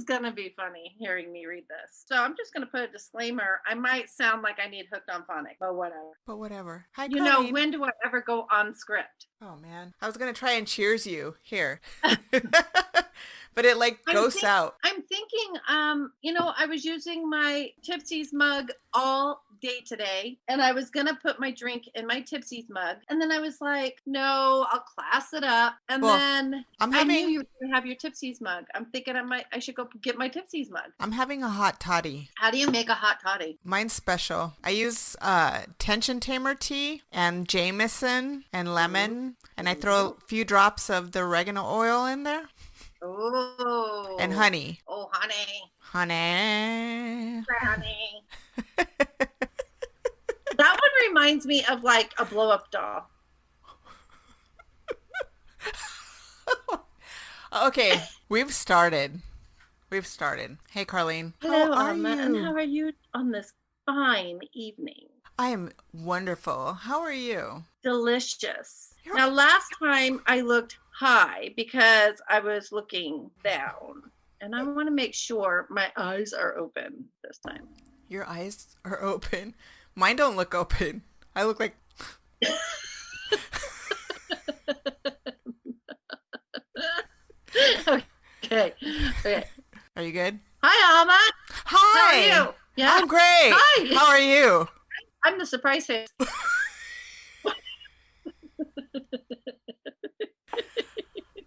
is going to be funny hearing me read this. So I'm just going to put a disclaimer. I might sound like I need Hooked on Phonics, but whatever. Hi, you Carlene. know, when do I ever go on script? Oh, man. I was going to try and cheers you here. But it goes out. I'm thinking, I was using my Tipsy's mug all day today, and I was going to put my drink in my Tipsy's mug. And then I was like, no, I'll class it up. And then I knew you were going to have your Tipsy's mug. I'm thinking I should go get my Tipsy's mug. I'm having a hot toddy. How do you make a hot toddy? Mine's special. I use tension tamer tea and Jameson and lemon, and I throw a few drops of the oregano oil in there. Oh. And honey. Oh, honey. Honey. That one reminds me of like a blow-up doll. Okay, we've started. Hey, Carlene. Hello, Alma, and how are you on this fine evening? I am wonderful. How are you? Delicious. Now, last time I looked high because I was looking down, and I want to make sure my eyes are open this time. Your eyes are open? Mine don't look open. I look like... Okay. Are you good? Hi, Alma. Hi. How are you? Yeah. I'm great. Hi. How are you? I'm the surprise face.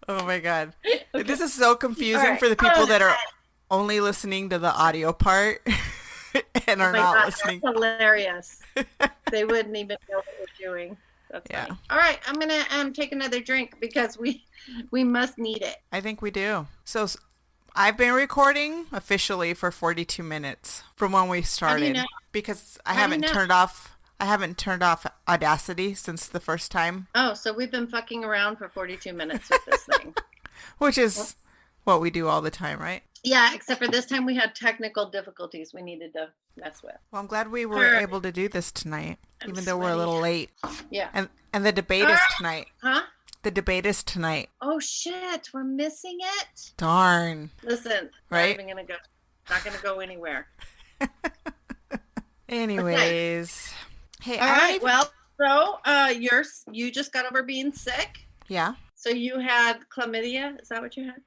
Oh my God. Okay. This is so confusing for the people that are only listening to the audio part and are not listening. That's hilarious. They wouldn't even know what we're doing. That's funny. All right, I'm gonna take another drink because we must need it. I think we do. So I've been recording officially for 42 minutes from when we started because I haven't turned off Audacity since the first time. Oh, so we've been fucking around for 42 minutes with this thing. Which is what we do all the time, right? Yeah, except for this time we had technical difficulties we needed to mess with. Well, I'm glad we were able to do this tonight, even though we're a little late. Yeah. And the debate is tonight. Huh? The debate is tonight. Oh, shit. We're missing it? Darn. Listen, right? Not even gonna go. Not going to go anywhere. Anyways. Okay. Hey, all right. Well, so you just got over being sick. Yeah. So you had chlamydia. Is that what you had?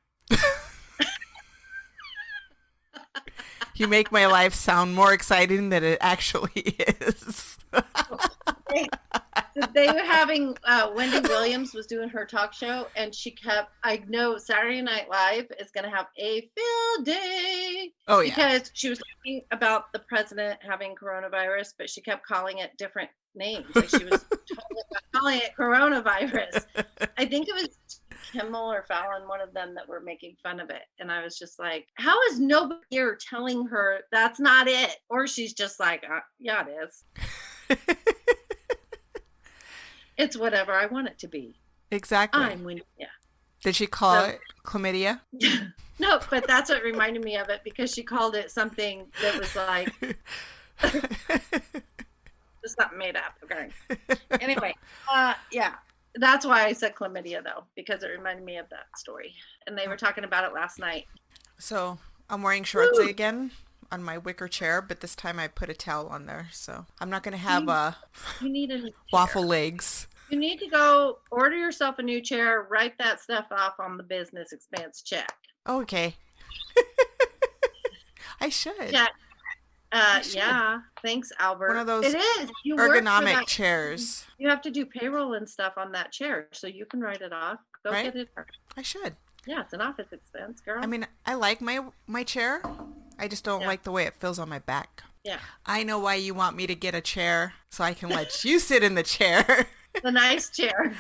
You make my life sound more exciting than it actually is. They were having Wendy Williams was doing her talk show, and she kept. I know Saturday Night Live is going to have a field day. Oh yeah, because she was talking about the president having coronavirus, but she kept calling it different names. Like she was calling it coronavirus. I think it was Kimmel or Fallon, one of them, that were making fun of it, and I was just like, "How is nobody here telling her that's not it?" Or she's just like, "Yeah, it is." It's whatever I want it to be. Exactly. Yeah. Did she call it chlamydia? No, but that's what reminded me of it because she called it something that was like just something made up. Okay. Anyway, yeah. That's why I said chlamydia though, because it reminded me of that story. And they were talking about it last night. So I'm wearing shorts again on my wicker chair, but this time I put a towel on there, so I'm not going to have you need a waffle legs. You need to go order yourself a new chair, write that stuff off on the business expense check. Okay. I should. Yeah. Yeah. Thanks, Albert. One of those it is. You ergonomic chairs. You have to do payroll and stuff on that chair, so you can write it off. Go get it. I should. Yeah, it's an office expense, girl. I mean, I like my chair. I just don't like the way it feels on my back. Yeah. I know why you want me to get a chair, so I can let you sit in the chair. The nice chair.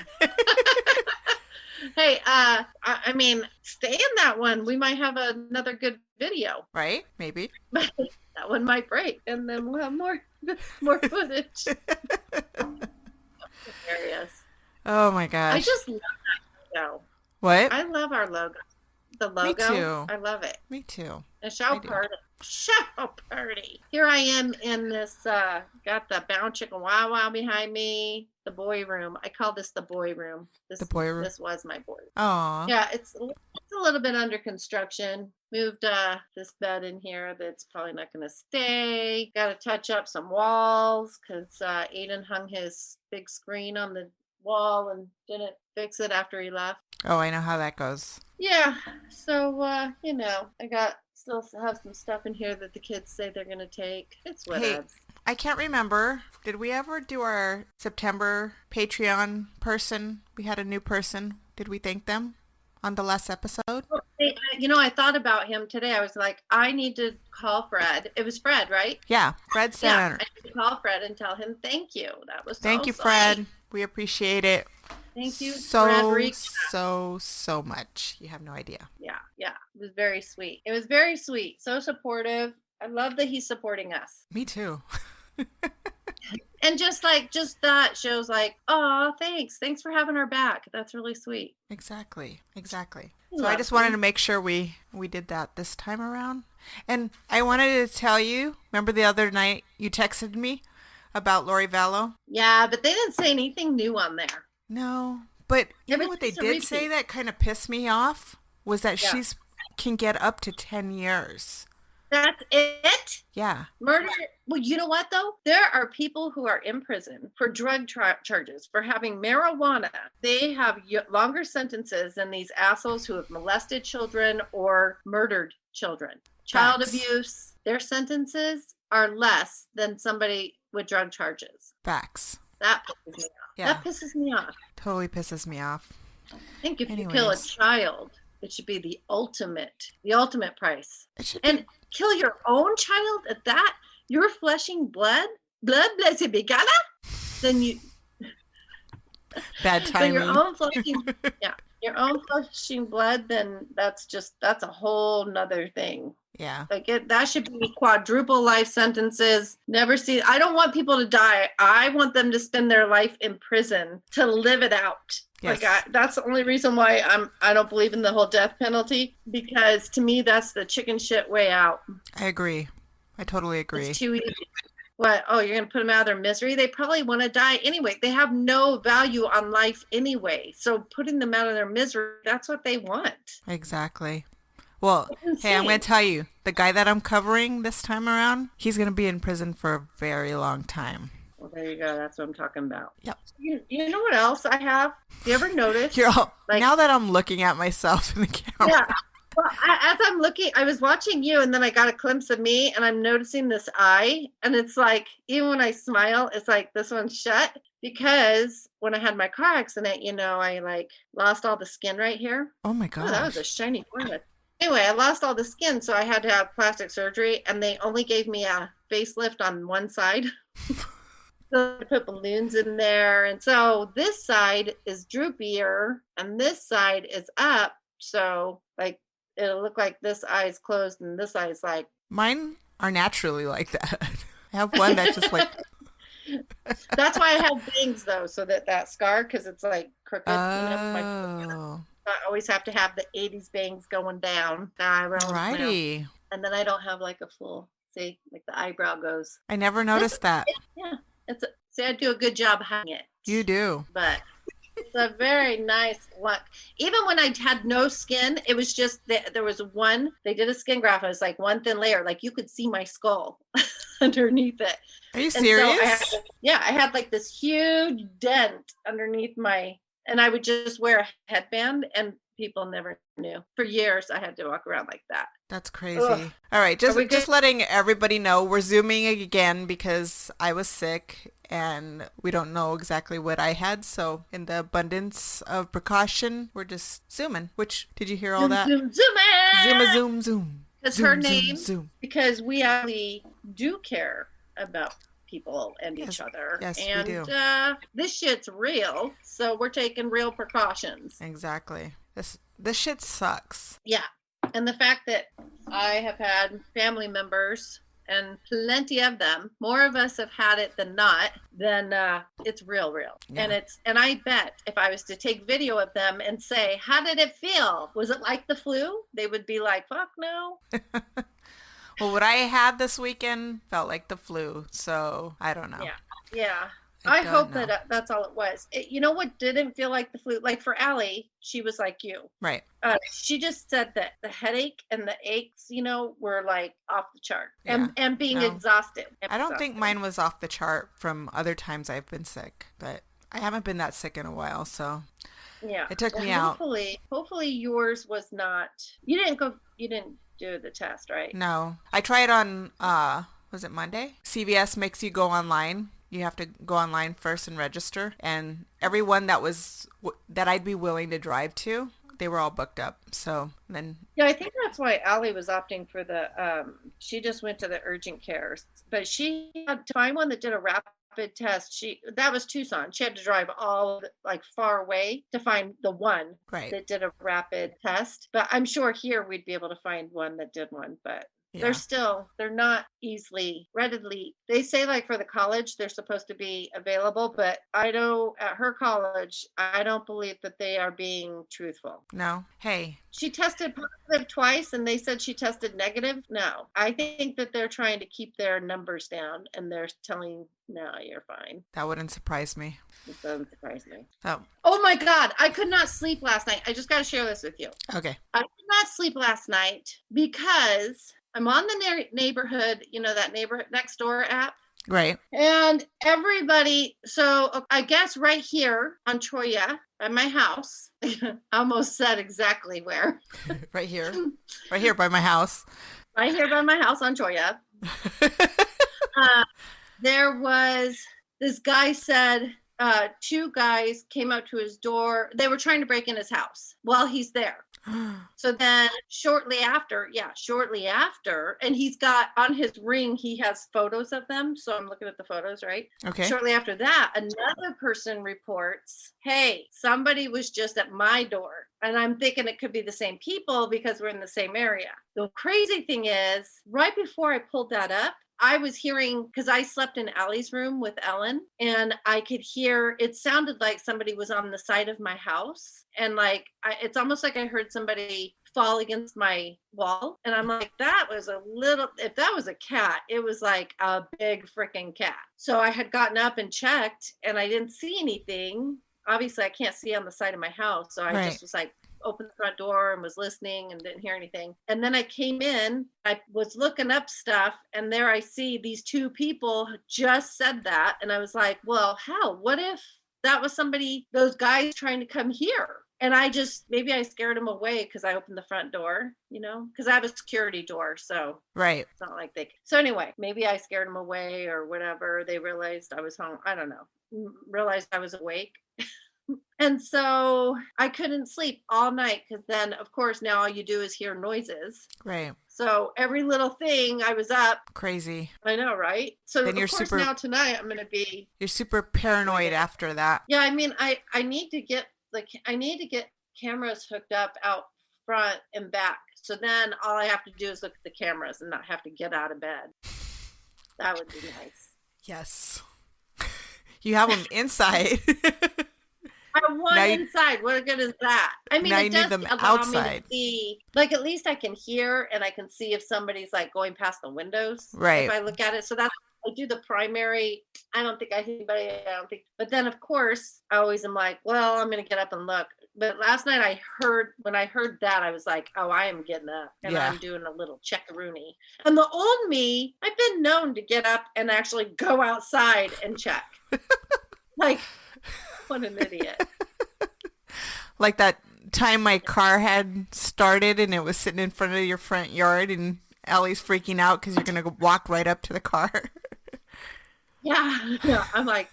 Hey, I mean, stay in that one. We might have another good video. Right? Maybe. But that one might break, and then we'll have more footage. Hilarious. Oh my gosh. I just love that logo. What? I love our logo. The logo. Me too. I love it. Me too. A show party. Here I am in this, got the Bound Chicken Wow Wow behind me, the boy room. I call this the boy room. The boy room. This was my boy room. Oh. Yeah, it's a little bit under construction. Moved this bed in here that's probably not going to stay. Got to touch up some walls because Aiden hung his big screen on the wall and didn't fix it after he left. Oh, I know how that goes. Yeah, so I still have some stuff in here that the kids say they're going to take. It's whatever. Hey, I can't remember. Did we ever do our September Patreon person? We had a new person. Did we thank them on the last episode? I thought about him today. I was like, I need to call Fred. It was Fred, right? Yeah, Fred said. Yeah, I need to call Fred and tell him thank you. That was thank you, Fred. We appreciate it. Thank you, so much. You have no idea. Yeah. It was very sweet. So supportive. I love that he's supporting us. Me too. And just that shows oh, thanks for having our back. That's really sweet. Exactly. So I just wanted to make sure we did that this time around. And I wanted to tell you, remember the other night you texted me about Lori Vallow? Yeah, but they didn't say anything new on there. No, but you know what they did say that kind of pissed me off was that she's can get up to 10 years. That's it? Yeah. Murder. Well, you know what, though? There are people who are in prison for drug charges, for having marijuana. They have longer sentences than these assholes who have molested children or murdered children. Child abuse, their sentences are less than somebody with drug charges. Facts. That pisses me off. Yeah. That pisses me off. Totally pisses me off. I think if you kill a child, it should be the ultimate price. And kill your own child at that? You're fleshing blood blessed be God. Then you bad timing. So your own fleshing blood. Then that's a whole nother thing. Yeah. That should be quadruple life sentences. I don't want people to die. I want them to spend their life in prison to live it out. Yes. That's the only reason why I don't believe in the whole death penalty, because to me that's the chicken shit way out. I agree. I totally agree. It's too easy. What? Oh, you're going to put them out of their misery? They probably want to die anyway. They have no value on life anyway. So putting them out of their misery, that's what they want. Exactly. Well, hey, I'm going to tell you, the guy that I'm covering this time around, he's going to be in prison for a very long time. Well, there you go. That's what I'm talking about. Yep. You know what else I have? You ever notice? Now that I'm looking at myself in the camera. Yeah. Well, as I'm looking, I was watching you, and then I got a glimpse of me, and I'm noticing this eye, and it's like, even when I smile, it's like this one's shut, because when I had my car accident, I lost all the skin right here. Oh my God. Oh, that was a shiny corner. Anyway, I lost all the skin, so I had to have plastic surgery, and they only gave me a facelift on one side. So I put balloons in there, and so this side is droopier, and this side is up, so it'll look like this eye is closed, and this eye is like... Mine are naturally like that. I have one that's just like... That's why I have bangs, though, so that scar, because it's crooked. Oh. I always have to have the 80s bangs going down. Alrighty. And then I don't have a full, the eyebrow goes. I never noticed that. Yeah. I do a good job hiding it. You do. But it's a very nice look. Even when I had no skin, it was just there was one, they did a skin graft. It was one thin layer. You could see my skull underneath it. Are you serious? So I had this huge dent underneath and I would just wear a headband, and people never knew. For years, I had to walk around like that. That's crazy. Ugh. All right, just letting everybody know, we're Zooming again because I was sick, and we don't know exactly what I had. So in the abundance of precaution, we're just Zooming. Which, did you hear all that? Zoom. That's her name. Zoom. Because we actually do care about people and each other. Yes, and we do. This shit's real, so we're taking real precautions. Exactly. This shit sucks. Yeah. And the fact that I have had family members, and plenty of them, more of us have had it than not, then it's real. Yeah. And I bet if I was to take video of them and say, how did it feel? Was it like the flu? They would be like, fuck no. Well, what I had this weekend felt like the flu, so I don't know. Yeah. I hope that that's all it was. You know what didn't feel like the flu? Like for Allie, she was like you. Right. She just said that the headache and the aches, were like off the chart, and being exhausted. I don't think mine was off the chart from other times I've been sick, but I haven't been that sick in a while, so yeah, it took me out. Hopefully yours was not. You didn't do the test, right? No, I tried on. Was it Monday? CVS makes you go online. You have to go online first and register, and everyone that I'd be willing to drive to, they were all booked up. So then, yeah, I think that's why Allie was opting for the. She just went to the urgent cares, but she had to find one that did a rapid test. That was Tucson. She had to drive all like far away to find the one that did a rapid test. But I'm sure here we'd be able to find one that did one, but. Yeah. They're not readily, they say like for the college, they're supposed to be available, but I know at her college, I don't believe that they are being truthful. No. Hey. She tested positive twice and they said she tested negative. No, I think that they're trying to keep their numbers down and they're telling, no, you're fine. That wouldn't surprise me. It doesn't surprise me. Oh my God. I could not sleep last night. I just got to share this with you. Okay. I could not sleep last night because I'm on the neighborhood, that neighborhood next door app. Right. And everybody, so I guess right here on Choya at my house, I almost said exactly where. Right here. Right here by my house. Right here by my house on Choya. There was, this guy said, two guys came up to his door. They were trying to break in his house while he's there. So then shortly after, and he's got on his ring, he has photos of them. So I'm looking at the photos, right? Okay. Shortly after that, another person reports, hey, somebody was just at my door. And I'm thinking it could be the same people because we're in the same area. The crazy thing is, right before I pulled that up, I was hearing, because I slept in Allie's room with Ellen, and I could hear, it sounded like somebody was on the side of my house. And like, it's almost like I heard somebody fall against my wall. And I'm like, that was if that was a cat, it was like a big freaking cat. So I had gotten up and checked and I didn't see anything. Obviously I can't see on the side of my house. So I just was like, opened the front door and was listening and didn't hear anything. And then I came in, I was looking up stuff, and there I see these two people just said that. And I was like, well, what if that was those guys trying to come here? And maybe I scared them away because I opened the front door, because I have a security door. So right. It's not like so anyway, maybe I scared them away or whatever. They realized I was home. I don't know, realized I was awake. And so I couldn't sleep all night because then, of course, now all you do is hear noises. Right. So every little thing, I was up. Crazy. I know, right? So then now tonight I'm going to be. You're super paranoid after that. Yeah, I mean, I need to get cameras hooked up out front and back. So then all I have to do is look at the cameras and not have to get out of bed. That would be nice. Yes. You have them inside. I want inside. What good is that? I mean, it does allow outside. me to see. Like, at least I can hear and I can see if somebody's like going past the windows. Right. If I look at it, so that's I do the primary. I don't think I see anybody. But then, of course, I always am like, well, I'm gonna get up and look. But last night when I heard that, I was like, oh, I am getting up and I'm doing a little checkaroony. And the old me, I've been known to get up and actually go outside and check. Like. What an idiot. Like that time my car had started and it was sitting in front of your front yard and Ellie's freaking out because you're going to walk right up to the car. Yeah. I'm like,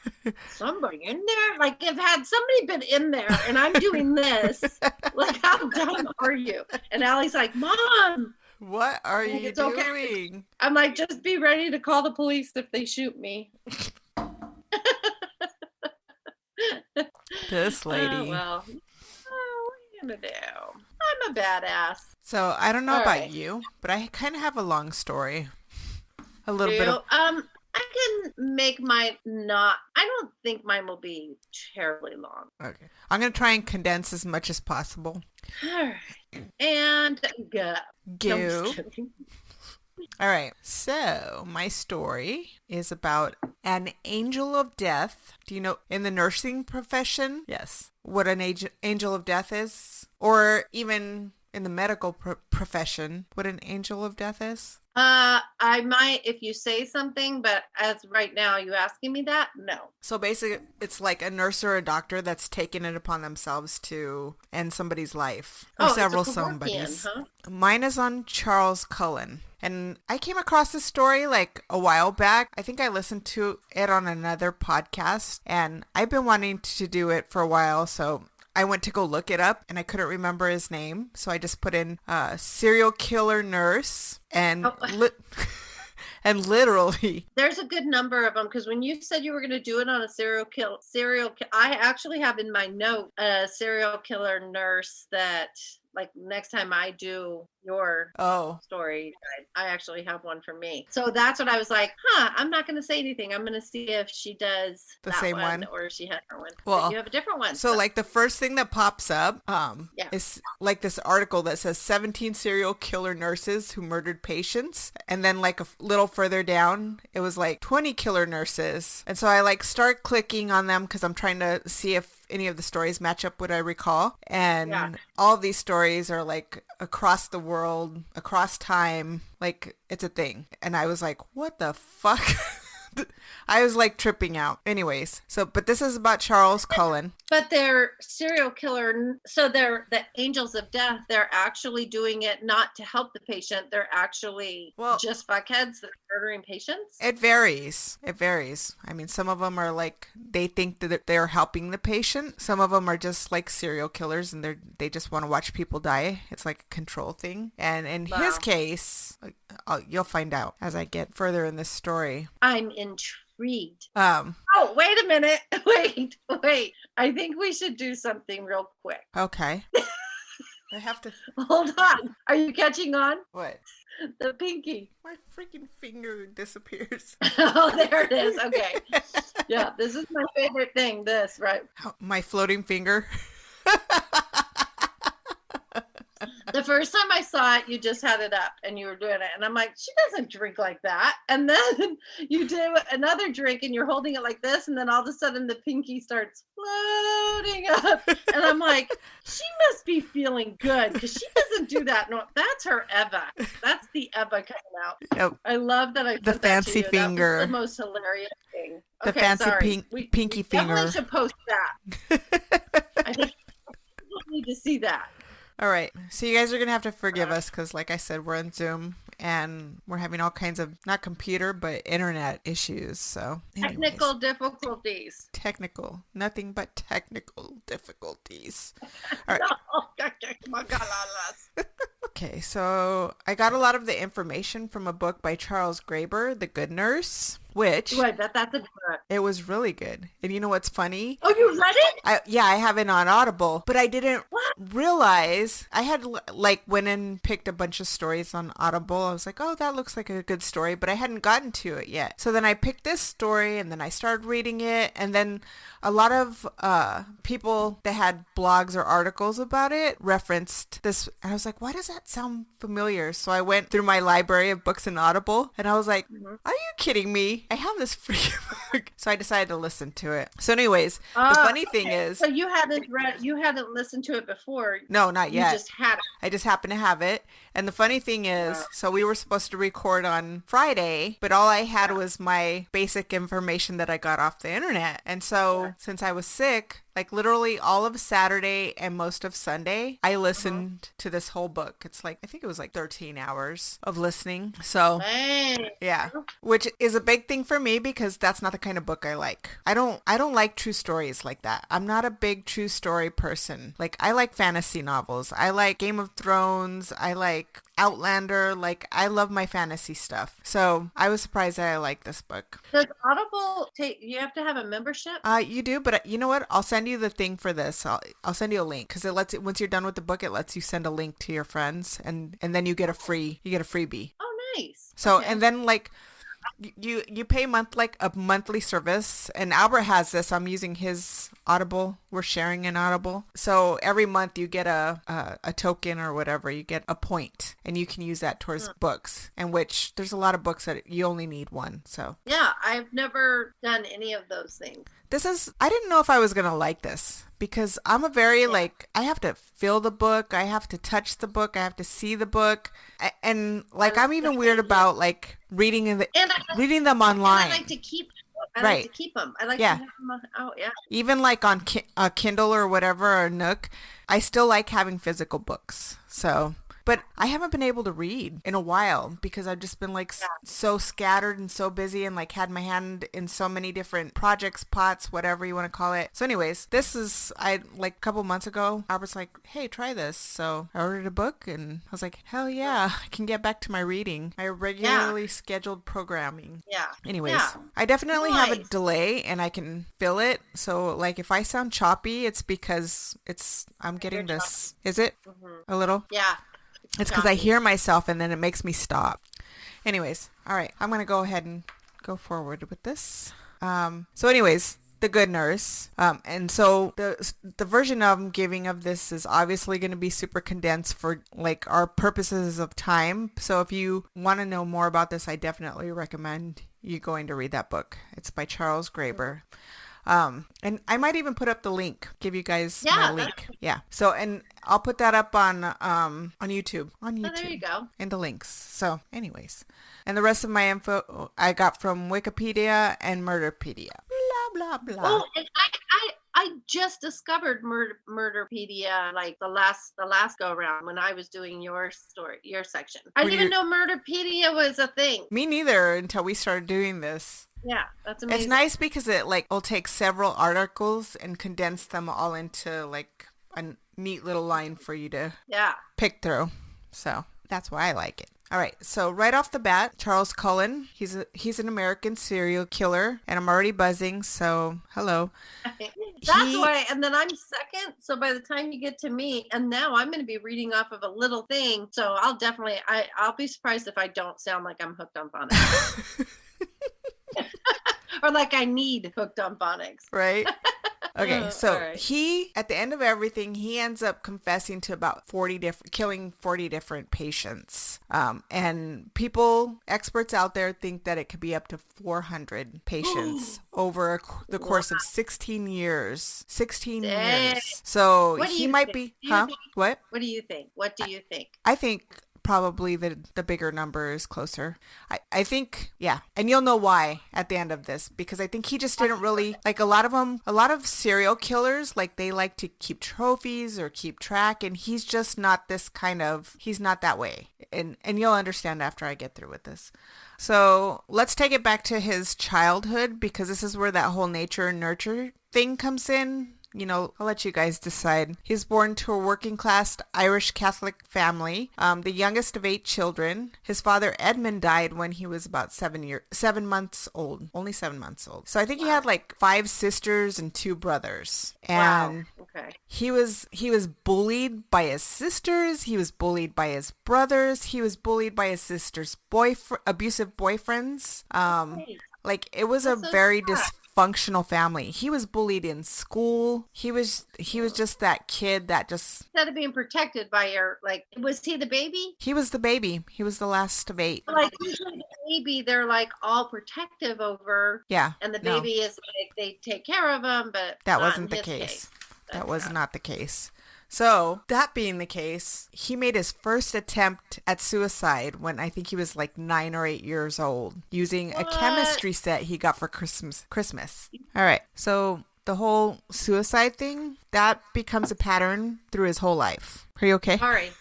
somebody in there? Like, had somebody been in there and I'm doing this, like, how dumb are you? And Allie's like, Mom. What are you doing? Okay. I'm like, just be ready to call the police if they shoot me. This lady. Well, what are you gonna do? I'm a badass. So I don't know about you, but I kind of have a long story. A little bit of. I can make mine not. I don't think mine will be terribly long. Okay, I'm gonna try and condense as much as possible. All right, and go. Go. All right. So my story is about an angel of death. Do you know in the nursing profession? Yes. What an angel of death is? Or even in the medical profession, what an angel of death is? I might if you say something, but as right now, you asking me that? No. So basically, it's like a nurse or a doctor that's taken it upon themselves to end somebody's life. Or several somebodies. Huh? Mine is on Charles Cullen. And I came across this story like a while back. I think I listened to it on another podcast. And I've been wanting to do it for a while, so I went to go look it up and I couldn't remember his name. So I just put in serial killer nurse and and literally. There's a good number of them because when you said you were going to do it on a I actually have in my note a serial killer nurse that like next time I do your story, I actually have one for me. So that's what I was like, I'm not going to say anything. I'm going to see if she does the same one or if she has her one. Well, but you have a different one. So like the first thing that pops up is like this article that says 17 serial killer nurses who murdered patients. And then like a little further down, it was like 20 killer nurses. And so I like start clicking on them because I'm trying to see if any of the stories match up what I recall. And all of these stories are like across the world, across time, like it's a thing. And I was like, what the fuck? I was like tripping out. Anyways, but this is about Charles Cullen. But they're serial killer. So they're the angels of death. They're actually doing it not to help the patient. They're actually just fuckheads that are murdering patients. It varies. I mean, some of them are like, they think that they're helping the patient. Some of them are just like serial killers and they just want to watch people die. It's like a control thing. And in his case, you'll find out as I get further in this story. I'm intrigued. Wait a minute. Wait. I think we should do something real quick. Okay. I have to. Hold on. Are you catching on? What? The pinky. My freaking finger disappears. Oh, there it is. Okay. Yeah, this is my favorite thing. This, right? My floating finger. The first time I saw it, you just had it up and you were doing it. And I'm like, she doesn't drink like that. And then you do another drink and you're holding it like this. And then all of a sudden the pinky starts floating up. And I'm like, she must be feeling good because she doesn't do that. No, that's her Eva. That's the Eva coming out. Yep. I love that I the fancy finger. That was the most hilarious thing. The fancy pinky finger. We should post that. I think people need to see that. All right. So you guys are going to have to forgive us because, like I said, we're on Zoom and we're having all kinds of, not computer, but internet issues. So technical difficulties. Nothing but technical difficulties. All right. Okay. So I got a lot of the information from a book by Charles Graeber, The Good Nurse. Which that's a book. It was really good. And you know what's funny? Oh, you read it? I have it on Audible, but I didn't realize I had like went and picked a bunch of stories on Audible. I was like, oh, that looks like a good story, but I hadn't gotten to it yet. So then I picked this story and then I started reading it. And then a lot of people that had blogs or articles about it referenced this. And I was like, why does that sound familiar? So I went through my library of books in Audible and I was like, are you kidding me? I have this freaking book. So I decided to listen to it. So anyways, the funny thing is. So you hadn't listened to it before. No, not yet. You just had it. I just happened to have it. And the funny thing is, so we were supposed to record on Friday, but all I had was my basic information that I got off the internet. And so since I was sick, like literally all of Saturday and most of Sunday, I listened to this whole book. It's like, I think it was like 13 hours of listening. So yeah, which is a big thing for me because that's not the kind of book I like. I don't like true stories like that. I'm not a big true story person. Like I like fantasy novels. I like Game of Thrones. I like Outlander. Like I love my fantasy stuff. So I was surprised that I like this book. Does Audible you have to have a membership? You do, but you know what? I'll send you the thing for this. I'll send you a link because once you're done with the book, it lets you send a link to your friends and then you get a freebie. Oh, nice. So, and then like You pay a monthly service, and Albert has this. I'm using his Audible. We're sharing an Audible. So every month you get a token or whatever. You get a point, and you can use that towards books. And which there's a lot of books that you only need one. So yeah, I've never done any of those things. I didn't know if I was gonna like this because I'm a very I have to feel the book, I have to touch the book, I have to see the book, and I'm even weird about reading reading them online. And I like to keep. Like to keep them. I like to have them out. Yeah. Even on Kindle or whatever or Nook, I still like having physical books. So. But I haven't been able to read in a while because I've just been so scattered and so busy and had my hand in so many different projects, pots, whatever you want to call it. So anyways, this is, a couple months ago, Albert's like, hey, try this. So I ordered a book and I was like, hell yeah, I can get back to my reading, my regularly scheduled programming. Yeah. Anyways, I definitely have a delay and I can feel it. So if I sound choppy, it's because I'm getting this. Is it? Mm-hmm. A little? Yeah. It's because I hear myself and then it makes me stop. Anyways, all right, I'm going to go ahead and go forward with this. So anyways, The Good Nurse. And so the version I'm giving of this is obviously going to be super condensed for our purposes of time. So if you want to know more about this, I definitely recommend you going to read that book. It's by Charles Graeber. And I might even put up the link, give you guys my link. Yeah. So, and I'll put that up on YouTube. Oh, there you go. And the links. So anyways, and the rest of my info I got from Wikipedia and Murderpedia. Blah, blah, blah. Oh, and I just discovered Murderpedia the last go around when I was doing your section. I didn't even know Murderpedia was a thing. Me neither until we started doing this. Yeah, that's amazing. It's nice because it will take several articles and condense them all into a neat little line for you to pick through. So that's why I like it. All right, so right off the bat, Charles Cullen, he's an American serial killer, and I'm already buzzing, so hello. That's why, and then I'm second, so by the time you get to me, and now I'm going to be reading off of a little thing, so I'll be surprised if I don't sound like I'm hooked on phonics. Or I need hooked on phonics. Right? Okay, so he, at the end of everything, he ends up confessing to about killing 40 different patients. And experts out there think that it could be up to 400 patients over the course of 16 years. 16 years. So he might be, What? What do you think? What do you think? I think probably the bigger number is closer. I think, yeah. And you'll know why at the end of this, because I think he just didn't really, a lot of serial killers, they like to keep trophies or keep track, and he's just not he's not that way. And you'll understand after I get through with this. So let's take it back to his childhood, because this is where that whole nature and nurture thing comes in. I'll let you guys decide. He's born to a working class Irish Catholic family, the youngest of 8 children. His father, Edmund, died when he was about 7 months old, only 7 months old. So I think he had 5 sisters and 2 brothers. And okay. He was bullied by his sisters. He was bullied by his brothers. He was bullied by his sister's abusive boyfriends. It was a very dysfunctional family. He was bullied in school. He was just that kid that just, instead of being protected by your was he the baby? He was the baby. He was the last of 8. Usually the baby they're all protective over. Yeah. And the baby is they take care of him, but that wasn't the case. That was not the case. So, that being the case, he made his first attempt at suicide when I think he was 9 or 8 years old, using a chemistry set he got for Christmas. All right. So, the whole suicide thing, that becomes a pattern through his whole life. Are you okay? Sorry.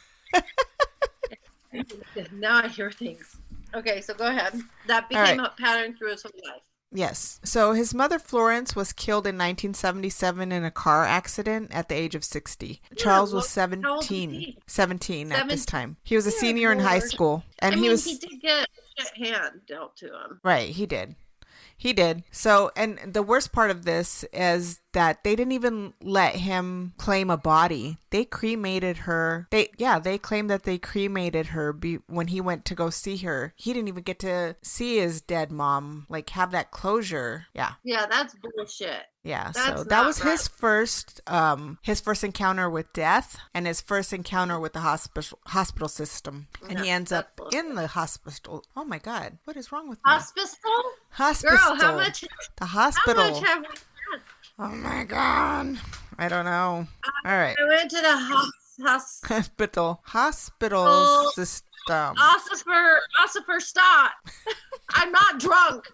Now I hear things. Okay, so go ahead. That became a pattern through his whole life. Yes. So his mother, Florence, was killed in 1977 in a car accident at the age of 60. Charles was 17 at this time. He was a senior in high school. And he did get a hand dealt to him. Right, he did. He did. So, and the worst part of this is that they didn't even let him claim a body. They cremated her. They claimed that they cremated her when he went to go see her. He didn't even get to see his dead mom, like have that closure. Yeah. Yeah, that's bullshit. Yeah, so that was his first encounter with death and his first encounter with the hospital system. And he ends up in the hospital. Oh my God, what is wrong with me? Hospital? Girl, how much? The hospital. How much have we had? Oh my God, I don't know. All right. I went to the hospital system. Ossifer, stop. I'm not drunk.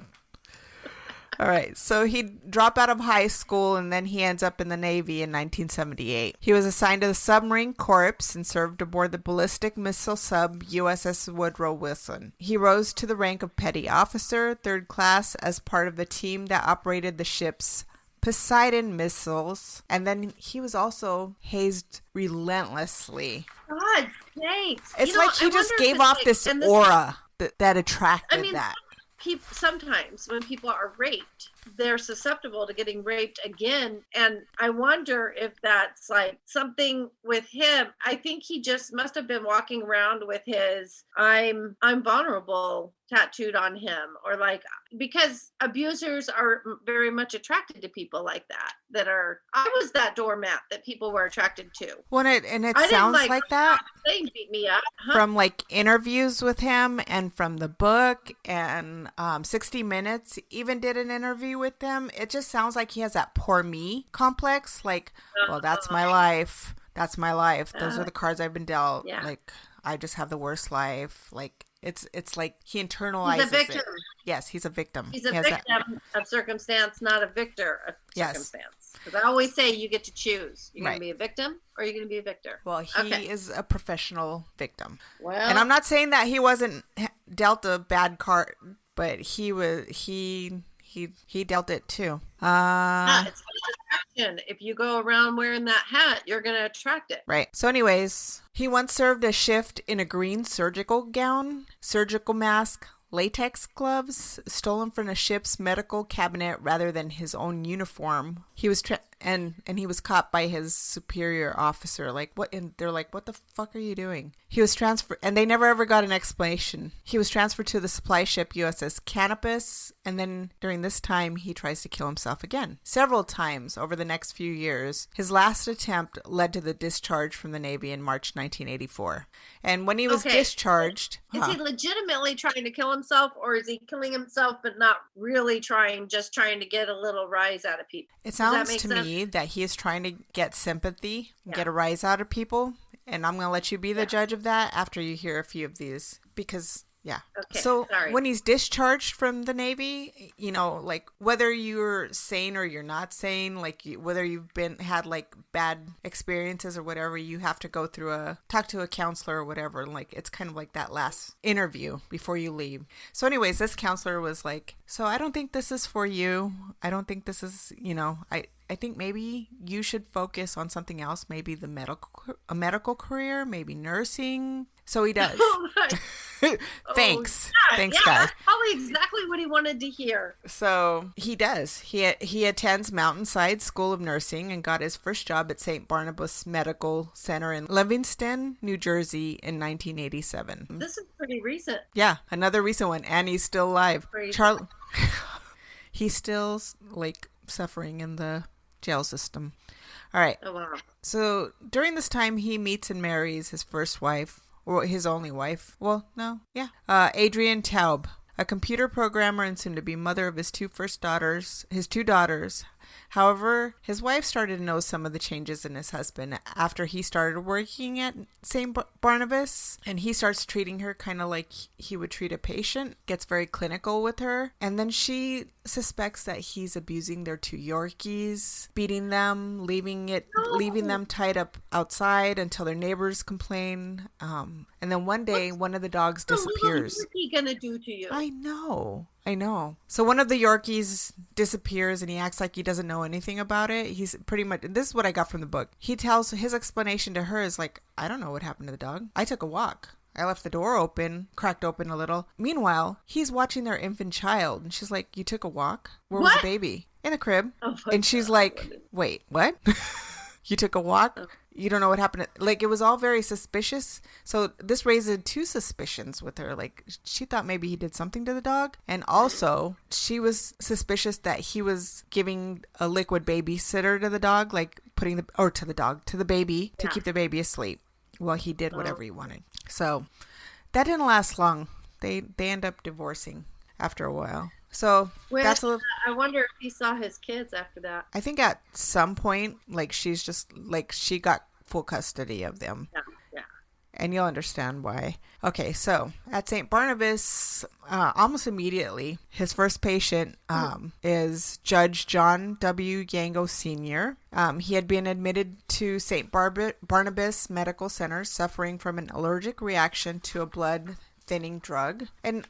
All right, so he dropped out of high school and then he ends up in the Navy in 1978. He was assigned to the Submarine Corps and served aboard the ballistic missile sub USS Woodrow Wilson. He rose to the rank of petty officer, 3rd class, as part of the team that operated the ship's Poseidon missiles, and then he was also hazed relentlessly. God sakes. It's like he just gave off this aura that attracted that. Sometimes when people are raped, they're susceptible to getting raped again. And I wonder if that's like something with him. I think he just must have been walking around with his I'm vulnerable tattooed on him, or like, because abusers are very much attracted to people like that are, I was that doormat that people were attracted to. Well, it sounds like that. They beat me up. From like interviews with him and from the book, and 60 Minutes even did an interview with them. It just sounds like he has that poor me complex. Like, well, that's my life. That's my life. Those are the cards I've been dealt. Yeah. Like, I just have the worst life. Like, it's like he internalizes it. He's a victim. Yes, he's a victim. He's a victim of circumstance, not a victor of circumstance. Because I always say you get to choose. You're going to be a victim or you're going to be a victor. Well, he is a professional victim. Well, and I'm not saying that he wasn't dealt a bad card, but he dealt it too. It's attraction. If you go around wearing that hat, you're going to attract it. Right. So anyways, he once served a shift in a green surgical gown, surgical mask, latex gloves, stolen from the ship's medical cabinet rather than his own uniform. He was and he was caught by his superior officer. Like, what? And they're like, what the fuck are you doing? He was transferred, and they never ever got an explanation. He was transferred to the supply ship USS Canopus, and then during this time, he tries to kill himself again. Several times over the next few years. His last attempt led to the discharge from the Navy in March 1984. And when he was discharged... Is he legitimately trying to kill himself, or is he killing himself but not really just trying to get a little rise out of people? It sounds to me that he is trying to get sympathy, get a rise out of people. And I'm going to let you be the judge of that after you hear a few of these. Because, so when he's discharged from the Navy, you know, like whether you're sane or you're not sane, like whether you've had like bad experiences or whatever, you have to go through talk to a counselor or whatever. Like it's kind of like that last interview before you leave. So anyways, this counselor was like, so I don't think this is for you. I don't think this is, I think maybe you should focus on something else, maybe a medical career, maybe nursing. So he does. Thanks. Thanks, guys. That's probably exactly what he wanted to hear. So he does. He attends Mountainside School of Nursing and got his first job at St. Barnabas Medical Center in Livingston, New Jersey in 1987. This is pretty recent. Yeah, another recent one. And he's still alive. He's still like suffering in the jail system. All right. Oh, wow. So during this time, he meets and marries his first wife, or his only wife. Well, no. Yeah. Adrienne Taub, a computer programmer and soon to be mother of his two daughters. However, his wife started to know some of the changes in his husband after he started working at St. Barnabas, and he starts treating her kind of like he would treat a patient, gets very clinical with her, and then she suspects that he's abusing their two Yorkies, beating them, leaving them tied up outside until their neighbors complain. And then one day, one of the dogs disappears. What's he gonna do to you? I know. So one of the Yorkies disappears and he acts like he doesn't know anything about it. He's pretty much, this is what I got from the book. He tells his explanation to her is like, I don't know what happened to the dog. I took a walk. I left the door open, cracked open a little. Meanwhile, he's watching their infant child. And she's like, you took a walk? Where was the baby? In the crib. Oh, and she's like, wait, what? You took a walk? You don't know what happened. Like, it was all very suspicious. So this raised two suspicions with her. Like, she thought maybe he did something to the dog. And also, she was suspicious that he was giving a liquid babysitter to the dog, like putting to the baby to keep the baby asleep while he did whatever he wanted. So that didn't last long. They end up divorcing after a while. So I wonder if he saw his kids after that. I think at some point, like, she got full custody of them. Yeah. And you'll understand why. Okay, so at St. Barnabas, almost immediately, his first patient is Judge John W. Yango Sr. He had been admitted to St. Barnabas Medical Center suffering from an allergic reaction to a blood thinning drug. And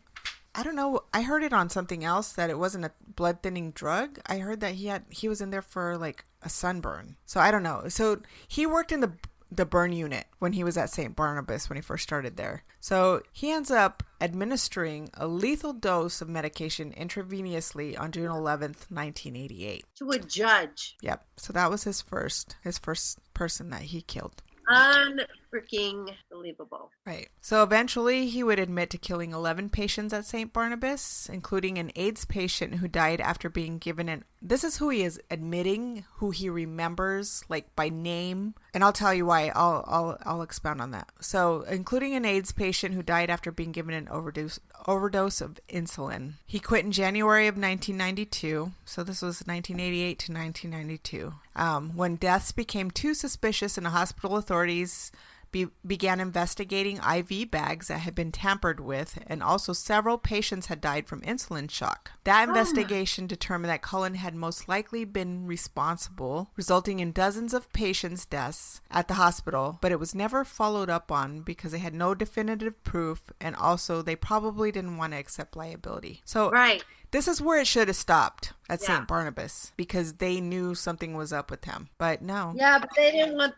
I don't know, I heard it on something else that it wasn't a blood thinning drug. I heard that he was in there for like a sunburn. So I don't know. So he worked in the burn unit when he was at St. Barnabas when he first started there. So he ends up administering a lethal dose of medication intravenously on June 11th, 1988. To a judge. Yep. So that was his first person that he killed. Unfreaking believable. Right. So eventually he would admit to killing 11 patients at St. Barnabas, including an AIDS patient who died after being given this is who he is admitting, who he remembers, like by name. And I'll tell you why. I'll expound on that. So including an AIDS patient who died after being given an overdose of insulin. He quit in January of 1992. So this was 1988 to 1992. When deaths became too suspicious and the hospital authorities began investigating IV bags that had been tampered with, and also several patients had died from insulin shock. That investigation determined that Cullen had most likely been responsible, resulting in dozens of patients' deaths at the hospital, but it was never followed up on because they had no definitive proof, and also they probably didn't want to accept liability. So right. This is where it should have stopped at St. Barnabas because they knew something was up with him. But no. Yeah, but they didn't want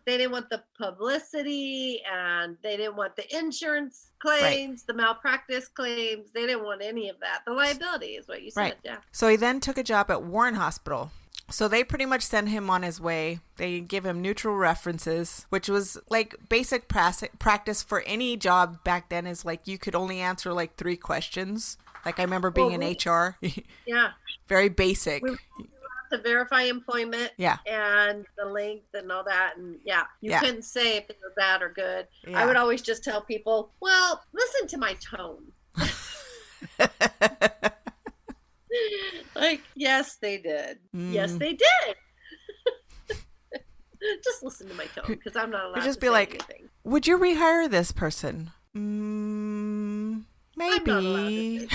the publicity, and they didn't want the insurance claims, the malpractice claims. They didn't want any of that. The liability is what you said. Right. Yeah. So he then took a job at Warren Hospital. So they pretty much send him on his way. They give him neutral references, which was like basic practice for any job back then. Is like you could only answer like 3 questions. Like I remember being in HR. Yeah. Very basic. We have to verify employment. Yeah. And the length and all that. And you couldn't say if it was bad or good. Yeah. I would always just tell people, well, listen to my tone. Like, yes, they did. Yes, they did. Just listen to my tone because I'm not allowed to say anything. Would you rehire this person? Maybe.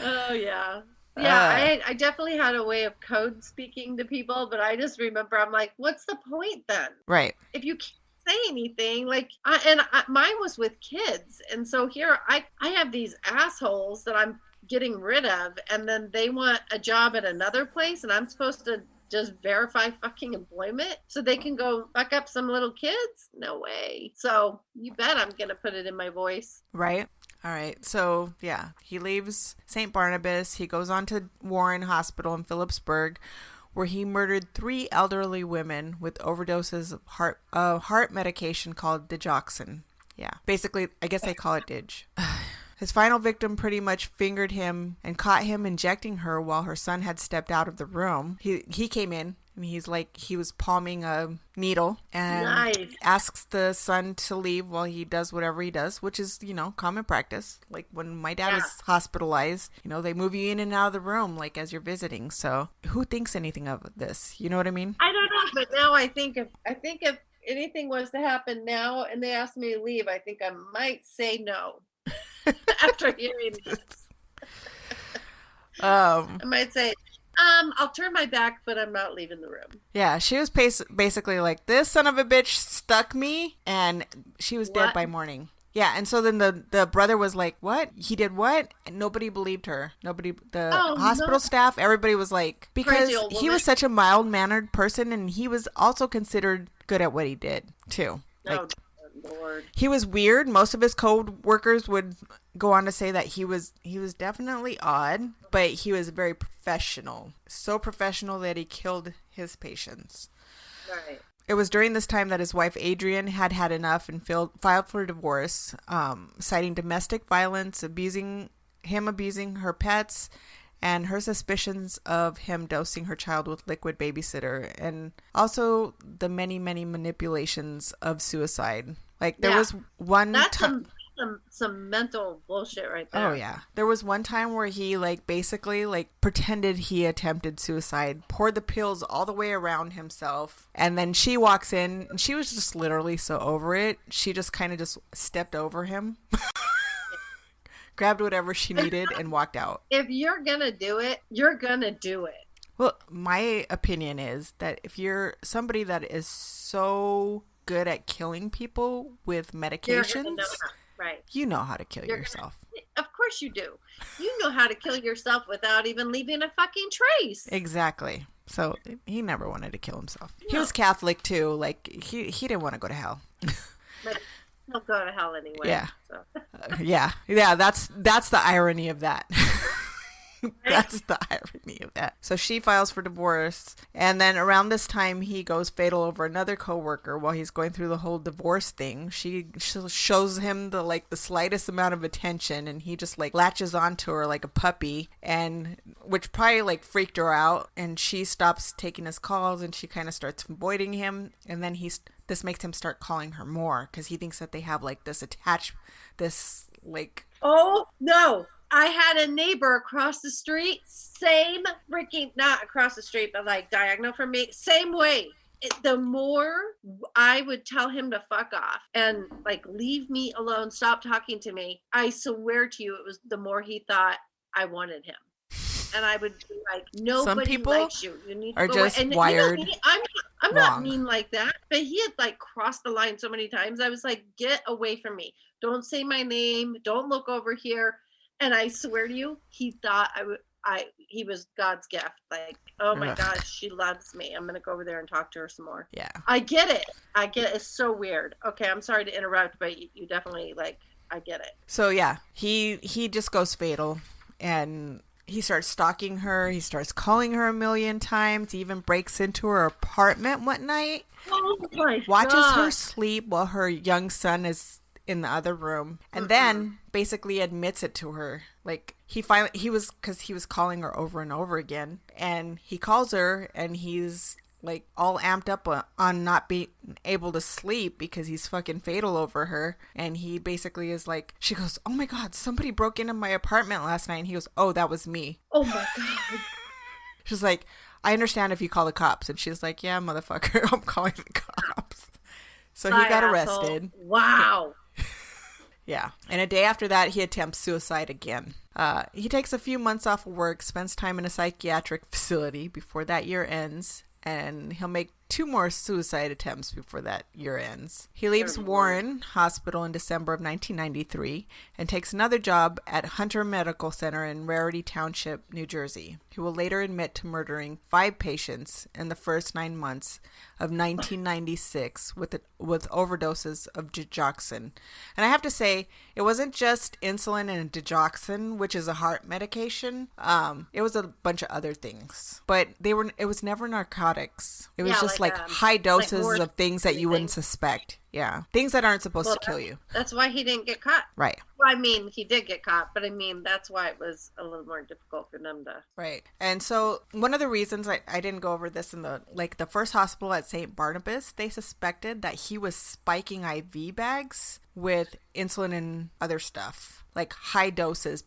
Oh, yeah. Yeah, I definitely had a way of code speaking to people, but I just remember I'm like, what's the point then? Right. If you can't say anything, like, mine was with kids. And so here I have these assholes that I'm getting rid of, and then they want a job at another place, and I'm supposed to just verify fucking employment so they can go fuck up some little kids? No way. So you bet I'm going to put it in my voice. Right. All right. So, yeah, he leaves St. Barnabas. He goes on to Warren Hospital in Phillipsburg, where he murdered 3 elderly women with overdoses of heart medication called digoxin. Yeah. Basically, I guess they call it dig. His final victim pretty much fingered him and caught him injecting her while her son had stepped out of the room. He came in and he was palming a needle and asks the son to leave while he does whatever he does, which is, common practice. Like when my dad was hospitalized, they move you in and out of the room like as you're visiting. So who thinks anything of this? You know what I mean? I don't know, but now I think if anything was to happen now and they asked me to leave, I think I might say no. After hearing this, I might say, I'll turn my back, but I'm not leaving the room. Yeah, she was basically like, this son of a bitch stuck me, and she was dead by morning. Yeah, and so then the brother was like, what? He did what? And nobody believed her. The hospital staff, everybody was like, because he was such a mild-mannered person, and he was also considered good at what he did, too. Like, Lord. He was weird. Most of his co-workers would go on to say that he was definitely odd, but he was very professional. So professional that he killed his patients. Right. It was during this time that his wife Adrian had enough and filed for divorce, citing domestic violence, abusing her pets, and her suspicions of him dosing her child with liquid babysitter, and also the many, many manipulations of suicide. Like there was one time. Some mental bullshit right there. Oh yeah. There was one time where he basically pretended he attempted suicide, poured the pills all the way around himself, and then she walks in and she was just literally so over it. She just kind of just stepped over him, grabbed whatever she needed and walked out. If you're gonna do it, you're gonna do it. Well, my opinion is that if you're somebody that is so good at killing people with medications, right, you know how to kill yourself. Of course you do. You know how to kill yourself without even leaving a fucking trace. Exactly. So he never wanted to kill himself. No. He was Catholic too. Like he didn't want to go to hell. But he'll go to hell anyway. Yeah. So. Yeah. That's the irony of that. That's the irony of that. So she files for divorce, and then around this time he goes fatal over another coworker while he's going through the whole divorce thing. She shows him the slightest amount of attention, and he just latches onto her like a puppy, and which probably freaked her out, and she stops taking his calls, and she kind of starts avoiding him, and then this makes him start calling her more because he thinks that they have oh no, I had a neighbor across the street, same freaking, not across the street, but diagonal from me, same way. The more I would tell him to fuck off and leave me alone, stop talking to me, I swear to you, it was the more he thought I wanted him. And I would be like, nobody likes you. You need to are go just away. And wired. I'm not mean like that, but he had crossed the line so many times. I was like, get away from me. Don't say my name. Don't look over here. And I swear to you, he thought he was God's gift. Oh my gosh, she loves me. I'm gonna go over there and talk to her some more. Yeah, I get it. It's so weird. Okay, I'm sorry to interrupt, but you definitely I get it. So yeah, he just goes fatal, and he starts stalking her. He starts calling her a million times. He even breaks into her apartment one night. Oh my God. Watches her sleep while her young son is in the other room, and then basically admits it to her. He was calling her over and over again, and he calls her, and he's all amped up on not being able to sleep because he's fucking fatal over her. And he basically is she goes, oh my God, somebody broke into my apartment last night. And he goes, oh, that was me. Oh my God. She's like, I understand if you call the cops. And she's like, yeah, motherfucker, I'm calling the cops. So he got arrested. Wow. Yeah. And a day after that, he attempts suicide again. He takes a few months off of work, spends time in a psychiatric facility before that year ends, and he'll make 2 more suicide attempts before that year ends. He leaves Warren Hospital in December of 1993 and takes another job at Hunter Medical Center in Rarity Township, New Jersey. He will later admit to murdering 5 patients in the first 9 months of 1996 with overdoses of digoxin. And I have to say, it wasn't just insulin and digoxin, which is a heart medication. It was a bunch of other things, but it was never narcotics. It was just high doses of things that you wouldn't suspect. Yeah. Things that aren't supposed to kill you. That's why he didn't get caught. Right. Well, I mean, he did get caught, but I mean, that's why it was a little more difficult for them to. Right. And so one of the reasons I didn't go over this in the first hospital at St. Barnabas, they suspected that he was spiking IV bags with insulin and other stuff, high doses.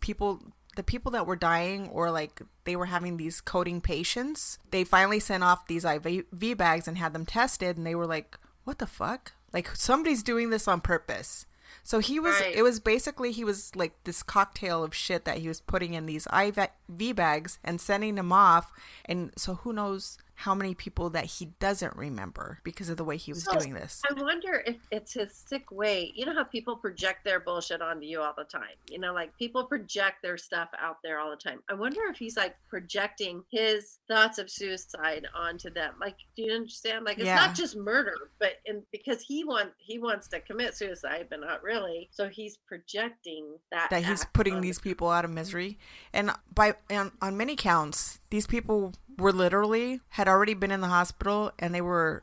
The people that were dying or they were having these coding patients, they finally sent off these IV bags and had them tested, and they were like, what the fuck? Somebody's doing this on purpose. So he was, It was basically, he was this cocktail of shit that he was putting in these IV bags and sending them off. And so who knows how many people that he doesn't remember because of the way he was doing this. I wonder if it's his sick way. You know how people project their bullshit onto you all the time? You know, like people project their stuff out there all the time. I wonder if he's like projecting his thoughts of suicide onto them. Like, do you understand? Like, it's not just murder, but because he wants to commit suicide, but not really. So he's projecting that he's putting these people out of misery. And on many counts, these people were literally had already been in the hospital, and a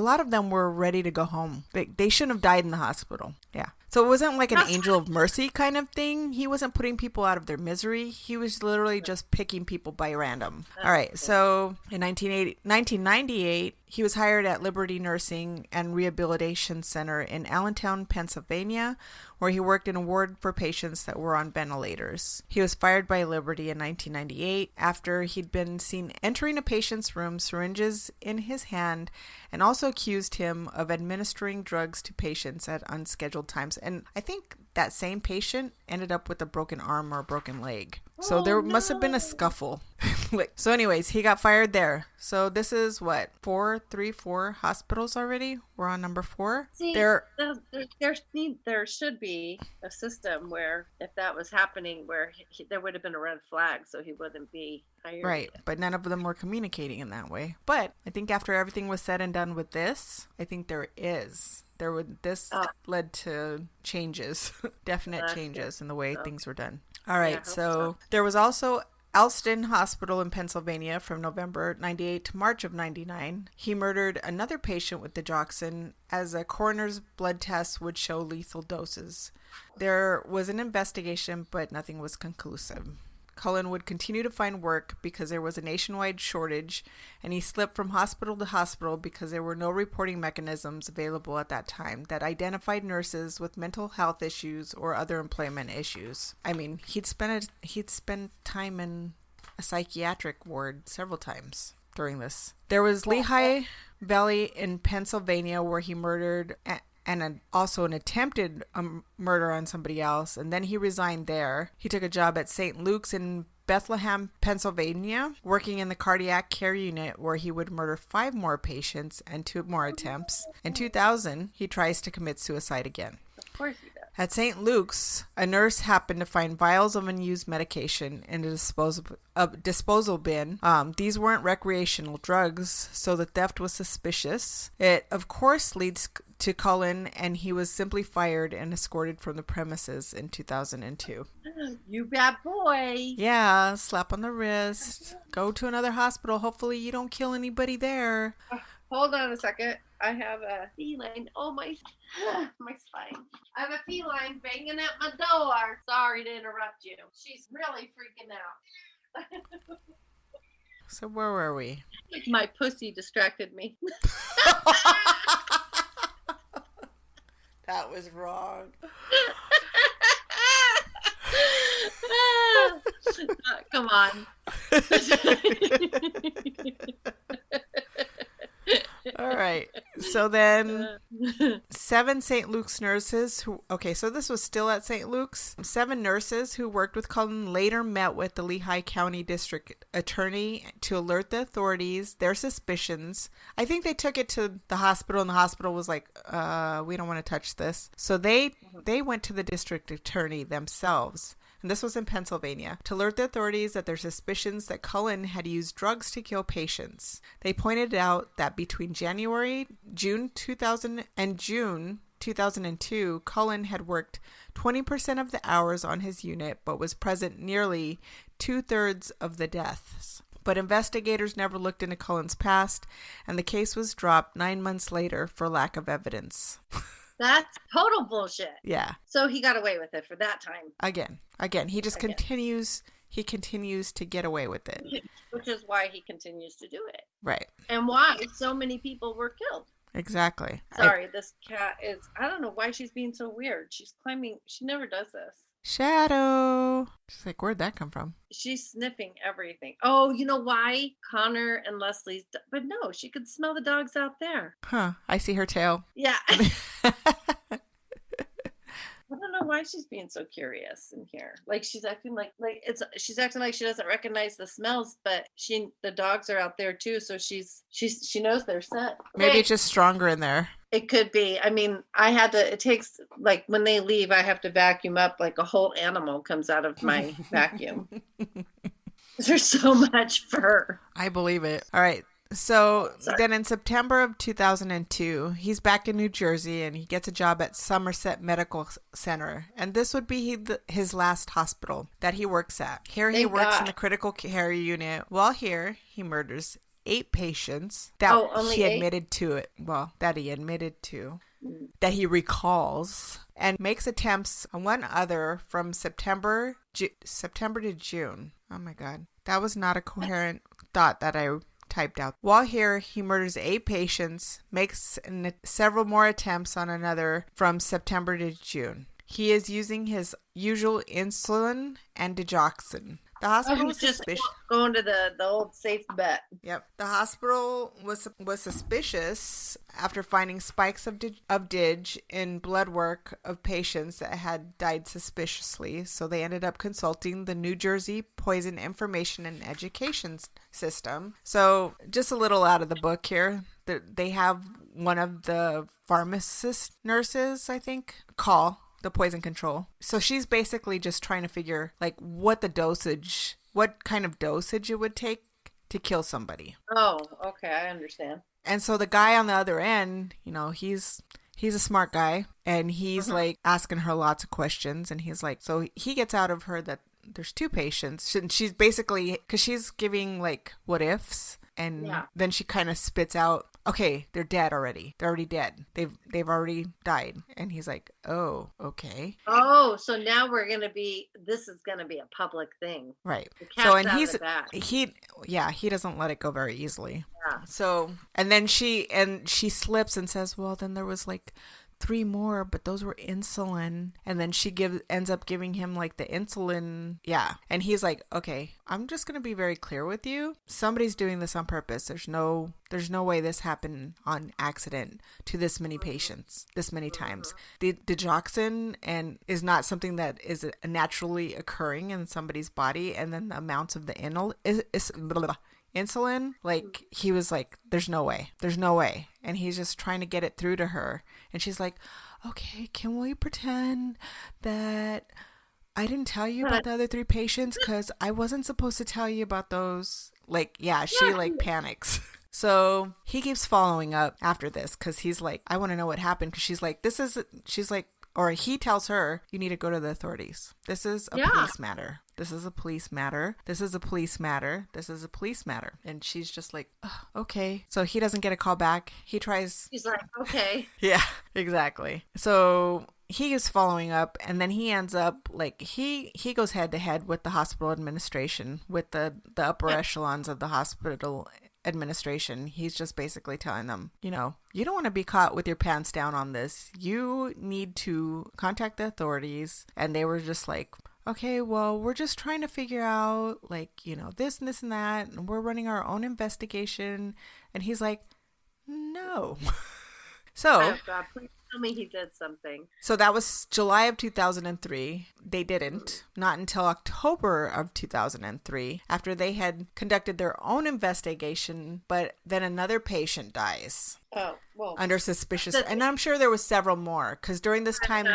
lot of them were ready to go home. They shouldn't have died in the hospital. Yeah. So it wasn't like an angel of mercy kind of thing. He wasn't putting people out of their misery. He was literally just picking people by random. All right. So in 1998, he was hired at Liberty Nursing and Rehabilitation Center in Allentown, Pennsylvania, where he worked in a ward for patients that were on ventilators. He was fired by Liberty in 1998 after he'd been seen entering a patient's room, syringes in his hand, and also accused him of administering drugs to patients at unscheduled times. And I think that same patient ended up with a broken arm or a broken leg. So there must have been a scuffle. So anyways, he got fired there. So this is what, 4 hospitals already? We're on number 4. See, there should be a system where if that was happening, where there would have been a red flag, so he wouldn't be hired. Right, but none of them were communicating in that way. But I think after everything was said and done with this, I think this led to changes, definite changes in the way things were done. All right, so there was also Alston Hospital in Pennsylvania from November 98 to March of 99. He murdered another patient with digoxin, as a coroner's blood test would show lethal doses. There was an investigation, but nothing was conclusive. Cullen would continue to find work because there was a nationwide shortage, and he slipped from hospital to hospital because there were no reporting mechanisms available at that time that identified nurses with mental health issues or other employment issues. I mean, he'd spent time in a psychiatric ward several times during this. There was Lehigh Valley in Pennsylvania where he murdered and also an attempted murder on somebody else, and then he resigned there. He took a job at St. Luke's in Bethlehem, Pennsylvania, working in the cardiac care unit, where he would murder 5 more patients and 2 more attempts. In 2000, he tries to commit suicide again. Of course he does. At St. Luke's, a nurse happened to find vials of unused medication in a disposal bin. These weren't recreational drugs, so the theft was suspicious. It, of course, leads to Cullen, and he was simply fired and escorted from the premises in 2002. You bad boy. Yeah, slap on the wrist. Go to another hospital. Hopefully you don't kill anybody there. Hold on a second. I have a feline. Oh, my spine. I have a feline banging at my door. Sorry to interrupt you. She's really freaking out. So where were we? My pussy distracted me. That was wrong. Come on. All right. So then 7 St. Luke's nurses so this was still at St. Luke's. 7 nurses who worked with Cullen later met with the Lehigh County District Attorney to alert the authorities their suspicions. I think they took it to the hospital, and the hospital was like, we don't want to touch this. So they went to the district attorney themselves, and this was in Pennsylvania, to alert the authorities that their suspicions that Cullen had used drugs to kill patients. They pointed out that between June 2000 and June 2002, Cullen had worked 20% of the hours on his unit, but was present nearly 2/3 of the deaths. But investigators never looked into Cullen's past, and the case was dropped 9 months later for lack of evidence. That's total bullshit. Yeah. So he got away with it for that time. Again, he just continues to get away with it. Which is why he continues to do it. Right. And why so many people were killed. Exactly. Sorry, this cat is, I don't know why she's being so weird. She's climbing, she never does this. Shadow. She's like, where'd that come from? She's sniffing everything. Oh, you know why? Connor and Leslie's, but no, she could smell the dogs out there. Huh. I see her tail. Yeah. I don't know why why she's being so curious in here. Like she's acting like she's acting like she doesn't recognize the smells, but the dogs are out there too, so she knows their scent. Maybe it's just stronger in there. It could be. I mean, it takes, like, when they leave, I have to vacuum up, like a whole animal comes out of my vacuum. There's so much fur. I believe it. All right. So then in September of 2002, he's back in New Jersey and he gets a job at Somerset Medical Center. And this would be his last hospital that he works at. Here he works in the critical care unit. While here, he murders 8 patients that he admitted to it. Well, that he admitted to. That he recalls, and makes attempts on one other from September to June. Oh my God. That was not a coherent thought that I typed out. While here, he murders 8 patients, makes several more attempts on another from September to June. He is using his usual insulin and digoxin. The hospital was suspicious. Going to the old safe bet. Yep. The hospital was suspicious after finding spikes of dig in blood work of patients that had died suspiciously. So they ended up consulting the New Jersey Poison Information and Education System. So just a little out of the book here. They have one of the pharmacist nurses, I think, call the poison control. So she's basically just trying to figure like what kind of dosage it would take to kill somebody. Oh, okay. I understand. And so the guy on the other end, he's a smart guy and he's like asking her lots of questions, and he's like, so he gets out of her that there's 2 patients. And she's basically, because she's giving like what ifs, and then she kind of spits out, okay, they're dead already. They're already dead. They've already died. And he's like, oh, okay. Oh, so now this is going to be a public thing. Right. So, and he doesn't let it go very easily. Yeah. So, and then she slips and says, well, then there was like 3 more, but those were insulin. And then she ends up giving him like the insulin. Yeah. And he's like, okay, I'm just going to be very clear with you. Somebody's doing this on purpose. There's no way this happened on accident to this many patients, this many times. The digoxin is not something that is naturally occurring in somebody's body. And then the amounts of the insulin, like he was like, there's no way. And he's just trying to get it through to her. And she's like, okay, can we pretend that I didn't tell you about the other 3 patients because I wasn't supposed to tell you about those? Like, she like panics. So he keeps following up after this because he's like, I want to know what happened. Because she's like, or he tells her, you need to go to the authorities. This is a police matter. This is a police matter. This is a police matter. This is a police matter. And she's just like, oh, okay. So he doesn't get a call back. He's like, okay. Yeah, exactly. So he is following up, and then he ends up like he goes head to head with the hospital administration, with the upper echelons of the hospital administration. He's just basically telling them, you don't want to be caught with your pants down on this. You need to contact the authorities. And they were just like, okay, well, we're just trying to figure out like, this and this and that. And we're running our own investigation. And he's like, no. So, oh God, please tell me he did something. So that was July of 2003. They didn't. Not until October of 2003, after they had conducted their own investigation, but then another patient dies. Oh, well. Under suspicious. And I'm sure there was several more, because during this time,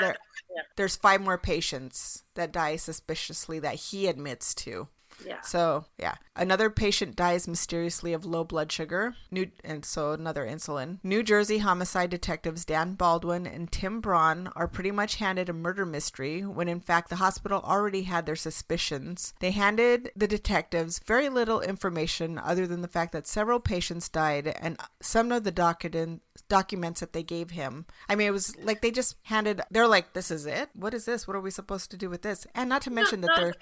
there's 5 more patients that die suspiciously that he admits to. Yeah. So, yeah. Another patient dies mysteriously of low blood sugar, and so another insulin. New Jersey homicide detectives Dan Baldwin and Tim Braun are pretty much handed a murder mystery when in fact the hospital already had their suspicions. They handed the detectives very little information other than the fact that several patients died and some of the documents that they gave him. I mean, it was like they're like, this is it? What is this? What are we supposed to do with this? And not to mention that they're...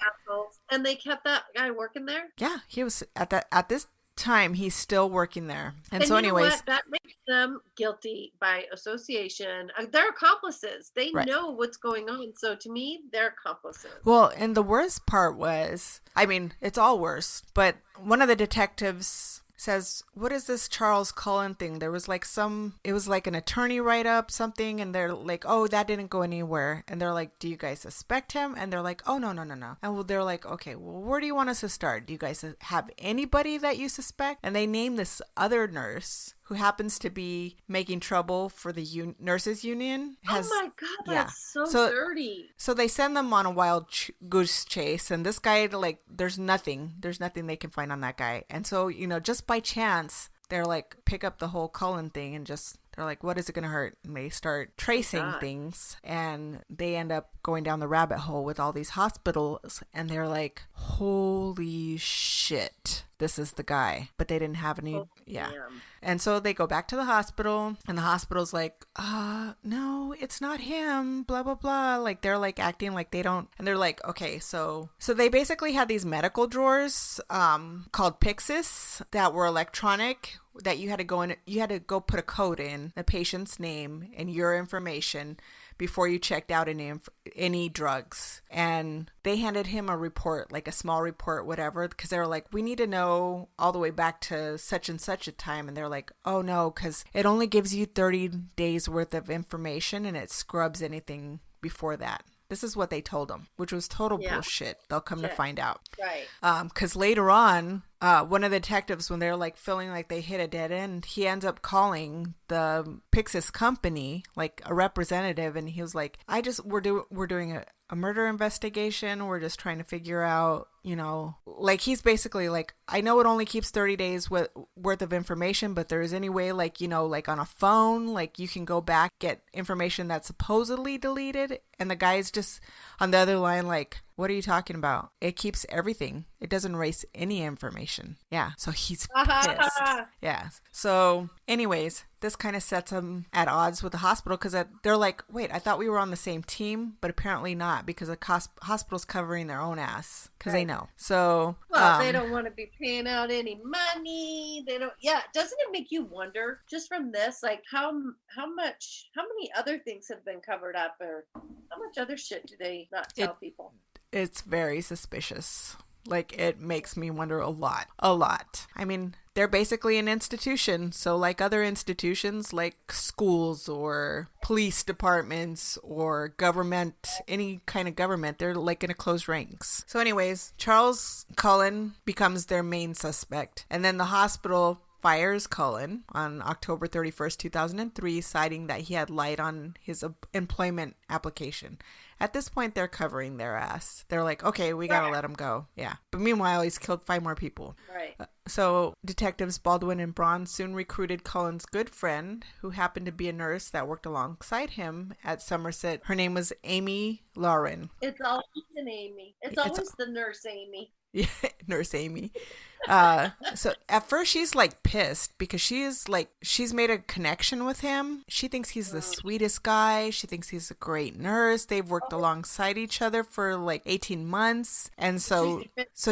And they kept that guy working there? Yeah, he was at this time, he's still working there. And so you know anyways, what? That makes them guilty by association. They're accomplices. They know what's going on. So to me, they're accomplices. Well, and the worst part was, I mean, it's all worse, but one of the detectives says, what is this Charles Cullen thing? There was like it was like an attorney write-up, something, and they're like, oh, that didn't go anywhere. And they're like, do you guys suspect him? And they're like, oh, no. And they're like, okay, well, where do you want us to start? Do you guys have anybody that you suspect? And they name this other nurse who happens to be making trouble for the nurses union. Oh my God, that's so dirty. So they send them on a wild goose chase, and this guy, like, there's nothing they can find on that guy. And so, just by chance, they're like, pick up the whole Cullen thing and just, they're like, what is it going to hurt? And they start tracing things, and they end up going down the rabbit hole with all these hospitals, and they're like, holy shit, this is the guy. But they didn't have any. Damn. And so they go back to the hospital, and the hospital's like, no, it's not him, blah, blah, blah. Like, they're like acting like they don't. And they're like, okay, so they basically had these medical drawers called Pyxis that were electronic, that you had to go put a code in the patient's name and your information before you checked out any drugs. And they handed him a report, like a small report, whatever, because they were like, we need to know all the way back to such and such a time. And they're like, oh no, because it only gives you 30 days worth of information, and it scrubs anything before that. This is what they told him, which was total bullshit. They'll come to find out. Right. Because later on, one of the detectives, when they're like feeling like they hit a dead end, he ends up calling the Pyxis company, like a representative, and he was like, we're doing a murder investigation. We're just trying to figure out, like, he's basically like, I know it only keeps 30 days worth of information, but there is any way, like, like on a phone, like you can go back, get information that's supposedly deleted. And the guy's just on the other line like, what are you talking about? It keeps everything. It doesn't erase any information. Yeah. So he's pissed. Yeah. So anyways, this kind of sets him at odds with the hospital, because they're like, wait, I thought we were on the same team, but apparently not, because the hospital's covering their own ass, because they know. So they don't want to be paying out any money. They don't. Yeah. Doesn't it make you wonder, just from this, like how many other things have been covered up, or how much other shit do they not tell people? It's very suspicious. Like, it makes me wonder a lot. I mean, they're basically an institution. So like other institutions, like schools or police departments or government, any kind of government, they're like in a closed ranks. So anyways, Charles Cullen becomes their main suspect. And then the hospital fires Cullen on October 31st, 2003, citing that he had lied on his employment application. At this point, they're covering their ass. They're like, okay, we gotta let him go. Yeah. But meanwhile, he's killed 5 more people. Right. So detectives Baldwin and Braun soon recruited Cullen's good friend, who happened to be a nurse that worked alongside him at Somerset. Her name was Amy Lauren. It's always an Amy. It's always the nurse Amy. Yeah, Nurse Amy. So at first she's like pissed, because she's made a connection with him. She thinks he's the sweetest guy. She thinks he's a great nurse. They've worked alongside each other for like 18 months. And so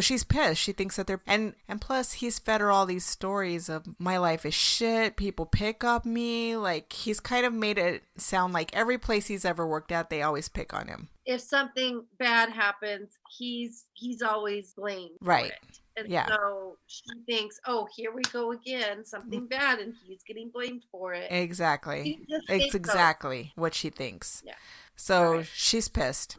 she's pissed. She thinks that and plus he's fed her all these stories of, my life is shit. People pick up me. Like, he's kind of made it sound like every place he's ever worked at, they always pick on him. If something bad happens, he's always blamed for it. And so she thinks, oh, here we go again, something bad, and he's getting blamed for it. Exactly. It's exactly what she thinks. Yeah. So she's pissed.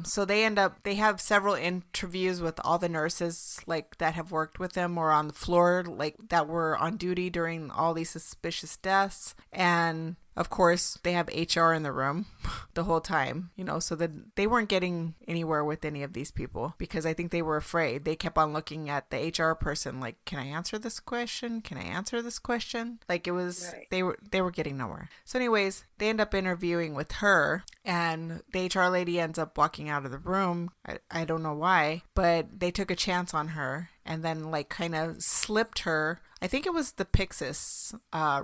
So they have several interviews with all the nurses, like, that have worked with them or on the floor, like, that were on duty during all these suspicious deaths. And of course, they have HR in the room the whole time, so that they weren't getting anywhere with any of these people, because I think they were afraid. They kept on looking at the HR person like, can I answer this question? Can I answer this question? Like, it was, they were getting nowhere. So anyways, they end up interviewing with her, and the HR lady ends up walking out of the room. I don't know why, but they took a chance on her, and then like kind of slipped her. I think it was the Pyxis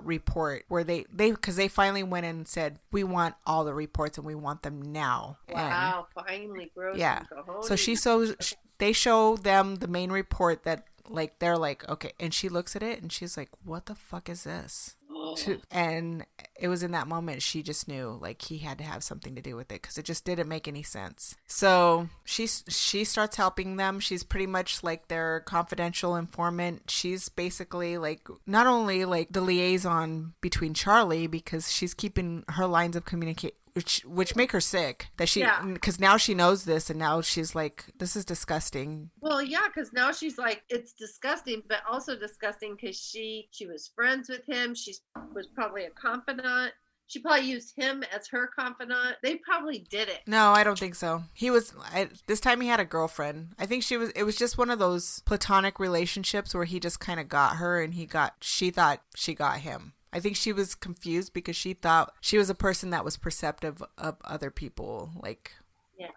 report, where because they finally went and said, we want all the reports and we want them now. Wow, and, finally, gross. Yeah. So they show them the main report that, like, they're like, okay. And she looks at it and she's like, what the fuck is this? And it was in that moment she just knew like he had to have something to do with it because it just didn't make any sense. So she starts helping them. She's pretty much like their confidential informant. She's basically like not only like the liaison between Charlie, because she's keeping her lines of communication, which make her sick, that she, because now she knows this, and now she's like, this is disgusting. Well, yeah, because now she's like, it's disgusting, but also disgusting because she was friends with him. She was probably a confidant. She probably used him as her confidant. They probably did it. No, I don't think so. This time he had a girlfriend. I think it was just one of those platonic relationships where he just kind of got her and she thought she got him. I think she was confused because she thought she was a person that was perceptive of other people, like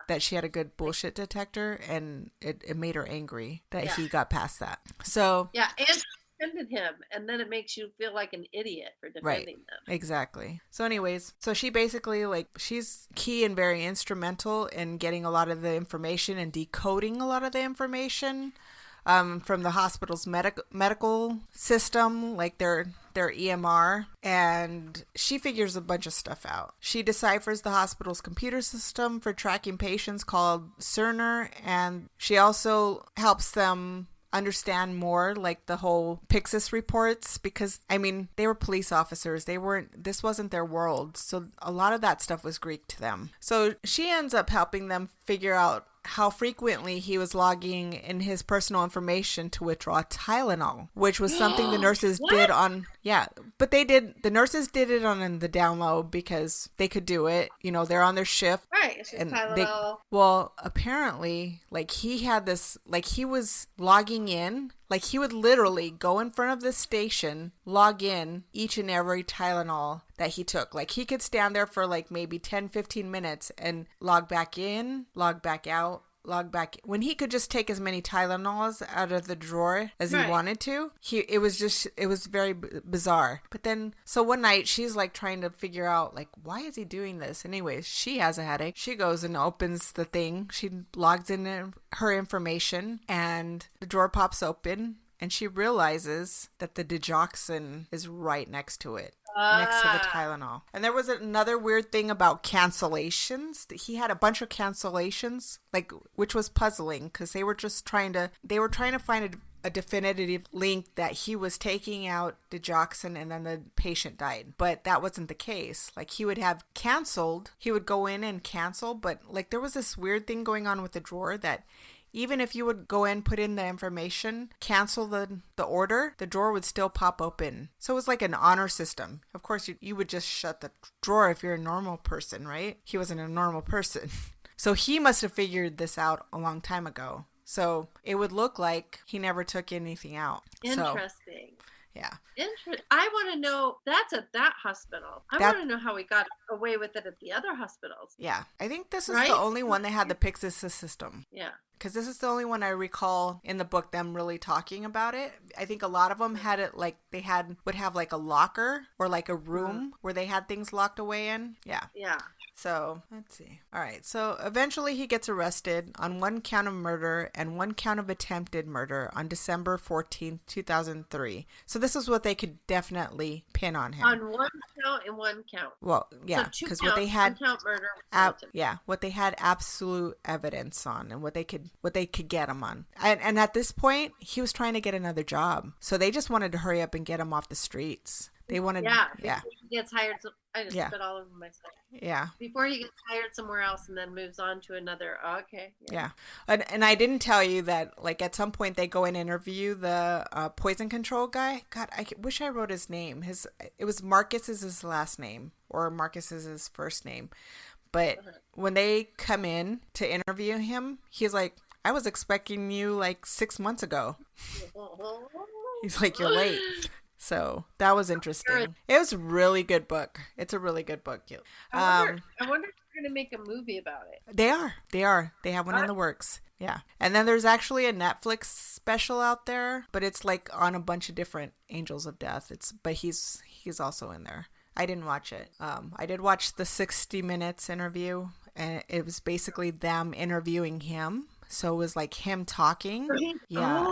that she had a good bullshit detector, and it made her angry that he got past that. So and defended him, and then it makes you feel like an idiot for defending them. Exactly. So anyways, so she basically like she's key and very instrumental in getting a lot of the information and decoding a lot of the information from the hospital's medical system, like their EMR, and she figures a bunch of stuff out. She deciphers the hospital's computer system for tracking patients called Cerner, and she also helps them understand more like the whole Pyxis reports, because I mean they were police officers, this wasn't their world, so a lot of that stuff was Greek to them. So she ends up helping them figure out how frequently he was logging in his personal information to withdraw Tylenol, which was something the nurses did on, but the nurses did it on the down low because they could do it. You know, they're on their shift. Right. It's just Tylenol. Well, apparently, like he had this, like he was logging in, like he would literally go in front of the station, log in each and every Tylenol that he took. Like he could stand there for like maybe 10, 15 minutes and log back in, log back out, log back, when he could just take as many Tylenols out of the drawer as he wanted to. It was very bizarre. But then, so one night she's like trying to figure out like, why is he doing this? Anyways, she has a headache. She goes and opens the thing. She logs in her information and the drawer pops open and she realizes that the digoxin is right next to it. Next to the Tylenol. And there was another weird thing about cancellations. He had a bunch of cancellations, like, which was puzzling because they were trying to find a definitive link that he was taking out digoxin and then the patient died. But that wasn't the case. Like he would have canceled, he would go in and cancel, but like there was this weird thing going on with the drawer that even if you would go in, put in the information, cancel the order, the drawer would still pop open. So it was like an honor system. Of course, you would just shut the drawer if you're a normal person, right? He wasn't a normal person. So he must have figured this out a long time ago. So it would look like he never took anything out. Interesting. Yeah. I want to know, that's at that hospital. I want to know how we got away with it at the other hospitals. Yeah. I think this is the only one that had the Pyxis system. Yeah. Because this is the only one I recall in the book them really talking about it. I think a lot of them had it like would have like a locker or like a room where they had things locked away in. Yeah. Yeah. So let's see. All right. So eventually he gets arrested on 1 count of murder and 1 count of attempted murder on December 14th, 2003. So this is what they could definitely pin on him. On 1 count and 1 count. Well, yeah, because so what they had, 1 count murder. what they had absolute evidence on and what they could get him on. And at this point, he was trying to get another job. So they just wanted to hurry up and get him off the streets. They wanted, before he gets hired. I just spit all over myself. Yeah. Before he gets hired somewhere else and then moves on to another. Okay. Yeah. And I didn't tell you that, like, at some point they go and interview the poison control guy. God, I wish I wrote his name. It was Marcus is his last name, or Marcus is his first name. But when they come in to interview him, he's like, I was expecting you like 6 months ago. He's like, you're late. So that was interesting. It was a really good book. It's a really good book. I wonder if they're going to make a movie about it. They are. They have one in the works. Yeah. And then there's actually a Netflix special out there, but it's like on a bunch of different Angels of Death. But he's also in there. I didn't watch it. I did watch the 60 Minutes interview, and it was basically them interviewing him. So it was like him talking. Yeah.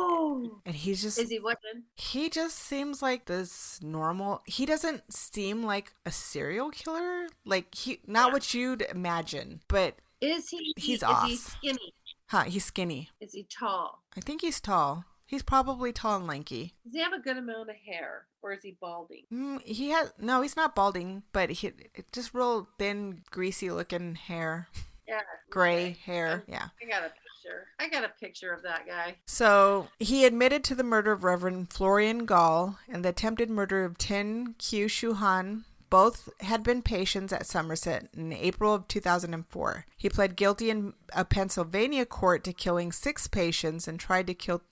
And he's just... Is he working? He just seems like this normal... He doesn't seem like a serial killer. Like, not what you'd imagine, but... He's off. Is he skinny? Huh, he's skinny. Is he tall? I think he's tall. He's probably tall and lanky. Does he have a good amount of hair, or is he balding? No, he's not balding, but just real thin, greasy looking hair. Yeah. Gray hair. Yeah. I got a picture of that guy. So he admitted to the murder of Reverend Florian Gall and the attempted murder of Tin Q Shuhan. Both had been patients at Somerset in April of 2004. He pled guilty in a Pennsylvania court to killing 6 patients and trying to kill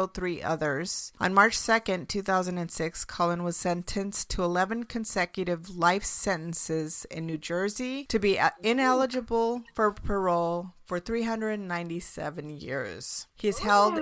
3 others. On March 2nd, 2006, Cullen was sentenced to 11 consecutive life sentences in New Jersey to be ineligible for parole for 397 years. He is held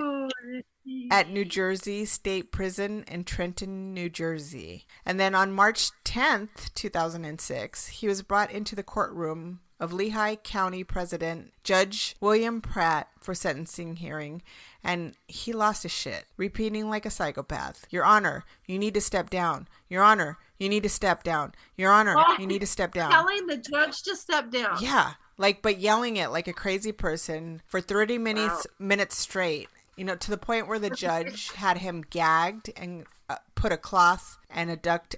at New Jersey State Prison in Trenton, New Jersey. And then on March 10th, 2006, he was brought into the courtroom of Lehigh County President Judge William Pratt for sentencing hearing, and he lost his shit, repeating like a psychopath, "Your Honor, you need to step down. Your Honor, you need to step down. Your Honor, you need to step down." Telling the judge to step down. Yeah, but yelling it like a crazy person for 30 minutes straight. To the point where the judge had him gagged and put a cloth and had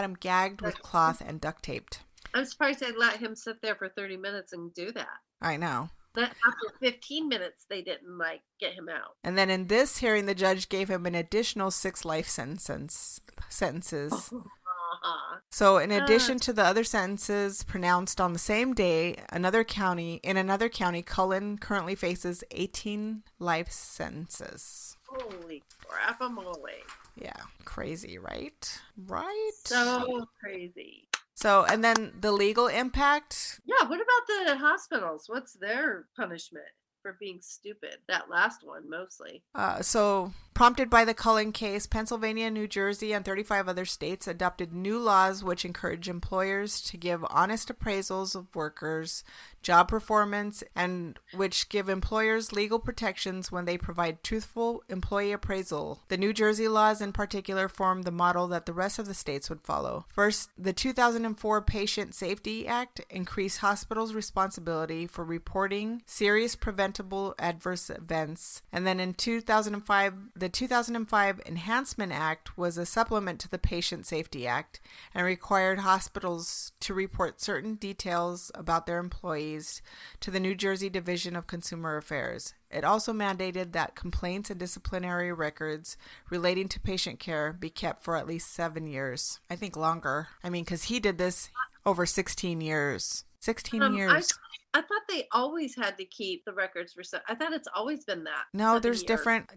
him gagged with cloth and duct taped. I'm surprised they let him sit there for 30 minutes and do that. I know. That after 15 minutes, they didn't get him out. And then in this hearing, the judge gave him an additional 6 life sentences. So in addition to the other sentences pronounced on the same day, in another county, Cullen currently faces 18 life sentences. Holy crap-a-mole. Yeah, crazy, right? Right? So crazy. So, and then the legal impact? Yeah, what about the hospitals? What's their punishment for being stupid? That last one, mostly. So, prompted by the Cullen case, Pennsylvania, New Jersey, and 35 other states adopted new laws which encourage employers to give honest appraisals of workers' job performance and which give employers legal protections when they provide truthful employee appraisal. The New Jersey laws in particular form the model that the rest of the states would follow. First, the 2004 Patient Safety Act increased hospitals' responsibility for reporting serious preventable adverse events. And then in 2005, the 2005 Enhancement Act was a supplement to the Patient Safety Act and required hospitals to report certain details about their employees to the New Jersey Division of Consumer Affairs. It also mandated that complaints and disciplinary records relating to patient care be kept for at least 7 years. I think longer. Because he did this over 16 years. 16 years. I thought they always had to keep the records for. I thought it's always been that. No, there's different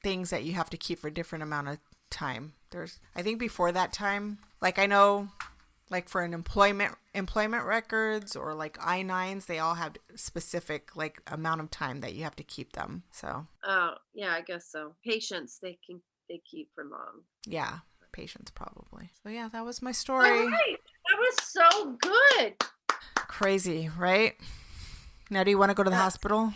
things that you have to keep for different amount of time. I think before that time, I know, for an employment records or I-9s, they all have specific amount of time that you have to keep them. So. Oh yeah, I guess so. Patients they keep for long. Yeah, patients probably. So yeah, that was my story. All right. That was so good. Crazy, right? Now, do you want to go to the hospital?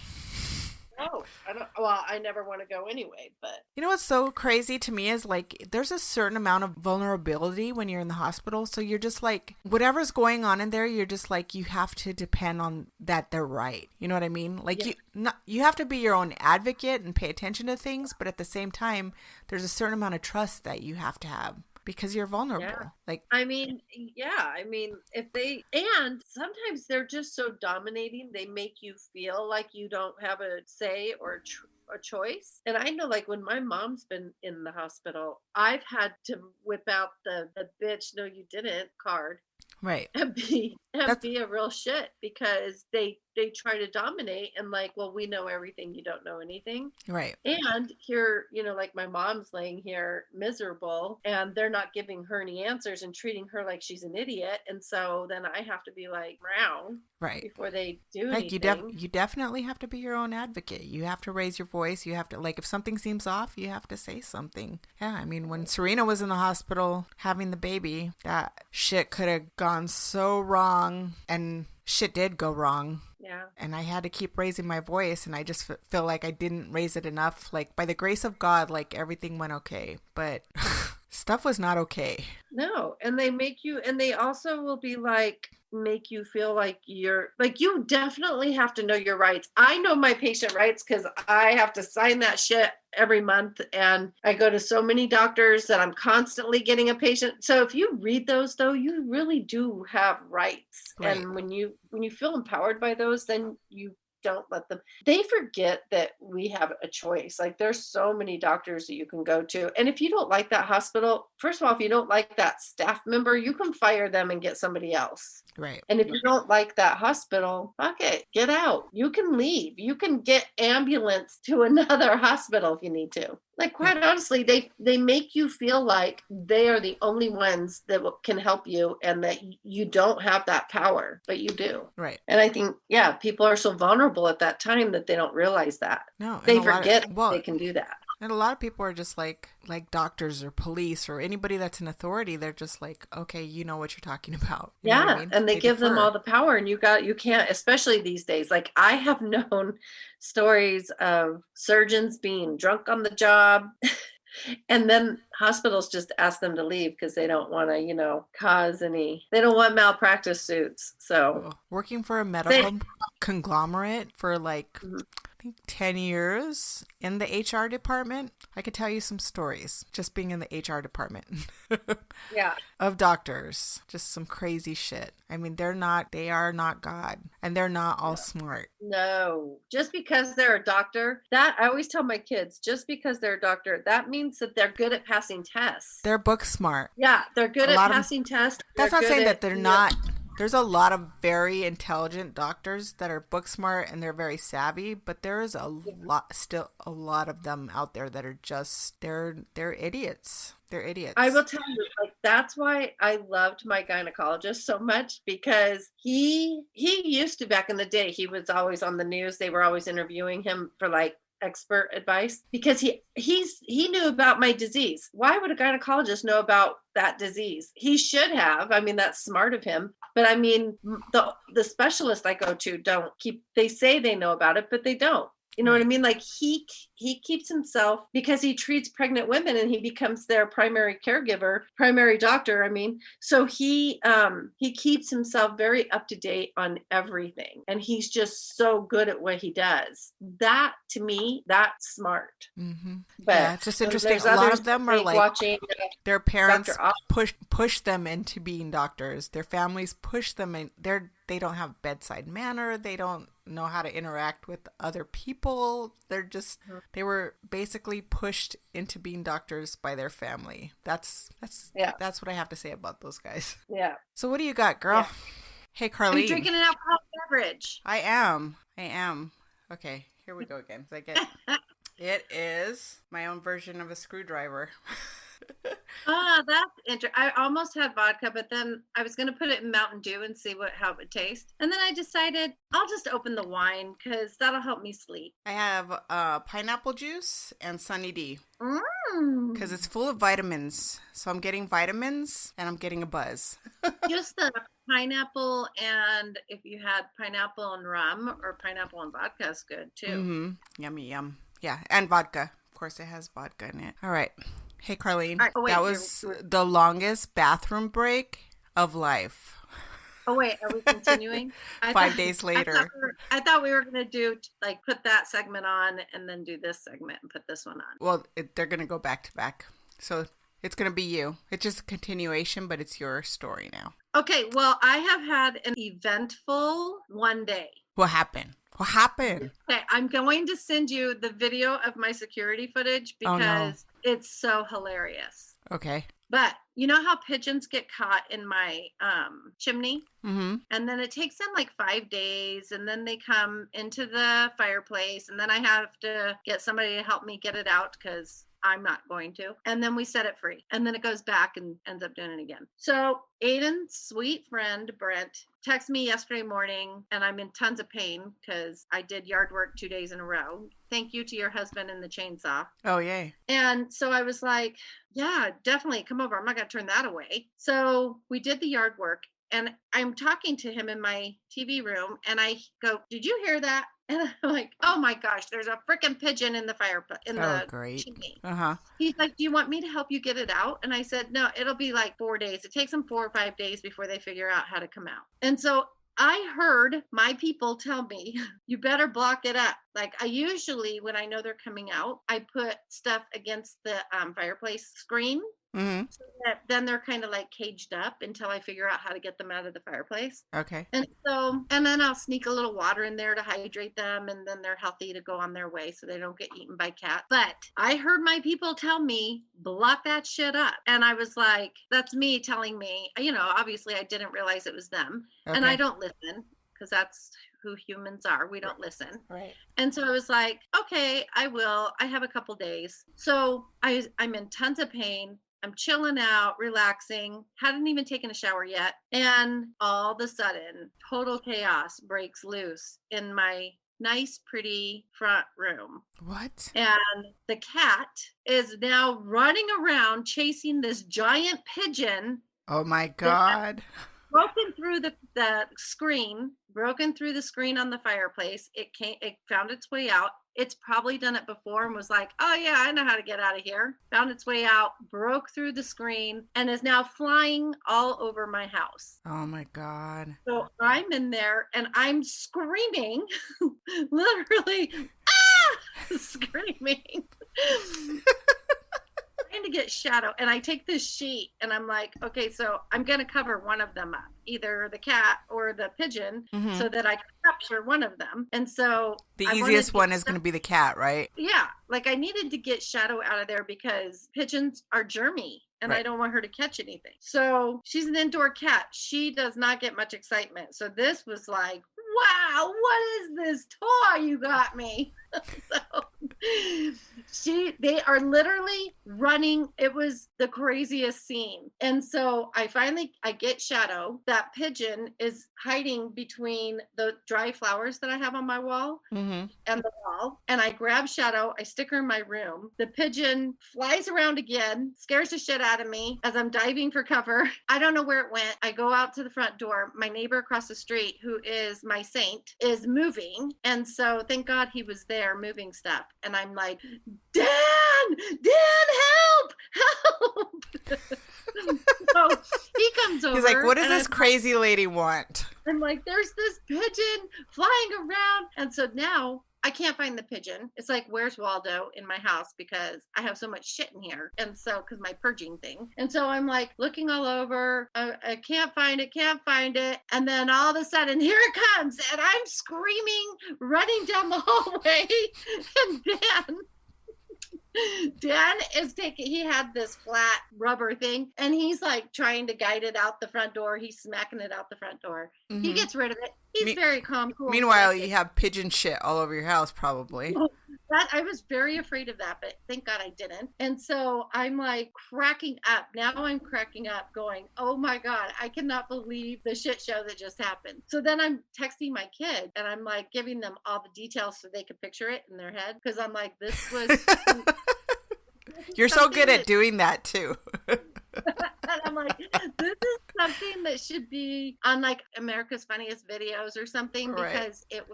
No, I don't. Well, I never want to go anyway, but. You know what's so crazy to me is there's a certain amount of vulnerability when you're in the hospital. So you're just whatever's going on in there, you're just you have to depend on that they're right. You know what I mean? Yeah. You have to be your own advocate and pay attention to things. But at the same time, there's a certain amount of trust that you have to have. Because you're vulnerable. Yeah. And sometimes they're just so dominating, they make you feel like you don't have a say or a choice. And I know when my mom's been in the hospital, I've had to whip out the bitch, no you didn't card. Right. And be a real shit because they try to dominate and well, we know everything, you don't know anything. Right. And here, my mom's laying here miserable and they're not giving her any answers and treating her like she's an idiot. And so then I have to be round. Right. Before they do anything. You definitely have to be your own advocate. You have to raise your voice. You have to, if something seems off, you have to say something. Yeah. When Serena was in the hospital having the baby, that shit could have gone so wrong and shit did go wrong. Yeah. Yeah. And I had to keep raising my voice, and I just feel like I didn't raise it enough. Like, by the grace of God, like, everything went okay. But stuff was not okay. No, and they make you, and they also will be like, make you feel like you're like, you definitely have to know your rights. I know my patient rights because I have to sign that shit every month, and I go to so many doctors that I'm constantly getting a patient. So if you read those, though, you really do have rights. Right. And when you feel empowered by those, then you don't let them. They forget that we have a choice. Like, there's so many doctors that you can go to, and if you don't like that hospital, first of all, if you don't like that staff member, you can fire them and get somebody else. Right. And if you don't like that hospital, fuck it, get out. You can leave. You can get ambulance to another hospital if you need to. Like, quite honestly, they make you feel like they are the only ones that can help you, and that you don't have that power, but you do. Right. And I think, people are so vulnerable at that time that they don't realize that. No, they forget they can do that. And a lot of people are just like doctors or police or anybody that's in authority. They're just like, okay, you know what you're talking about. You know what I mean? And they give them all the power, and you can't, especially these days. Like, I have known stories of surgeons being drunk on the job. And then hospitals just ask them to leave because they don't want to, cause any, they don't want malpractice suits. So working for a medical conglomerate for like, I think 10 years in the HR department, I could tell you some stories just being in the HR department. Of doctors. Just some crazy shit. I mean, they are not God, and they're not all smart. No, just because they're a doctor, that I always tell my kids, just because they're a doctor, that means that they're good at passing tests. They're book smart. Yeah, they're good at passing tests. That's not saying that they're not. There's a lot of very intelligent doctors that are book smart and they're very savvy, but there is still a lot of them out there that are just, they're idiots. They're idiots. I will tell you, like, that's why I loved my gynecologist so much, because he used to, back in the day, he was always on the news. They were always interviewing him for like expert advice, because he knew about my disease. Why would a gynecologist know about that disease? He should have. I mean, that's smart of him. But I mean, the specialists I go to they say they know about it, but they don't. You know what I mean? Like, he keeps himself, because he treats pregnant women and he becomes their primary caregiver, primary doctor. I mean, so he keeps himself very up to date on everything, and he's just so good at what he does. That, to me, that's smart. Mm-hmm. But it's just interesting. A lot of them are like watching their parents push them into being doctors. Their families push them in. They don't have bedside manner. They don't know how to interact with other people. They were basically pushed into being doctors by their family. That's what I have to say about those guys. Yeah. So what do you got, girl? Yeah. Hey, Carlene. I'm drinking an alcoholic beverage. I am. Okay, here we go again. It is my own version of a screwdriver. That's interesting. I almost had vodka, but then I was going to put it in Mountain Dew and see how it would taste. And then I decided I'll just open the wine because that'll help me sleep. I have pineapple juice and Sunny D. Because it's full of vitamins. So I'm getting vitamins and I'm getting a buzz. Just the pineapple, and if you had pineapple and rum or pineapple and vodka is good too. Mm-hmm. Yummy, yum. Yeah, and vodka. Of course, it has vodka in it. All right. Hey, Carlene, that was the longest bathroom break of life. Oh, wait, are we continuing? 5 days later. I thought we were going to do, like, put that segment on and then do this segment and put this one on. Well, they're going to go back to back. So it's going to be you. It's just a continuation, but it's your story now. Okay, well, I have had an eventful one day. What happened? Okay, I'm going to send you the video of my security footage because it's so hilarious. Okay. But you know how pigeons get caught in my chimney? Mm-hmm. And then it takes them like 5 days, and then they come into the fireplace, and then I have to get somebody to help me get it out because I'm not going to. And then we set it free. And then it goes back and ends up doing it again. So Aiden's sweet friend, Brent, texted me yesterday morning, and I'm in tons of pain because I did yard work 2 days in a row. Thank you to your husband and the chainsaw. Oh, yay. And so I was like, yeah, definitely come over. I'm not going to turn that away. So we did the yard work. And I'm talking to him in my TV room, and I go, "Did you hear that?" And I'm like, "Oh my gosh, there's a freaking pigeon in the fireplace, in the chimney." He's like, "Do you want me to help you get it out?" And I said, "No, it'll be like 4 days. It takes them 4 or 5 days before they figure out how to come out." And so I heard my people tell me, "You better block it up." Like, I usually, when I know they're coming out, I put stuff against the fireplace screen. Mm-hmm. So that then they're kind of like caged up until I figure out how to get them out of the fireplace. Okay. And then I'll sneak a little water in there to hydrate them, and then they're healthy to go on their way so they don't get eaten by cats. But I heard my people tell me, block that shit up. And I was like, that's me telling me, obviously I didn't realize it was them. Okay. And I don't listen, because that's who humans are. We don't listen. Right. And so I was like, okay, I will. I have a couple days. So I'm in tons of pain. I'm chilling out, relaxing, hadn't even taken a shower yet. And all of a sudden, total chaos breaks loose in my nice, pretty front room. What? And the cat is now running around chasing this giant pigeon. Oh my God. Broken through the screen on the fireplace. It found its way out. It's probably done it before and was like, "Oh yeah, I know how to get out of here." Found its way out, broke through the screen, and is now flying all over my house. Oh my God. So I'm in there and I'm screaming, literally, screaming. Trying to get shadow, and I take this sheet and I'm like, okay, so I'm gonna cover one of them up, either the cat or the pigeon, mm-hmm. so that I can capture one of them. And so the easiest one is going to be the cat, right? Yeah, like I needed to get shadow out of there because pigeons are germy. And right. I don't want her to catch anything. So she's an indoor cat. She does not get much excitement. So this was like, wow, what is this toy you got me? They are literally running. It was the craziest scene. And so I get shadow. That pigeon is hiding between the dry flowers that I have on my wall, mm-hmm. and the wall. And I grab shadow. I stick her in my room. The pigeon flies around again, scares the shit out of me as I'm diving for cover. I don't know where it went. I go out to the front door. My neighbor across the street, who is my saint, is moving. And so thank God he was there moving stuff. And I'm like, Dan, help. So he comes over. He's like, what does this crazy lady want? I'm like, there's this pigeon flying around. And so now I can't find the pigeon. It's like, where's Waldo in my house? Because I have so much shit in here. And so, because my purging thing. And so I'm like looking all over. I can't find it. And then all of a sudden, here it comes. And I'm screaming, running down the hallway. And Dan is he had this flat rubber thing, and he's like trying to guide it out the front door. He's smacking it out the front door. Mm-hmm. He gets rid of it. He's very calm, cool. Meanwhile, you have pigeon shit all over your house, probably. I was very afraid of that, but thank God I didn't. And so I'm like cracking up. Now I'm cracking up going, oh my God, I cannot believe the shit show that just happened. So then I'm texting my kid and I'm like giving them all the details so they could picture it in their head. Because I'm like, this was... You're so good at doing that too. And I'm like, this is something that should be on like America's Funniest Videos or something, because it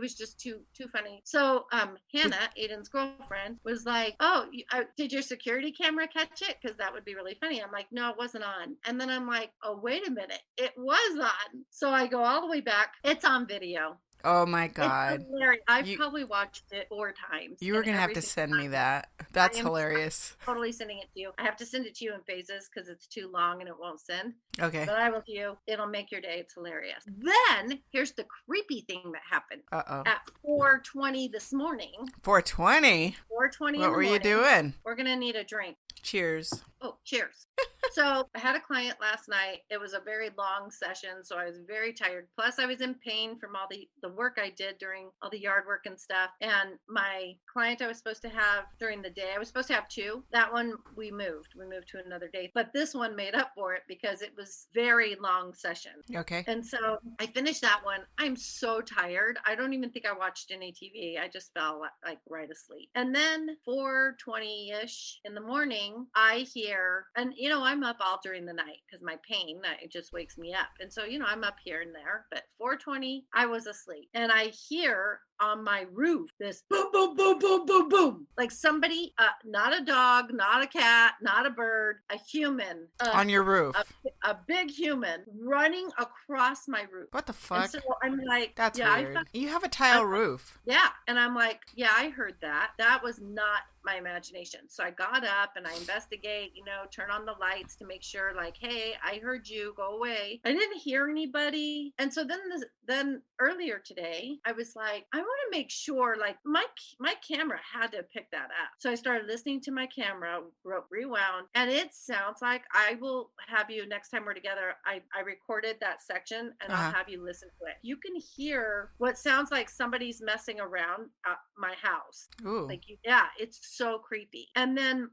was just too funny. So Hannah, Aiden's girlfriend, was like, oh, did your security camera catch it? Because that would be really funny. I'm like, no, it wasn't on. And then I'm like, oh, wait a minute, it was on. So I go all the way back. It's on video. Oh my God. I've probably watched it 4 times. You were going to have to send me that. That's hilarious. I'm totally sending it to you. I have to send it to you in phases because it's too long and it won't send. Okay. But I will to you. It'll make your day. It's hilarious. Then here's the creepy thing that happened. Uh-oh. At 4:20 this morning. 4:20? 4:20 What were you doing? We're going to need a drink. Cheers. Oh, cheers. So I had a client last night. It was a very long session, so I was very tired. Plus, I was in pain from all the work I did during all the yard work and stuff. And my client I was supposed to have during the day, I was supposed to have 2. That one we moved. We moved to another day. But this one made up for it because it was very long session. Okay. And so I finished that one. I'm so tired. I don't even think I watched any TV. I just fell like right asleep. And then 4:20-ish in the morning, morning, I hear, and I'm up all during the night because my pain, it just wakes me up. And so, I'm up here and there, but 4:20, I was asleep. And I hear on my roof this boom, boom, boom, boom, boom, boom. Like somebody, not a dog, not a cat, not a bird, a human. On your roof. A big human running across my roof. What the fuck? And so I'm like, that's weird. You have a tile roof. Yeah. And I'm like, yeah, I heard that. That was not my imagination. So I got up and I investigate, turn on the lights to make sure, like, hey, I heard you, go away. I didn't hear anybody. And so then earlier today, I was like, I want to make sure, like, my camera had to pick that up. So I started listening to my camera, rewound, and it sounds like, I will have you, next time we're together, I recorded that section and I'll have you listen to it. You can hear what sounds like somebody's messing around at my house. Ooh. Like, it's so creepy. And then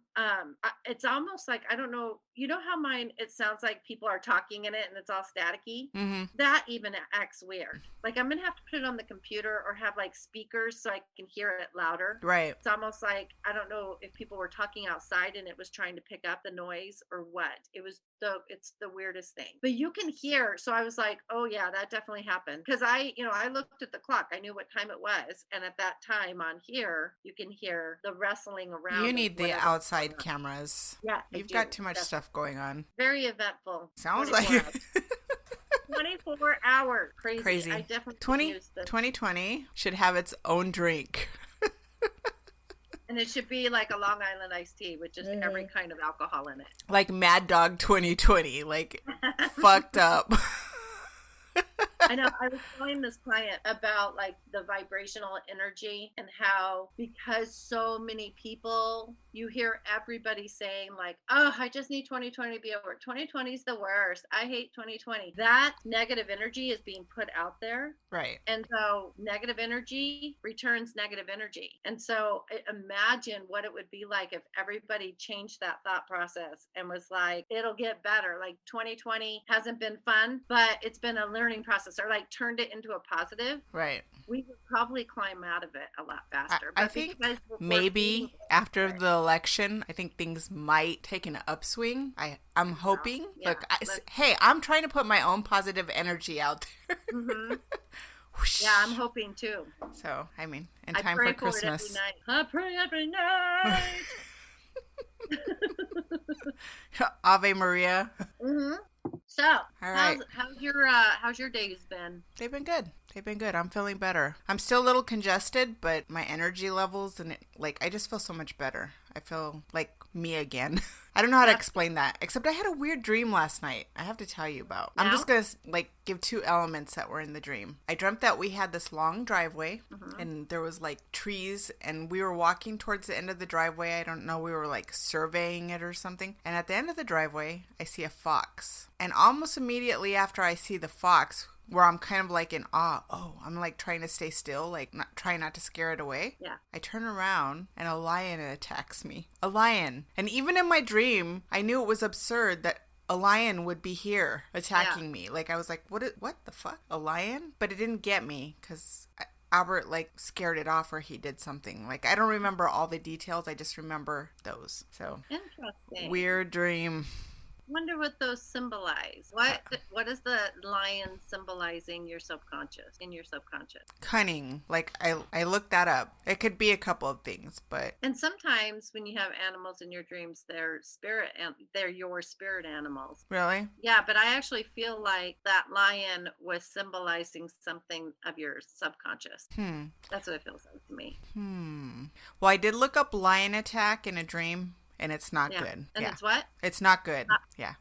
it's almost like, I don't know, how mine, it sounds like people are talking in it and it's all staticky. Mm-hmm. That even acts weird. Like, I'm gonna have to put it on the computer or have like speakers so I can hear it louder. Right. It's almost like, I don't know if people were talking outside and it was trying to pick up the noise or what. It's the weirdest thing. But you can hear, so I was like, oh yeah, that definitely happened. Because I looked at the clock. I knew what time it was. And at that time on here, you can hear the wrestling around. You need the outside cameras. Yeah. You've got too much stuff going on. Very eventful. Sounds like it. 24 hours. Crazy. I definitely use this. 2020 should have its own drink. And it should be like a Long Island iced tea with just every kind of alcohol in it. Like Mad Dog 2020. Like, fucked up. I know. I was telling this client about like the vibrational energy and how, because so many people, you hear everybody saying like, oh, I just need 2020 to be over. 2020 is the worst. I hate 2020. That negative energy is being put out there. Right. And so negative energy returns negative energy. And so imagine what it would be like if everybody changed that thought process and was like, it'll get better. Like 2020 hasn't been fun, but it's been a learning process, or like turned it into a positive. Right. We would probably climb out of it a lot faster. I think maybe after the election, I think things might take an upswing. I'm hoping. Yeah. Look, hey, I'm trying to put my own positive energy out there. Mm-hmm. Yeah, I'm hoping too. So, I mean, in time for Christmas. I pray every night. Ave Maria. Mm-hmm. So, all right. how's your days been? They've been good. I'm feeling better. I'm still a little congested, but my energy levels and I just feel so much better. I feel like me again. I don't know how to explain that, except I had a weird dream last night I have to tell you about. Now? I'm just going to give two elements that were in the dream. I dreamt that we had this long driveway and there was trees and we were walking towards the end of the driveway. I don't know, we were surveying it or something. And at the end of the driveway, I see a fox. And almost immediately after I see the fox, where I'm kind of in awe. Oh, I'm trying to stay still, trying not to scare it away. Yeah. I turn around and a lion attacks me. A lion. And even in my dream, I knew it was absurd that a lion would be here attacking me. I was like, what the fuck? A lion? But it didn't get me because Albert scared it off, or he did something. I don't remember all the details. I just remember those. So interesting. Weird dream. Wonder what those symbolize. What is the lion symbolizing in your subconscious? Cunning. I looked that up. It could be a couple of things, but. And sometimes when you have animals in your dreams, they're your spirit animals. Really? Yeah, but I actually feel like that lion was symbolizing something of your subconscious. That's what it feels like to me. Well, I did look up lion attack in a dream. And it's not good. And it's what? It's not good. Yeah.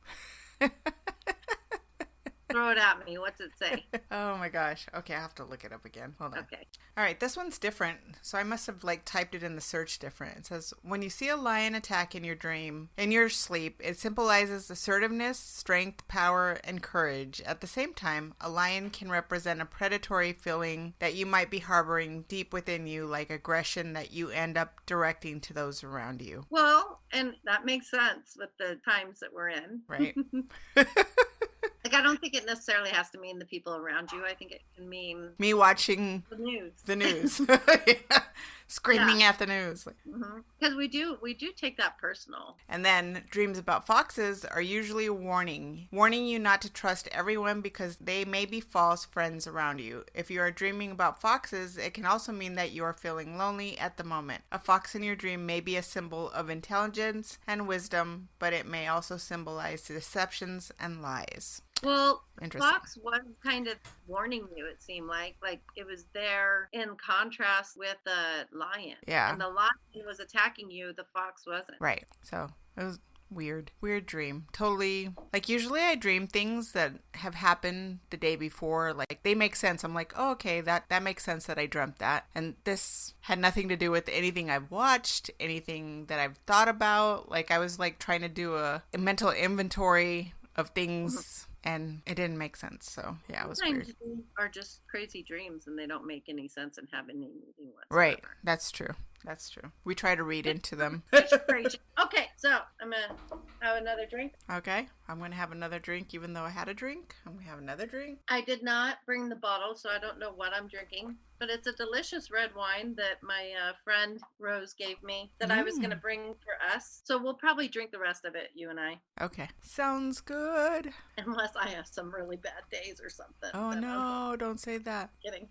Throw it at me. What's it say? Oh my gosh. Okay, I have to look it up again. Hold on. Okay. All right, this one's different. So I must have typed it in the search different. It says, when you see a lion attack in your dream, in your sleep, it symbolizes assertiveness, strength, power, and courage. At the same time, a lion can represent a predatory feeling that you might be harboring deep within you, like aggression that you end up directing to those around you. Well, and that makes sense with the times that we're in. Right. Like, I don't think it necessarily has to mean the people around you. I think it can mean me watching the news. The news. Yeah. Screaming at the news. Because we do take that personal. And then dreams about foxes are usually warning you not to trust everyone because they may be false friends around you. If you are dreaming about foxes, it can also mean that you are feeling lonely at the moment. A fox in your dream may be a symbol of intelligence and wisdom, but it may also symbolize deceptions and lies. Well, fox was kind of warning you, it seemed like it was there in contrast with the lion. Yeah. And the lion was attacking you, the fox wasn't. Right. So it was weird dream. Totally. Like, usually I dream things that have happened the day before. Like, they make sense. I'm like, oh, okay, that makes sense that I dreamt that. And this had nothing to do with anything I've watched, anything that I've thought about. Like, I was like trying to do a mental inventory of things. And it didn't make sense, so yeah, it was weird. Sometimes are just crazy dreams, and they don't make any sense and have any meaning whatsoever. Right, that's true. We try to read into them. Okay, so I'm gonna have another drink. Okay, I'm gonna have another drink, even though I had a drink. I'm gonna have another drink. I did not bring the bottle, so I don't know what I'm drinking. But it's a delicious red wine that my friend Rose gave me that I was going to bring for us. So we'll probably drink the rest of it, you and I. Okay. Sounds good. Unless I have some really bad days or something. Oh, no. Don't say that. Kidding.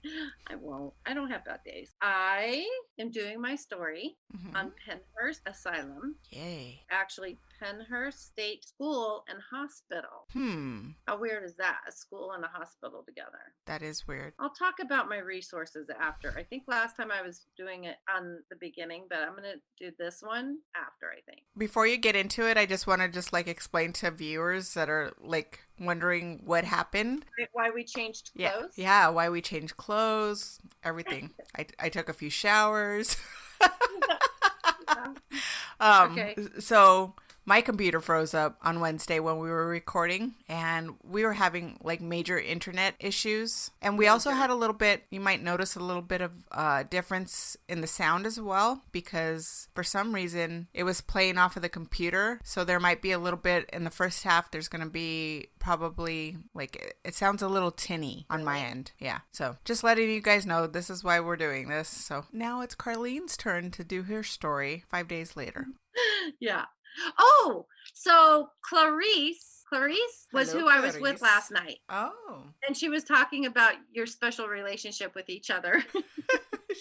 I won't. I don't have bad days. I am doing my story on Pennhurst Asylum. Yay. Actually, Pennhurst State School and Hospital. How weird is that? A school and a hospital together. That is weird. I'll talk about my resources after. I think last time I was doing it on the beginning, but I'm going to do this one after, I think. Before you get into it, I just want to explain to viewers that are wondering what happened. Why we changed clothes? Yeah, why we changed clothes, everything. I took a few showers. Okay. So my computer froze up on Wednesday when we were recording, and we were having major internet issues. And we also had you might notice a little bit of difference in the sound as well, because for some reason it was playing off of the computer. So there might be a little bit in the first half. There's going to be probably it sounds a little tinny on my end. Yeah. So just letting you guys know, this is why we're doing this. So now it's Carlene's turn to do her story 5 days later. Yeah. Oh, so Clarice was who I was with last night. Oh. And she was talking about your special relationship with each other.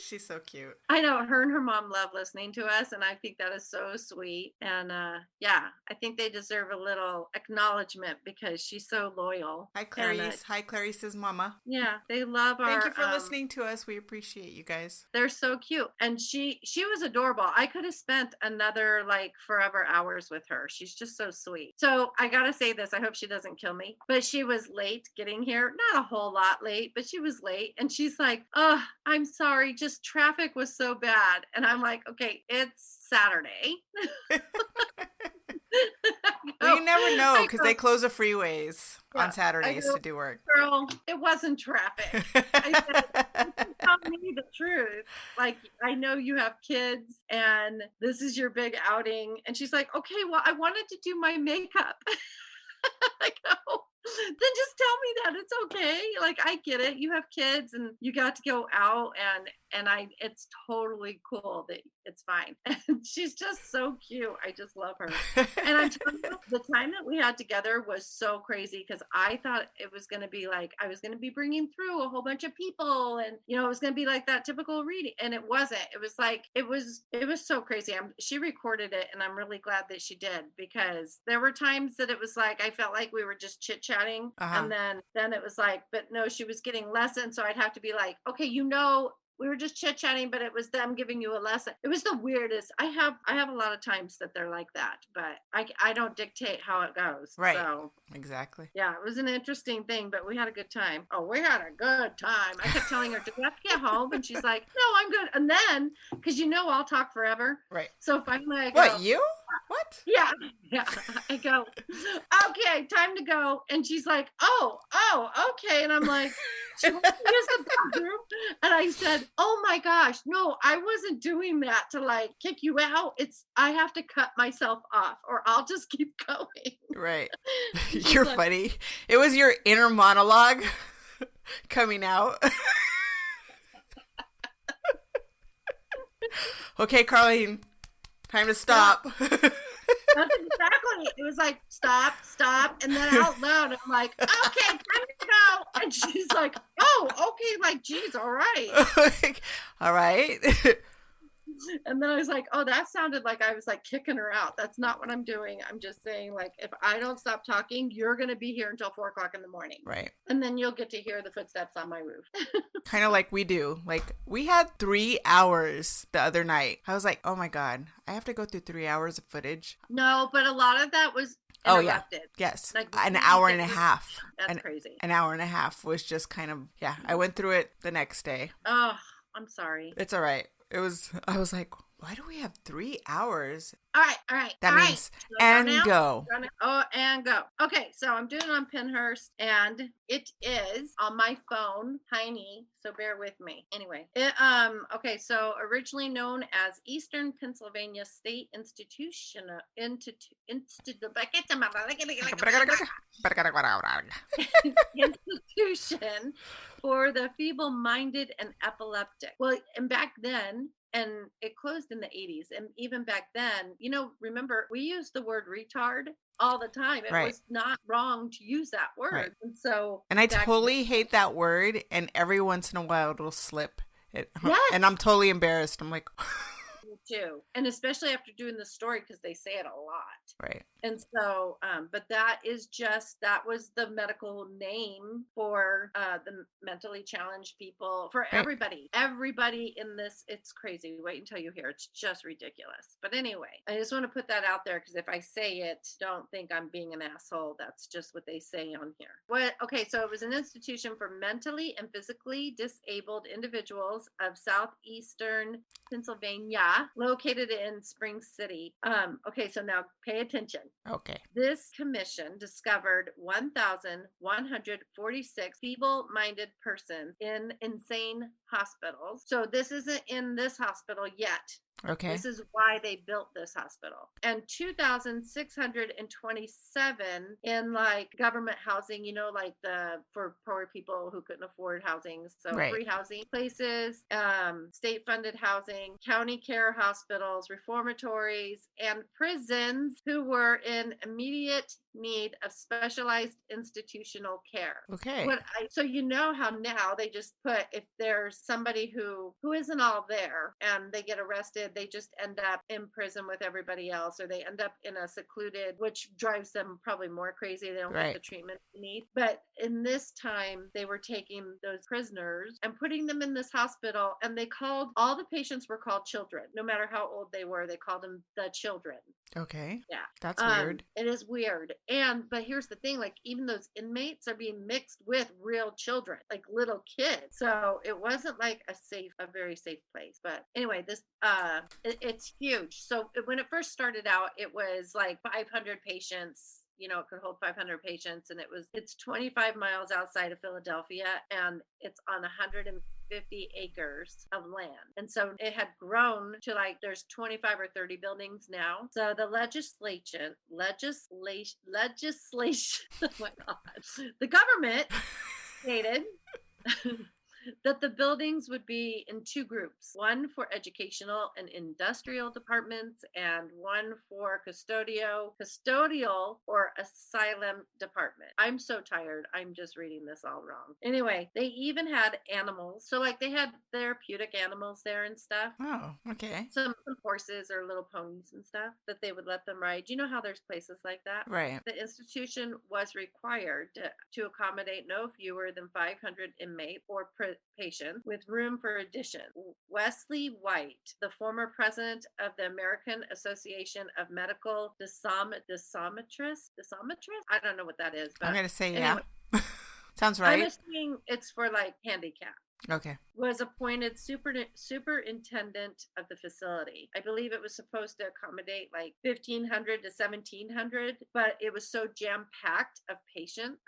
She's so cute. I know. Her and her mom love listening to us, and I think that is so sweet. And yeah, I think they deserve a little acknowledgement because she's so loyal. Hi, Clarice. Hi, Clarice's mama. Yeah, they love our... Thank you for listening to us. We appreciate you guys. They're so cute. And she was adorable. I could have spent another forever hours with her. She's just so sweet. So I got to say this. I hope she doesn't kill me. But she was late getting here. Not a whole lot late, but she was late. And she's like, oh, I'm sorry. Just traffic was so bad. And I'm like, okay, it's Saturday. Well, you never know because they close the freeways on Saturdays to do work. Girl, it wasn't traffic. I said, tell me the truth. I know you have kids and this is your big outing. And she's like, okay, well, I wanted to do my makeup. I go, then just tell me that it's okay. I get it. You have kids and you got to go out and it's totally cool that it's fine. And she's just so cute. I just love her. And I'm telling you, the time that we had together was so crazy because I thought it was going to be I was going to be bringing through a whole bunch of people and, it was going to be that typical reading. And it wasn't. It was it was so crazy. She recorded it and I'm really glad that she did because there were times that it was I felt like we were just chit-chatting. And then it was but no, she was getting lessons. So I'd have to be okay, we were just chit-chatting, but it was them giving you a lesson. It was the weirdest. I have a lot of times that they're like that, but I don't dictate how it goes. Right. So, exactly. Yeah, it was an interesting thing, but we had a good time. Oh, we had a good time. I kept telling her, do we have to get home? And she's like, no, I'm good. And then, because I'll talk forever. Right. So finally I go. What, you? What? Yeah. I go, okay, time to go. And she's like, oh, okay. And I'm like, she wants to use the bathroom. And I said, oh my gosh, no, I wasn't doing that to like kick you out. I have to cut myself off or I'll just keep going. Right. You're like, funny. It was your inner monologue coming out. Okay, Carlene, time to stop. Yeah. That's exactly. It was like, stop. And then out loud, I'm like, okay, time to go. And she's like, oh, okay. Like, geez, all right. All right. And then I was like, oh, that sounded like I was like kicking her out. That's not what I'm doing. I'm just saying, like, if I don't stop talking, you're going to be here until 4:00 in the morning. Right. And then you'll get to hear the footsteps on my roof. Kind of like we do. Like, we had 3 hours the other night. I was like, oh my God, I have to go through 3 hours of footage. No, but a lot of that was interrupted. Oh, yeah. Yes. Like, an hour and a half. That's crazy. An hour and a half was just kind of, yeah, I went through it the next day. Oh, I'm sorry. It's all right. I was like, why do we have 3 hours? All right. That means and go. Oh, and go. Okay, so I'm doing it on Pennhurst, and it is on my phone, tiny, so bear with me. Anyway, okay, so originally known as Eastern Pennsylvania State Institution for the Feeble-Minded and Epileptic. Well, and back then, and it closed in the 80s. And even back then, remember, we used the word retard all the time. It was not wrong to use that word. Right. And I totally hate that word. And every once in a while it'll slip. Yes. And I'm totally embarrassed. I'm like... too, and especially after doing the story because they say it a lot, right? And so but that was the medical name for the mentally challenged people, for everybody in this. It's crazy. Wait until you hear. It's just ridiculous. But anyway, I just want to put that out there because if I say it, don't think I'm being an asshole. That's just what they say on here. So it was an institution for mentally and physically disabled individuals of southeastern Pennsylvania, located in Spring City. So now pay attention. Okay. This commission discovered 1,146 feeble-minded persons in insane hospitals. So this isn't in this hospital yet. Okay. This is why they built this hospital. And 2,627 in like government housing, like for poor people who couldn't afford housing. So free housing places, state funded housing, county care hospitals, reformatories, and prisons who were in immediate need of specialized institutional care. Okay. So how now they just put, if there's somebody who isn't all there and they get arrested, they just end up in prison with everybody else, or they end up in a secluded, which drives them probably more crazy. They don't get the treatment they need. But in this time, they were taking those prisoners and putting them in this hospital, and they called, all the patients were called children. No matter how old they were, they called them the children. Okay. Yeah. That's weird. It is weird. But here's the thing, like even those inmates are being mixed with real children, like little kids. So it wasn't like a very safe place. But anyway, this it's huge. So when it first started out, it was like 500 patients. It could hold 500 patients, and it's 25 miles outside of Philadelphia, and it's on 150 acres of land. And so it had grown to like there's 25 or 30 buildings now. So the legislation oh my God, the government stated that the buildings would be in two groups, one for educational and industrial departments and one for custodial or asylum department. I'm so tired. I'm just reading this all wrong. Anyway, they even had animals. So like they had therapeutic animals there and stuff. Oh, okay. Some horses or little ponies and stuff that they would let them ride. Do you know how there's places like that? Right. The institution was required to accommodate no fewer than 500 inmates or patients with room for addition. Wesley White, the former president of the American Association of Medical Dosimetrists? I don't know what that is. But I'm going to say anyway, yeah. Sounds right. I'm assuming it's for like handicap. Okay. was appointed superintendent of the facility. I believe it was supposed to accommodate like 1,500 to 1,700, but it was so jam-packed of patients.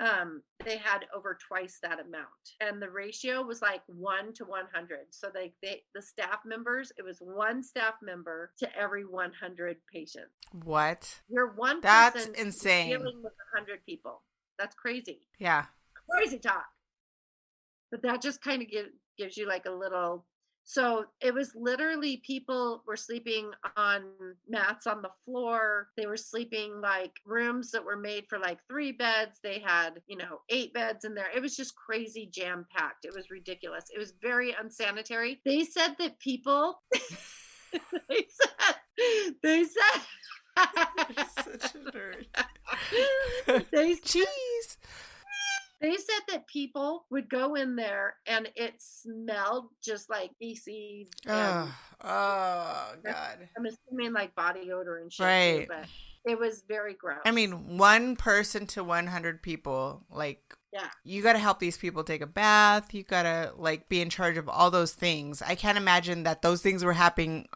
They had over twice that amount. And the ratio was like 1 to 100. So the staff members, it was one staff member to every 100 patients. What? You're one That's person insane. dealing with 100 people. That's crazy. Yeah. Crazy talk. But that just kind of gives you like a little. So it was literally people were sleeping on mats on the floor. They were sleeping like rooms that were made for like 3 beds. They had, 8 beds in there. It was just crazy jam packed. It was ridiculous. It was very unsanitary. They said that people, they said, such a nerd. Cheese. They said that people would go in there and it smelled just like feces. Oh, God. I'm assuming like body odor and shit. Right. Too, but it was very gross. I mean, 1 person to 100 people, like, yeah, you got to help these people take a bath. You got to like be in charge of all those things. I can't imagine that those things were happening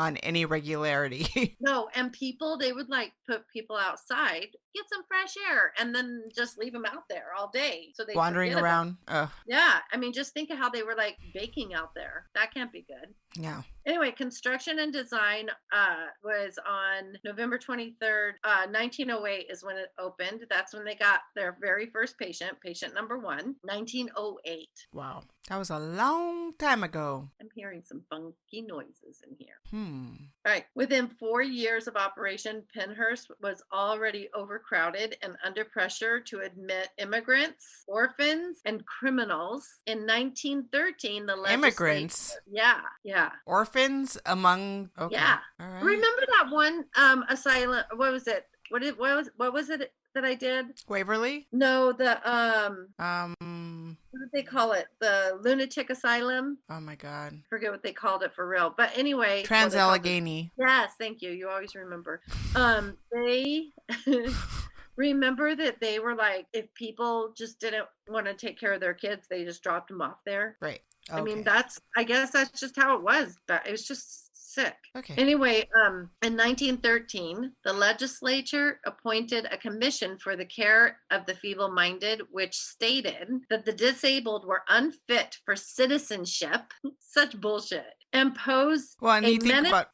on any regularity. No, and they would like put people outside, get some fresh air, and then just leave them out there all day. So they wandering around. Yeah, I mean, just think of how they were like baking out there. That can't be good. Yeah. Anyway, construction and design was on November 23rd, 1908 is when it opened. That's when they got their very first patient number 1, 1908. Wow. That was a long time ago. I'm hearing some funky noises in here. All right. Within 4 years of operation, Pennhurst was already overcrowded and under pressure to admit immigrants, orphans, and criminals. In 1913, the legislature... Immigrants? Yeah. Orphans among... Okay. Yeah. All right. Remember that one asylum... What was it? What was it that I did? Waverly? No, the... what did they call it? The Lunatic Asylum? Oh my God. I forget what they called it for real. But anyway. Trans-Allegheny. Yes, thank you. You always remember. They remember that they were like, if people just didn't want to take care of their kids, they just dropped them off there. Right. Okay. I mean, I guess that's just how it was. But it was just sick. Okay. Anyway, in 1913, the legislature appointed a commission for the care of the feeble-minded, which stated that the disabled were unfit for citizenship. Such bullshit. Imposed. Well, and you think about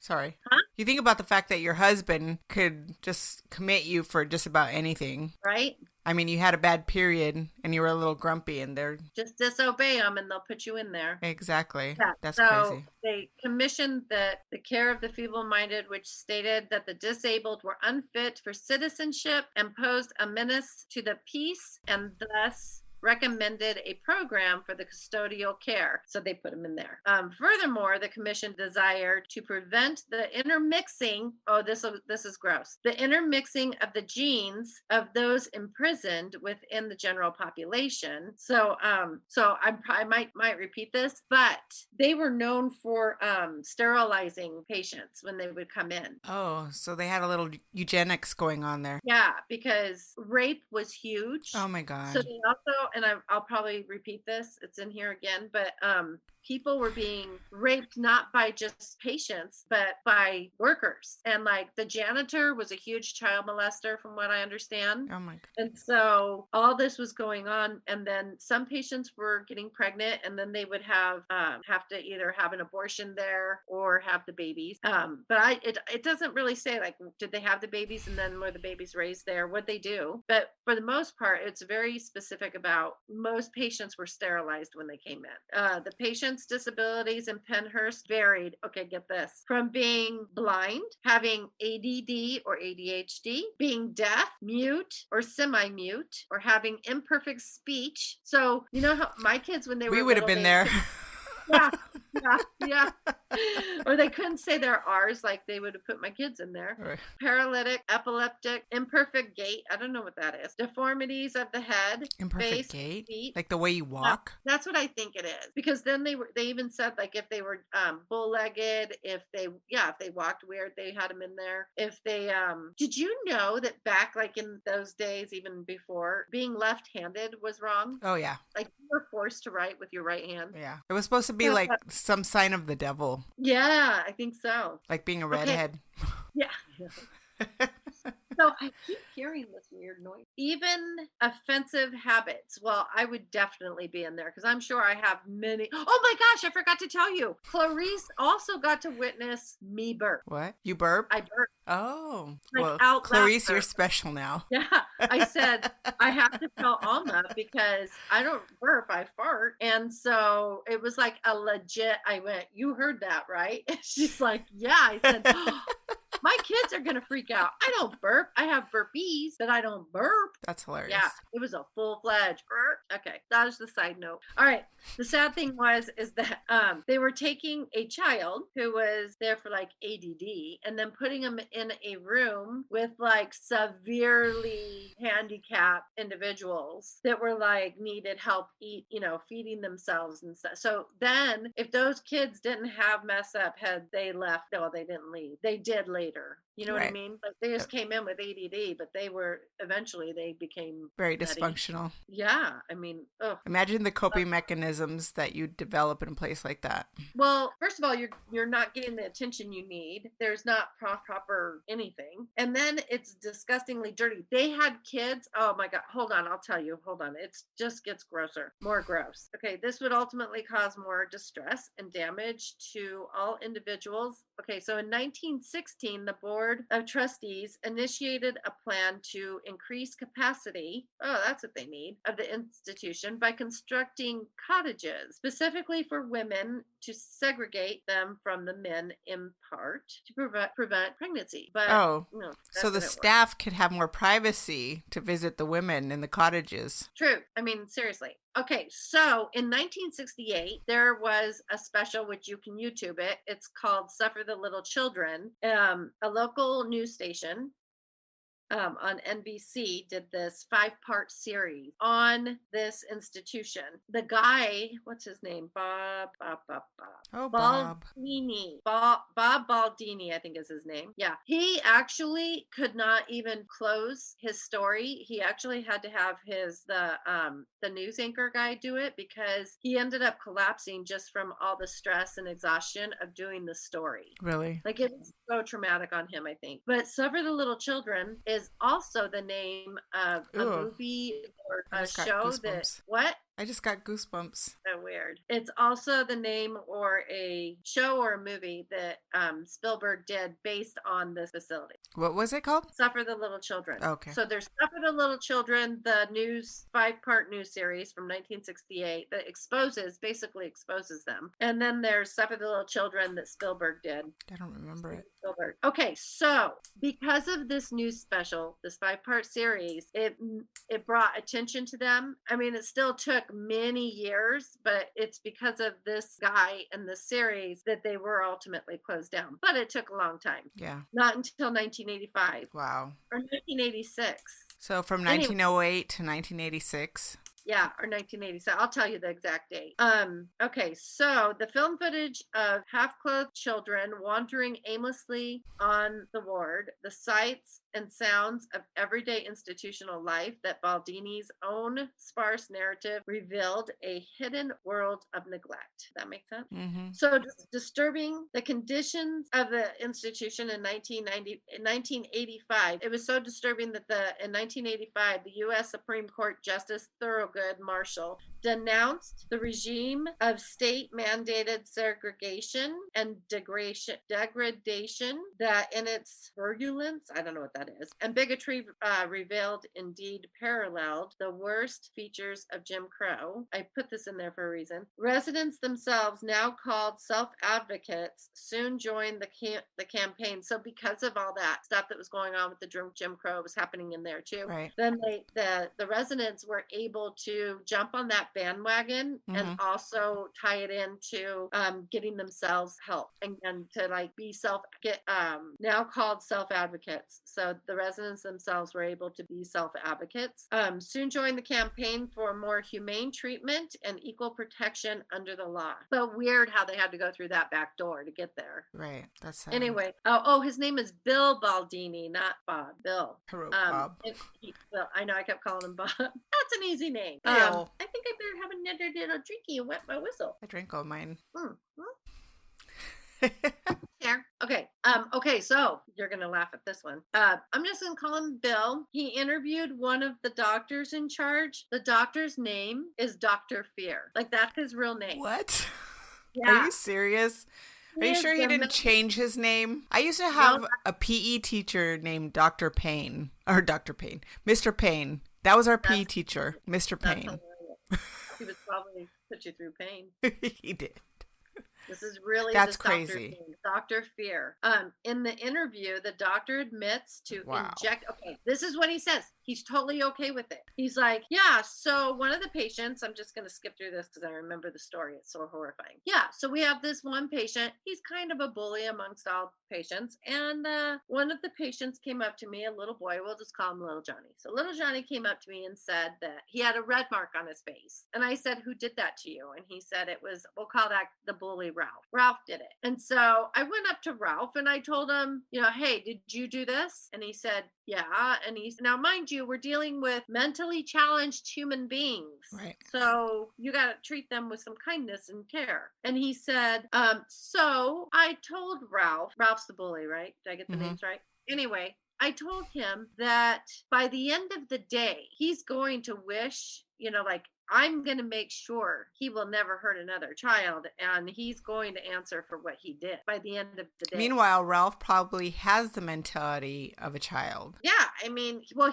you think about the fact that your husband could just commit you for just about anything, right? I mean, you had a bad period and you were a little grumpy and they're... Just disobey them and they'll put you in there. Exactly. Yeah. That's so crazy. They commissioned the care of the feeble-minded, which stated that the disabled were unfit for citizenship and posed a menace to the peace and thus recommended a program for the custodial care. So they put them in there. Furthermore, the commission desired to prevent the intermixing. Oh, this is gross. The intermixing of the genes of those imprisoned within the general population. So I might repeat this, but they were known for sterilizing patients when they would come in. Oh, so they had a little eugenics going on there. Yeah, because rape was huge. Oh my God. So they also, and I'll probably repeat this, it's in here again, but people were being raped not by just patients, but by workers. And like the janitor was a huge child molester from what I understand. Oh my God. And so all this was going on. And then some patients were getting pregnant and then they would have to either have an abortion there or have the babies. But it doesn't really say like, did they have the babies and then were the babies raised there? What they do. But for the most part, it's very specific about most patients were sterilized when they came in. The patients' disabilities in Pennhurst varied, okay, get this, from being blind, having ADD or ADHD, being deaf, mute or semi-mute, or having imperfect speech. So, you know how my kids, when they were we would have been there. Yeah. Yeah, yeah. Or they couldn't say their R's, like they would have put my kids in there. Right. Paralytic, epileptic, imperfect gait. I don't know what that is. Deformities of the head, Imperfect face, gait? feet. Like the way you Yeah, walk? that's what I think it is. Because then they even said like if they were bull-legged, if they walked weird, they had them in there. If they did you know that back like in those days, even before, being left-handed was wrong? Oh, yeah. Like you were forced to write with your right hand. Yeah. It was supposed to be like some sign of the devil. Yeah, I think so. Like being a Okay. redhead. Yeah. So I keep hearing this weird noise. Even offensive habits. Well, I would definitely be in there because I'm sure I have many. Oh my gosh, I forgot to tell you. Clarice also got to witness me burp. What? You burp? I burp. Oh. Like well, out Clarice, loud you're burp. special now. Yeah. I said, I have to tell Alma because I don't burp, I fart. And so it was like a legit, I went, you heard that, right? She's like, yeah. I said, oh, my kids are going to freak out. I don't burp. I have burpees, but I don't burp. That's hilarious. Yeah, it was a full-fledged burp. Okay, that was the side note. All right. The sad thing is that they were taking a child who was there for like ADD and then putting him in a room with like severely handicapped individuals that were like needed help eat, feeding themselves and stuff. So then if those kids didn't have mess up heads, they left. No, they didn't leave. They did later. You know what I mean? Like they just came in with ADD, but they became very dysfunctional. Yeah. I mean, imagine the coping mechanisms that you develop in a place like that. Well, first of all, you're not getting the attention you need. There's not proper anything. And then it's disgustingly dirty. They had kids. Oh my God. Hold on. I'll tell you. Hold on. It just gets grosser, more gross. Okay. This would ultimately cause more distress and damage to all individuals. Okay. So in 1916, the Board of Trustees initiated a plan to increase capacity. Oh, that's what they need of the institution by constructing cottages specifically for women to segregate them from the men in part to prevent pregnancy. But so the staff could have more privacy to visit the women in the cottages. True. I mean, seriously. Okay, so in 1968, there was a special, which you can YouTube it. It's called Suffer the Little Children. A local news station on NBC did this 5-part series on this institution. The guy, what's his name? Bob. Oh, Bob. Baldini. Bob Baldini, I think is his name. Yeah. He actually could not even close his story. He actually had to have the news anchor guy do it because he ended up collapsing just from all the stress and exhaustion of doing the story. Really? Like it was so traumatic on him, I think. But Suffer the Little Children is also the name of a movie or a show that what? I just got goosebumps. So weird. It's also the name or a show or a movie that Spielberg did based on this facility. What was it called? Suffer the Little Children. Okay. So there's Suffer the Little Children, the 5-part news series from 1968 that basically exposes them. And then there's Suffer the Little Children that Spielberg did. I don't remember it. Spielberg. Okay, so because of this news special, this 5-part series, it brought attention to them. I mean, it still took many years, but it's because of this guy and the series that they were ultimately closed down. But it took a long time. Yeah. Not until 1985. Wow. Or 1986. So from 1908 to 1986. Yeah, or 1987. I'll tell you the exact date. Okay, so the film footage of half-clothed children wandering aimlessly on the ward, the sights and sounds of everyday institutional life that Baldini's own sparse narrative revealed a hidden world of neglect. That makes sense? Mm-hmm. So disturbing the conditions of the institution in 1985. It was so disturbing that in 1985, the U.S. Supreme Court Justice Thurgood Marshall denounced the regime of state-mandated segregation and degradation that in its virulence, I don't know what that is, and bigotry revealed, indeed paralleled, the worst features of Jim Crow. I put this in there for a reason. Residents themselves, now called self-advocates, soon joined the campaign. So because of all that stuff that was going on with the Jim Crow was happening in there too, right. Then the residents were able to jump on that bandwagon and also tie it into getting themselves help and to like be now called self-advocates. So the residents themselves were able to be self-advocates. Soon joined the campaign for more humane treatment and equal protection under the law. But weird how they had to go through that back door to get there. Right. That's sad. Anyway, his name is Bill Baldini, not Bob. Bill. Bob. Well, I know I kept calling him Bob. That's an easy name. Bill. I think I better have another little drinky and wet my whistle. I drank all mine. There. Okay. Okay. So you're gonna laugh at this one. I'm just gonna call him Bill. He interviewed one of the doctors in charge. The doctor's name is Dr. Fear. Like that's his real name. What? Yeah. Are you serious? Are you sure he didn't change his name? I used to have a PE teacher named Dr. Payne. Or Dr. Payne. Mr. Payne. That was our PE teacher, Mr. Payne. He would probably put you through pain. He did. This is really that's crazy. Dr. Fear. In the interview, the doctor admits to inject. Okay, this is what he says. He's totally okay with it. He's like, yeah. So one of the patients, I'm just going to skip through this because I remember the story. It's so horrifying. Yeah. So we have this one patient. He's kind of a bully amongst all patients. And one of the patients came up to me, a little boy. We'll just call him Little Johnny. So Little Johnny came up to me and said that he had a red mark on his face. And I said, who did that to you? And he said it was, we'll call that the bully Ralph. Ralph did it. And so I went up to Ralph and I told him, hey, did you do this? And he said, yeah. And now mind you, we're dealing with mentally challenged human beings. Right. So you got to treat them with some kindness and care. And he said, so I told Ralph's the bully, right? Did I get the names right? Anyway, I told him that by the end of the day, he's going to wish, I'm going to make sure he will never hurt another child, and he's going to answer for what he did by the end of the day. Meanwhile, Ralph probably has the mentality of a child. Yeah,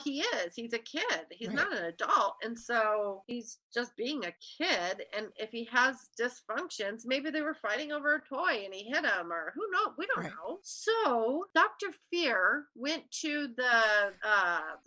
he is. He's a kid. He's not an adult, and so he's just being a kid, and if he has dysfunctions, maybe they were fighting over a toy and he hit him, or who knows? We don't know. So Dr. Fear went to the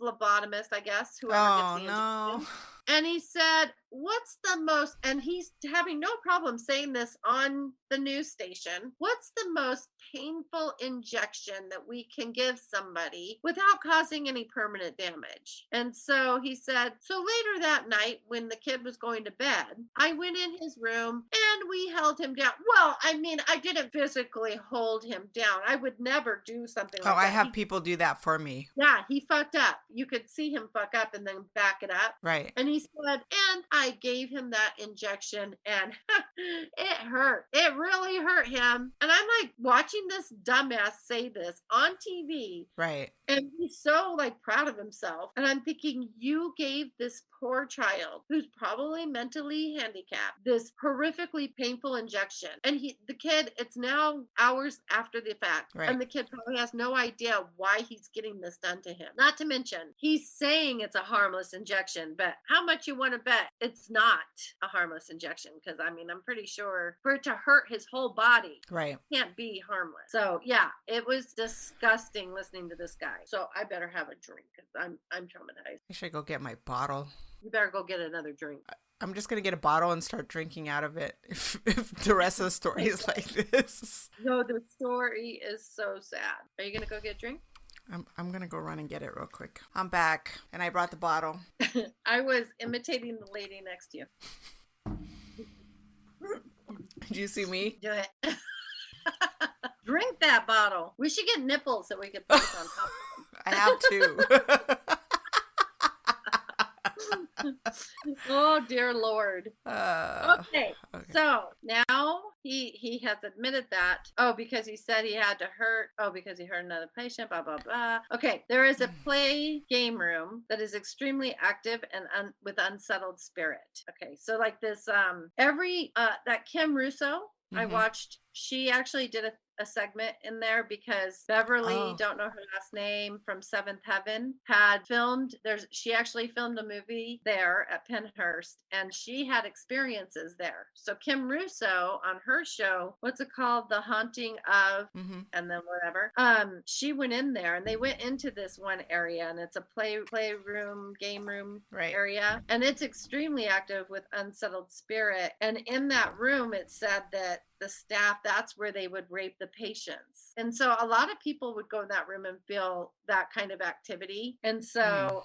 phlebotomist, I guess, whoever gets the injection. And he said, what's the most, and he's having no problem saying this on the news station, what's the most painful injection that we can give somebody without causing any permanent damage? And so he said, so later that night when the kid was going to bed, I went in his room and we held him down. Well, I didn't physically hold him down. I would never do something like that. I have people do that for me. Yeah, he fucked up. You could see him fuck up and then back it up. Right. And he said, and I gave him that injection and it hurt. It really hurt him. And I'm like watching this dumbass say this on TV. Right. And he's so proud of himself. And I'm thinking, you gave this poor child who's probably mentally handicapped this horrifically painful injection. And the kid, it's now hours after the fact. Right. And the kid probably has no idea why he's getting this done to him. Not to mention, he's saying it's a harmless injection, but how much you want to bet it's not a harmless injection? Because I'm pretty sure for it to hurt his whole body, right, can't be harmless. So yeah, it was disgusting listening to this guy. So I better have a drink because I'm traumatized. I should go get my bottle. You better go get another drink. I'm just going to get a bottle and start drinking out of it if the rest of the story is like this. No, the story is so sad. Are you going to go get a drink? I'm going to go run and get it real quick. I'm back, and I brought the bottle. I was imitating the lady next to you. Did you see me? Do it. Drink that bottle. We should get nipples so we could put it on top of them. I have two. Oh dear Lord. Okay, so now he has admitted that. Because he said he had to hurt. Because he hurt another patient. Blah blah blah. Okay, there is a play game room that is extremely active and with unsettled spirit. Okay, so this every that Kim Russo. I watched she actually did a segment in there because Beverly, don't know her last name, from Seventh Heaven, had filmed. She actually filmed a movie there at Pennhurst, and she had experiences there. So Kim Russo on her show, what's it called, The Haunting of, and then whatever. She went in there, and they went into this one area, and it's a playroom, game room area, and it's extremely active with unsettled spirit. And in that room, it said that the staff, that's where they would rape the patients. And so a lot of people would go in that room and feel that kind of activity. And so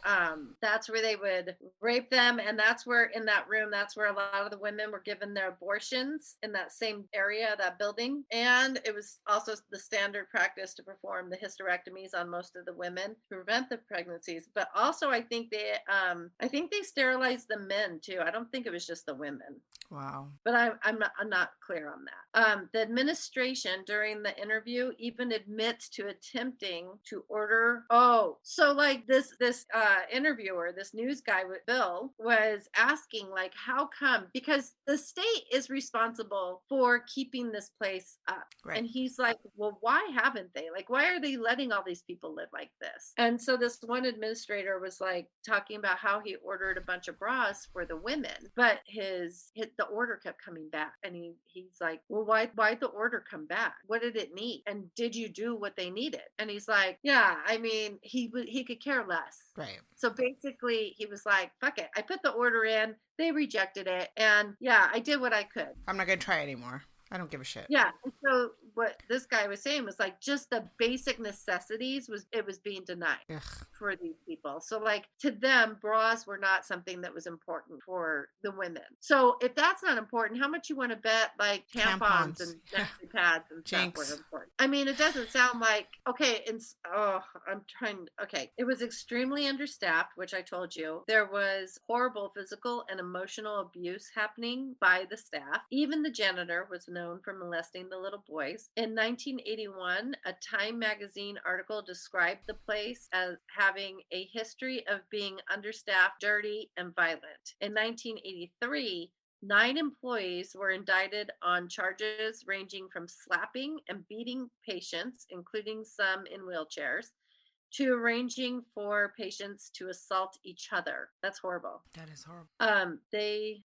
that's where they would rape them. And that's where, in that room, that's where a lot of the women were given their abortions, in that same area, that building. And it was also the standard practice to perform the hysterectomies on most of the women to prevent the pregnancies. But also, I think they sterilized the men too. I don't think it was just the women. Wow. But I'm not clear on that. The administration during the interview even admits to attempting to order. So like this interviewer, this news guy with Bill, was asking, like, how come? Because the state is responsible for keeping this place up. Right. And he's like, well, why haven't they? Like, why are they letting all these people live like this? And so this one administrator was like talking about how he ordered a bunch of bras for the women, but the order kept coming back. And he's like, well, why'd the order come back? What did it need? And did you do what they needed? And he's like, yeah, I mean, he could care less. Right. So basically he was like, fuck it. I put the order in, they rejected it. And yeah, I did what I could. I'm not going to try anymore. I don't give a shit. Yeah. And so what this guy was saying was like, just the basic necessities was being denied for these people. So like, to them, bras were not something that was important for the women. So if that's not important, how much you want to bet like tampons and nephew pads and stuff were important? I mean, it doesn't sound like, okay. It was extremely understaffed, which I told you. There was horrible physical and emotional abuse happening by the staff. Even the janitor was known for molesting the little boys. In 1981, a Time magazine article described the place as having a history of being understaffed, dirty, and violent. In 1983, 9 employees were indicted on charges ranging from slapping and beating patients, including some in wheelchairs, to arranging for patients to assault each other. That's horrible. That is horrible. What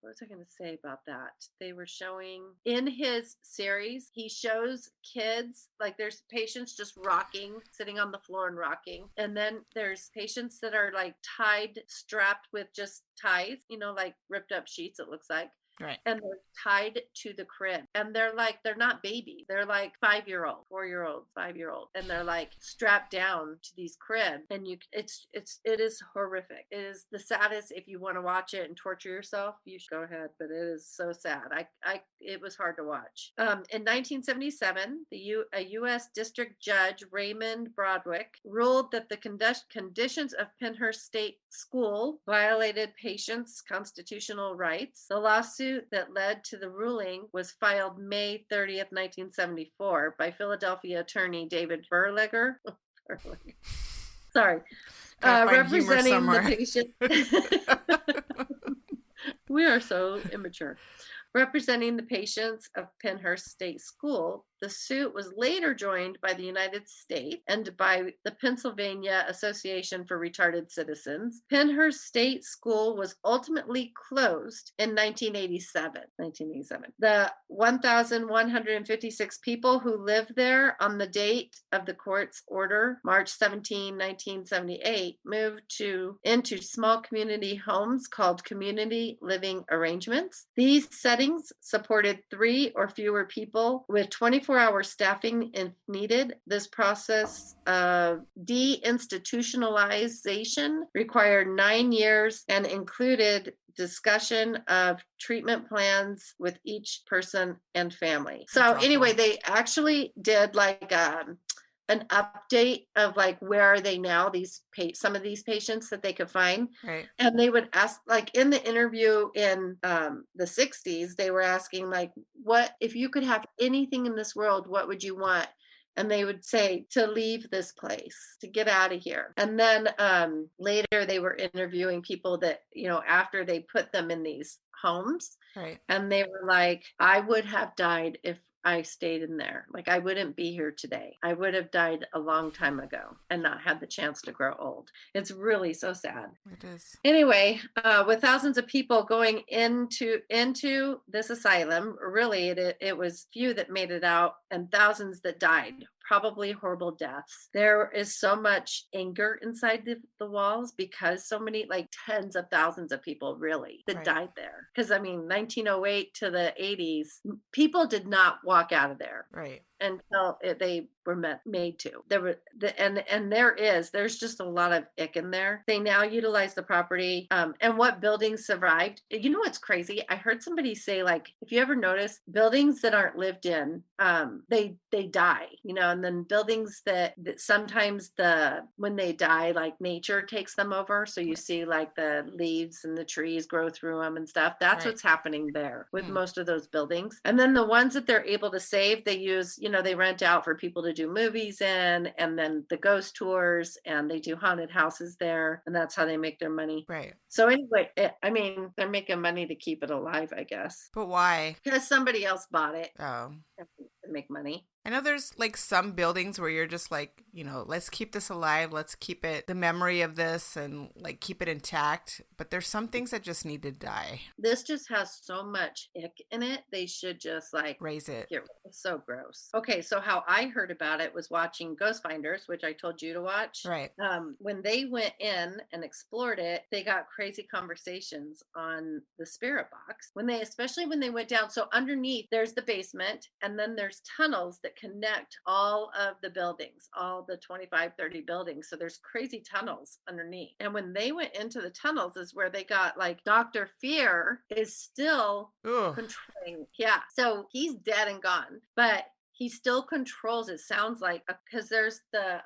was I going to say about that? They were showing in his series, he shows kids, like there's patients just rocking, sitting on the floor and rocking. And then there's patients that are like tied, strapped with just ties, like ripped up sheets, it looks like. Right. And they're tied to the crib. And they're not babies. They're like 5-year-old, 4-year-old, 5-year-old. And they're like strapped down to these cribs. And it is horrific. It is the saddest. If you want to watch it and torture yourself, you should go ahead. But it is so sad. It was hard to watch. In 1977, a U.S. District Judge, Raymond Broderick, ruled that the conditions of Pennhurst State School violated patients' constitutional rights. The lawsuit that led to the ruling was filed May 30th, 1974 by Philadelphia attorney David Berliger. Sorry. Representing the patient. We are so immature. Representing the patients of Pennhurst State School, the suit was later joined by the United States and by the Pennsylvania Association for Retarded Citizens. Pennhurst State School was ultimately closed in 1987. The 1,156 people who lived there on the date of the court's order, March 17, 1978, moved into small community homes called community living arrangements. These settings supported 3 or fewer people with 24-hour staffing if needed. This process of deinstitutionalization required 9 years and included discussion of treatment plans with each person and family. So anyway, they actually did like an update of like, where are they now, some of these patients that they could find. Right. And they would ask, like in the interview in the 60s, they were asking like, what if you could have anything in this world, what would you want? And they would say to leave this place, to get out of here. And then later they were interviewing people that, after they put them in these homes. Right. And they were like, I would have died if I stayed in there. Like, I wouldn't be here today. I would have died a long time ago and not had the chance to grow old. It's really so sad. It is. Anyway, with thousands of people going into this asylum, really it was few that made it out and thousands that died, probably horrible deaths. There is so much anger inside the walls because so many, like tens of thousands of people really that died there. Because I mean, 1908 to the 80s, people did not walk out of there. Right. Until they were made to. There were there's just a lot of ick in there. They now utilize the property, and what buildings survived. You know what's crazy? I heard somebody say, like, if you ever notice buildings that aren't lived in, they die. You know, and then buildings that sometimes when they die, like nature takes them over. So you see like the leaves and the trees grow through them and stuff. That's what's happening there with most of those buildings. And then the ones that they're able to save, they use, they rent out for people to do movies in, and then the ghost tours, and they do haunted houses there, and that's how they make their money. Right. So anyway, I mean, they're making money to keep it alive, I guess. But why? Because somebody else bought it. Oh. To make money. I know there's like some buildings where you're just like, let's keep this alive. Let's keep it, the memory of this, and like keep it intact. But there's some things that just need to die. This just has so much ick in it. They should just like raise it. It's so gross. Okay, so how I heard about it was watching Ghost Finders, which I told you to watch. Right. When they went in and explored it, they got crazy conversations on the spirit box. Especially when they went down. So underneath there's the basement, and then there's tunnels that connect all of the buildings, all the 25, 30 buildings. So there's crazy tunnels underneath. And when they went into the tunnels is where they got like Dr. Fear is still controlling. Yeah. So he's dead and gone, but he still controls, it sounds like, because there's the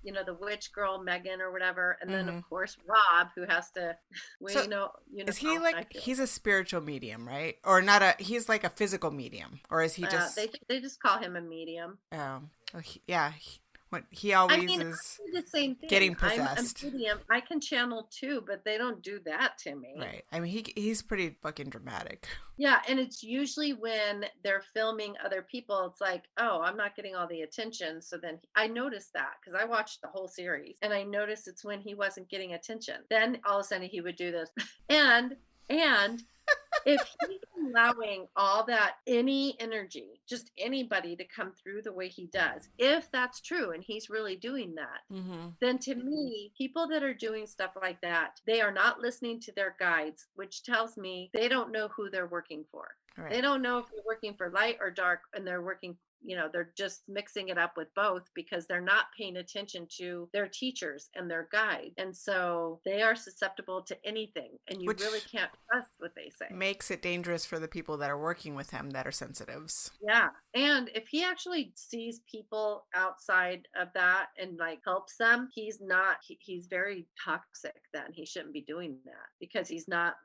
the witch girl Megan or whatever, and then of course Rob, who has to is he like, he's a spiritual medium, right? Or not he's like a physical medium, or is he just they just call him a medium. He always is the same thing. Getting possessed. I'm a medium. I can channel too, but they don't do that to me. Right. I mean, he's pretty fucking dramatic. Yeah, and it's usually when they're filming other people, it's like, oh, I'm not getting all the attention. So then I noticed that because I watched the whole series, and I noticed it's when he wasn't getting attention. Then all of a sudden he would do this, and if he's allowing all that, any energy, just anybody to come through the way he does, if that's true and he's really doing that, then to me, people that are doing stuff like that, they are not listening to their guides, which tells me they don't know who they're working for. Right. They don't know if they're working for light or dark, and they're working, they're just mixing it up with both because they're not paying attention to their teachers and their guide. And so they are susceptible to anything, and you really can't trust what they say. Makes it dangerous for the people that are working with him that are sensitives. Yeah. And if he actually sees people outside of that and like helps them, he's very toxic then. He shouldn't be doing that because he's not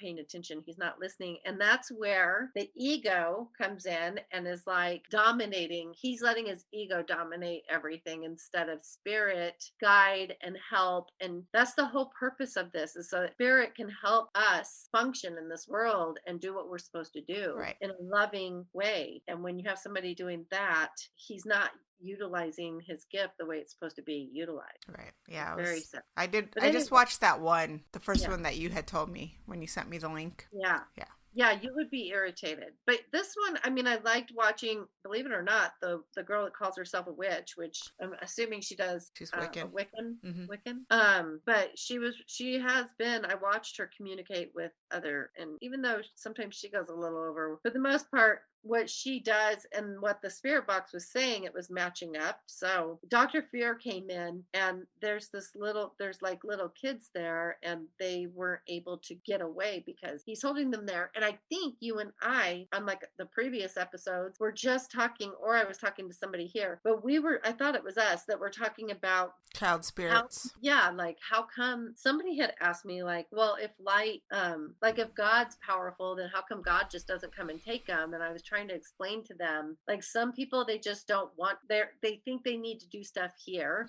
paying attention. He's not listening. And that's where the ego comes in and is like dominating. He's letting his ego dominate everything instead of spirit, guide, and help. And that's the whole purpose of this, is so that spirit can help us function in this world and do what we're supposed to do in a loving way. And when you have somebody doing that, he's not utilizing his gift the way it's supposed to be utilized. Right. Yeah. Very sad. I just watched that one, the first one that you had told me when you sent me the link. Yeah. Yeah. Yeah, you would be irritated. But this one, I mean, I liked watching, believe it or not, the girl that calls herself a witch, which I'm assuming she does. She's Wiccan. Wiccan. But she has been, I watched her communicate with other, and even though sometimes she goes a little over, for the most part, what she does and what the spirit box was saying, it was matching up. So Dr. Fear came in, and there's like little kids there, and they weren't able to get away because he's holding them there. And I think you and I, unlike the previous episodes, were just talking, or I was talking to somebody here, but I thought it was us that were talking about child spirits. Like how come somebody had asked me like, well, if light, like if God's powerful, then how come God just doesn't come and take them? And I was trying trying to explain to them, like some people, they just don't want they think they need to do stuff here.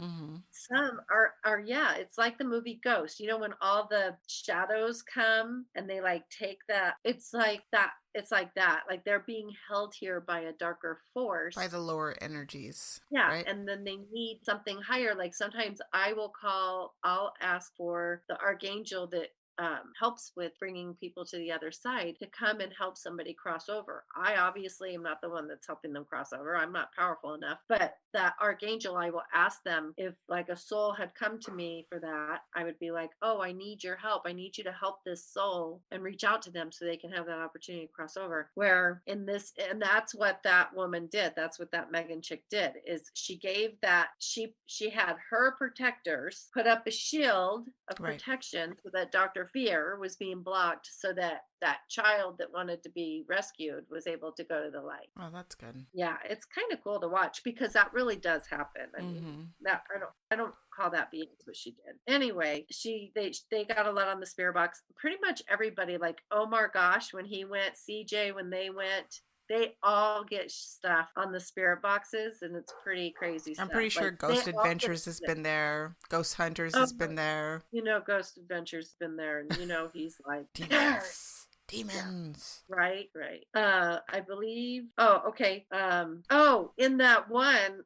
Some are yeah, it's like the movie Ghost, you know, when all the shadows come and they like take that, it's like that. It's like that. Like they're being held here by a darker force. By the lower energies. Yeah. Right? And then they need something higher. Like sometimes I'll ask for the archangel that helps with bringing people to the other side to come and help somebody cross over. I obviously am not the one that's helping them cross over. I'm not powerful enough, but that archangel, I will ask them if like a soul had come to me for that. I would be like, oh, I need your help. I need you to help this soul and reach out to them so they can have that opportunity to cross over. Where in this, and that's what that woman did. That's what that Megan chick did, is she gave that, she had her protectors put up a shield of protection so that Dr. Fear was being blocked so that that child that wanted to be rescued was able to go to the light. Oh, that's good. Yeah, it's kind of cool to watch because that really does happen. I mean, that I don't call that being what she did. Anyway, they got a lot on the spirit box. Pretty much everybody, like Omar Gosh when he went, CJ when they went, they all get stuff on the spirit boxes, and it's pretty crazy stuff. I'm pretty sure like, Ghost Adventures has been there. Ghost Hunters has been there. You know, Ghost Adventures has been there, and you know he's like demons. Yeah. Right. I believe. Oh, okay. In that one,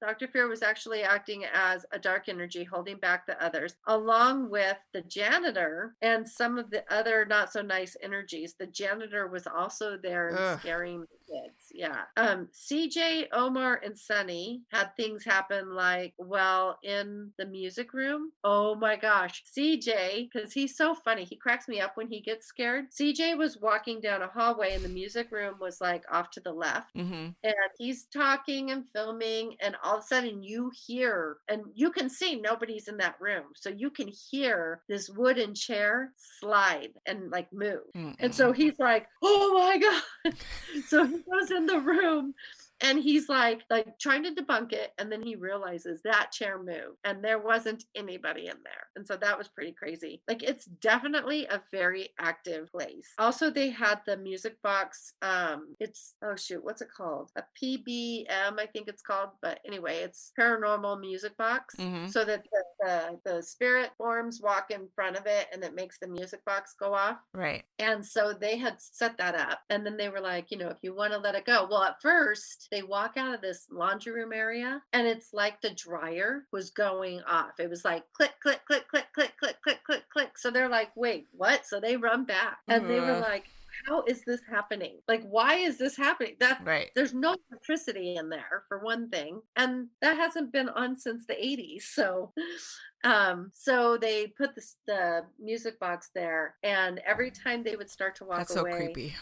Dr. Fear was actually acting as a dark energy holding back the others, along with the janitor and some of the other not so nice energies. The janitor was also there and scaring the kids. Yeah. CJ, Omar, and Sunny had things happen like, well, in the music room. Oh my gosh. CJ, because he's so funny. He cracks me up when he gets scared. CJ was walking down a hallway and the music room was like off to the left. And he's talking and filming. And all of a sudden you hear, and you can see nobody's in that room. So you can hear this wooden chair slide and like move. And so he's like, oh my God. So he goes in the room and he's like trying to debunk it. And then he realizes that chair moved and there wasn't anybody in there. And so that was pretty crazy. Like it's definitely a very active place. Also, they had the music box. It's, oh shoot, what's it called? A PBM, I think it's called. But anyway, it's paranormal music box. So that the spirit forms walk in front of it and it makes the music box go off. Right. And so they had set that up. And then they were like, you know, if you want to let it go. Well, at first, they walk out of this laundry room area and it's like the dryer was going off. It was like click, click, click, click, click, click, click, click, click. So they're like, wait, what? So they run back and they were like, how is this happening? Like, why is this happening? There's no electricity in there for one thing. And that hasn't been on since the 80s. So they put the music box there, and every time they would start to walk away, that's so creepy.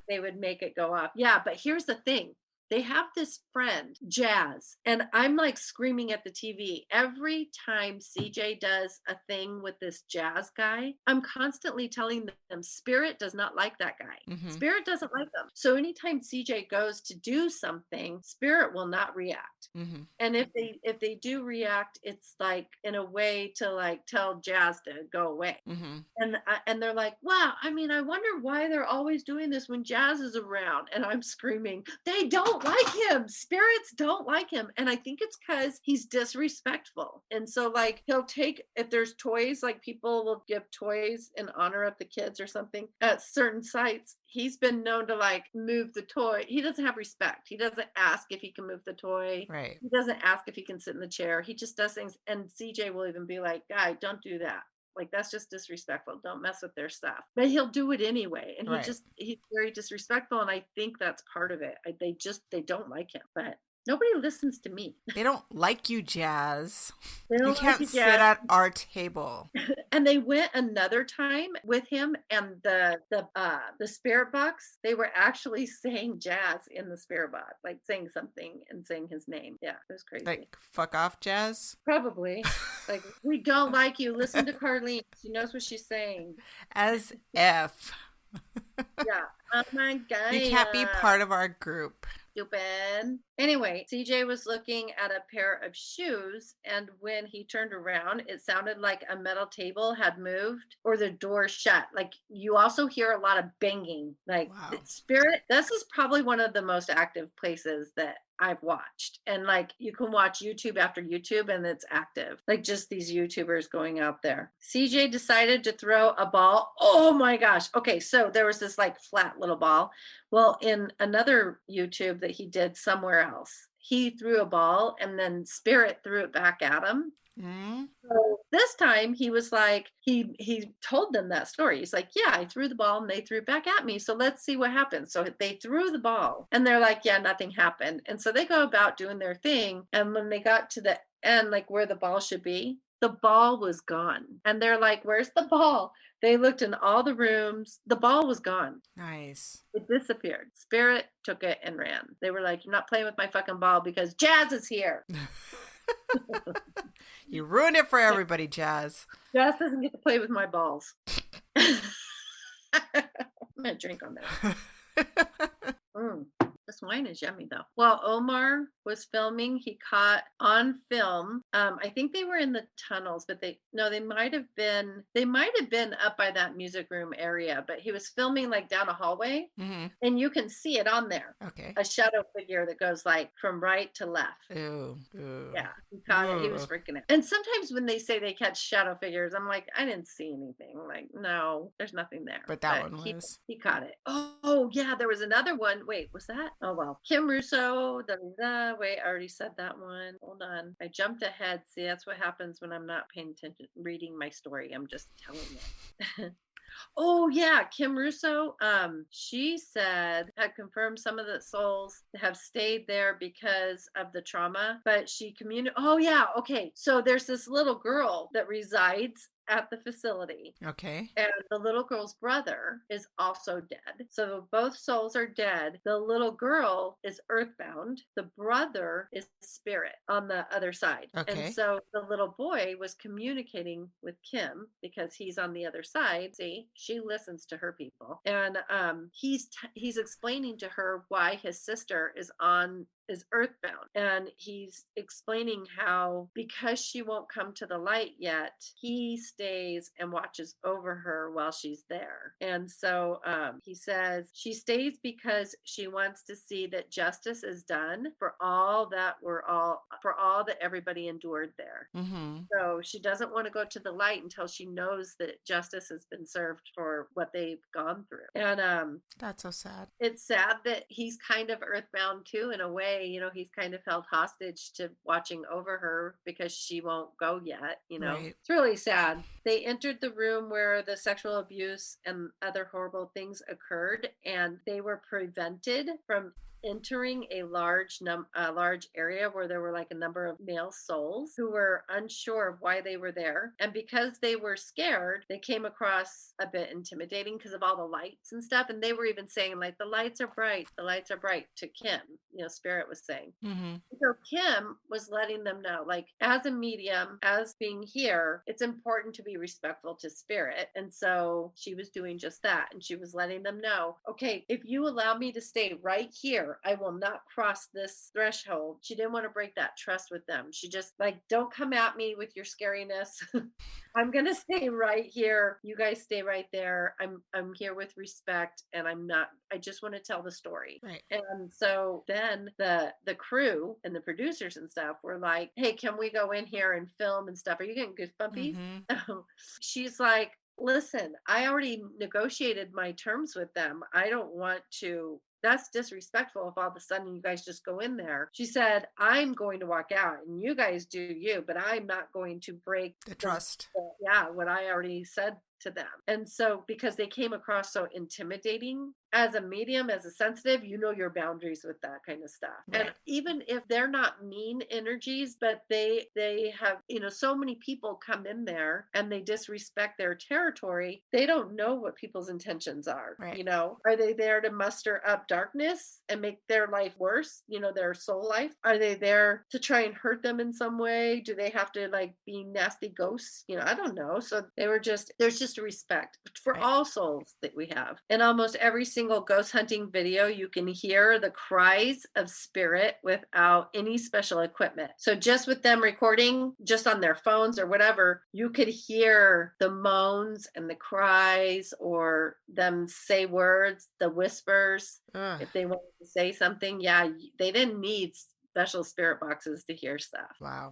They would make it go off. Yeah, but here's the thing. They have this friend, Jazz, and I'm like screaming at the TV. Every time CJ does a thing with this Jazz guy, I'm constantly telling them, Spirit does not like that guy. Spirit doesn't like them. So anytime CJ goes to do something, Spirit will not react. And if they do react, it's like in a way to like tell Jazz to go away. And they're like, wow, I mean, I wonder why they're always doing this when Jazz is around. And I'm screaming, they don't like him. Spirits don't like him. And I think it's because he's disrespectful. And so like he'll take, if there's toys, like people will give toys in honor of the kids or something at certain sites. He's been known to like move the toy. He doesn't have respect. He doesn't ask if he can move the toy. Right. He doesn't ask if he can sit in the chair. He just does things. And CJ will even be like, guy, don't do that. Like, that's just disrespectful. Don't mess with their stuff. But he'll do it anyway. And he's very disrespectful. And I think that's part of it. They don't like him. But nobody listens to me. They don't like you, Jazz. You can't sit at our table. And they went another time with him, and the spirit box, they were actually saying Jazz in the spirit box, like saying something and saying his name. Yeah, it was crazy. Like, fuck off, Jazz? Probably. Like, we don't like you. Listen to Carlene. She knows what she's saying. As if. Yeah. Oh my God. You can't be part of our group. Stupid. Anyway, CJ was looking at a pair of shoes, and when he turned around, it sounded like a metal table had moved or the door shut. Like, you also hear a lot of banging. Like, wow. Spirit, this is probably one of the most active places that I've watched. And like, you can watch YouTube after YouTube and it's active. Like, just these YouTubers going out there. CJ decided to throw a ball. Oh my gosh. Okay, so there was this like flat little ball. Well, in another YouTube that he did somewhere else, he threw a ball and then Spirit threw it back at him. Mm-hmm. So this time he was like, he told them that story. He's like, yeah, I threw the ball and they threw it back at me. So let's see what happens. So they threw the ball and they're like, yeah, nothing happened. And so they go about doing their thing. And when they got to the end, like where the ball should be, the ball was gone. And they're like, where's the ball? They looked in all the rooms. The ball was gone. Nice. It disappeared. Spirit took it and ran. They were like, you're not playing with my fucking ball because Jazz is here. You ruined it for everybody, Jazz. Jazz doesn't get to play with my balls. I'm going to drink on that. This wine is yummy though. While Omar was filming, he caught on film. I think they were in the tunnels, but they might have been up by that music room area, but he was filming like down a hallway and you can see it on there. Okay. A shadow figure that goes like from right to left. Ew. Yeah. He caught it. He was freaking out. And sometimes when they say they catch shadow figures, I'm like, I didn't see anything. Like, no, there's nothing there. But that one was. He caught it. Oh yeah, there was another one. Wait, was that? Oh well. Kim Russo. Wait, I already said that one. Hold on. I jumped ahead. See, that's what happens when I'm not paying attention, reading my story. I'm just telling it. Oh yeah, Kim Russo. She said had confirmed some of the souls have stayed there because of the trauma, but she Oh yeah, okay. So there's this little girl that resides at the facility. Okay. And the little girl's brother is also dead. So both souls are dead. The little girl is earthbound. The brother is spirit on the other side. Okay. And so the little boy was communicating with Kim because he's on the other side. See, she listens to her people. And he's explaining to her why his sister is earthbound, and he's explaining how because she won't come to the light yet, he stays and watches over her while she's there. And so he says she stays because she wants to see that justice is done for all that everybody endured there. So she doesn't want to go to the light until she knows that justice has been served for what they've gone through. And that's so sad. It's sad that he's kind of earthbound too, in a way. He's kind of held hostage to watching over her because she won't go yet. Right. It's really sad. They entered the room where the sexual abuse and other horrible things occurred, and they were prevented from entering a large area where there were like a number of male souls who were unsure of why they were there. And because they were scared, they came across a bit intimidating because of all the lights and stuff. And they were even saying like, the lights are bright to Kim, Spirit was saying. So Kim was letting them know, like, as a medium, as being here, it's important to be respectful to Spirit. And so she was doing just that. And she was letting them know, okay, if you allow me to stay right here, I will not cross this threshold. She didn't want to break that trust with them. She just like, don't come at me with your scariness. I'm going to stay right here. You guys stay right there. I'm here with respect, and I just want to tell the story. Right. And so then the crew and the producers and stuff were like, hey, can we go in here and film and stuff? Are you getting goosebumpies? She's like, listen, I already negotiated my terms with them. I don't want to. That's disrespectful if all of a sudden you guys just go in there. She said, I'm going to walk out and you guys do you, but I'm not going to break the trust. What I already said to them. And so because they came across so intimidating as a medium, as a sensitive, your boundaries with that kind of stuff. Right. And even if they're not mean energies, but they have, so many people come in there and they disrespect their territory, they don't know what people's intentions are. Right. Are they there to muster up darkness and make their life worse, their soul life? Are they there to try and hurt them in some way? Do they have to like be nasty ghosts? I don't know. So there's just a respect for all souls that we have. In almost every single ghost hunting video, you can hear the cries of spirit without any special equipment. So just with them recording just on their phones or whatever, you could hear the moans and the cries or them say words, the whispers. If they wanted to say something. Yeah, they didn't need special spirit boxes to hear stuff. Wow.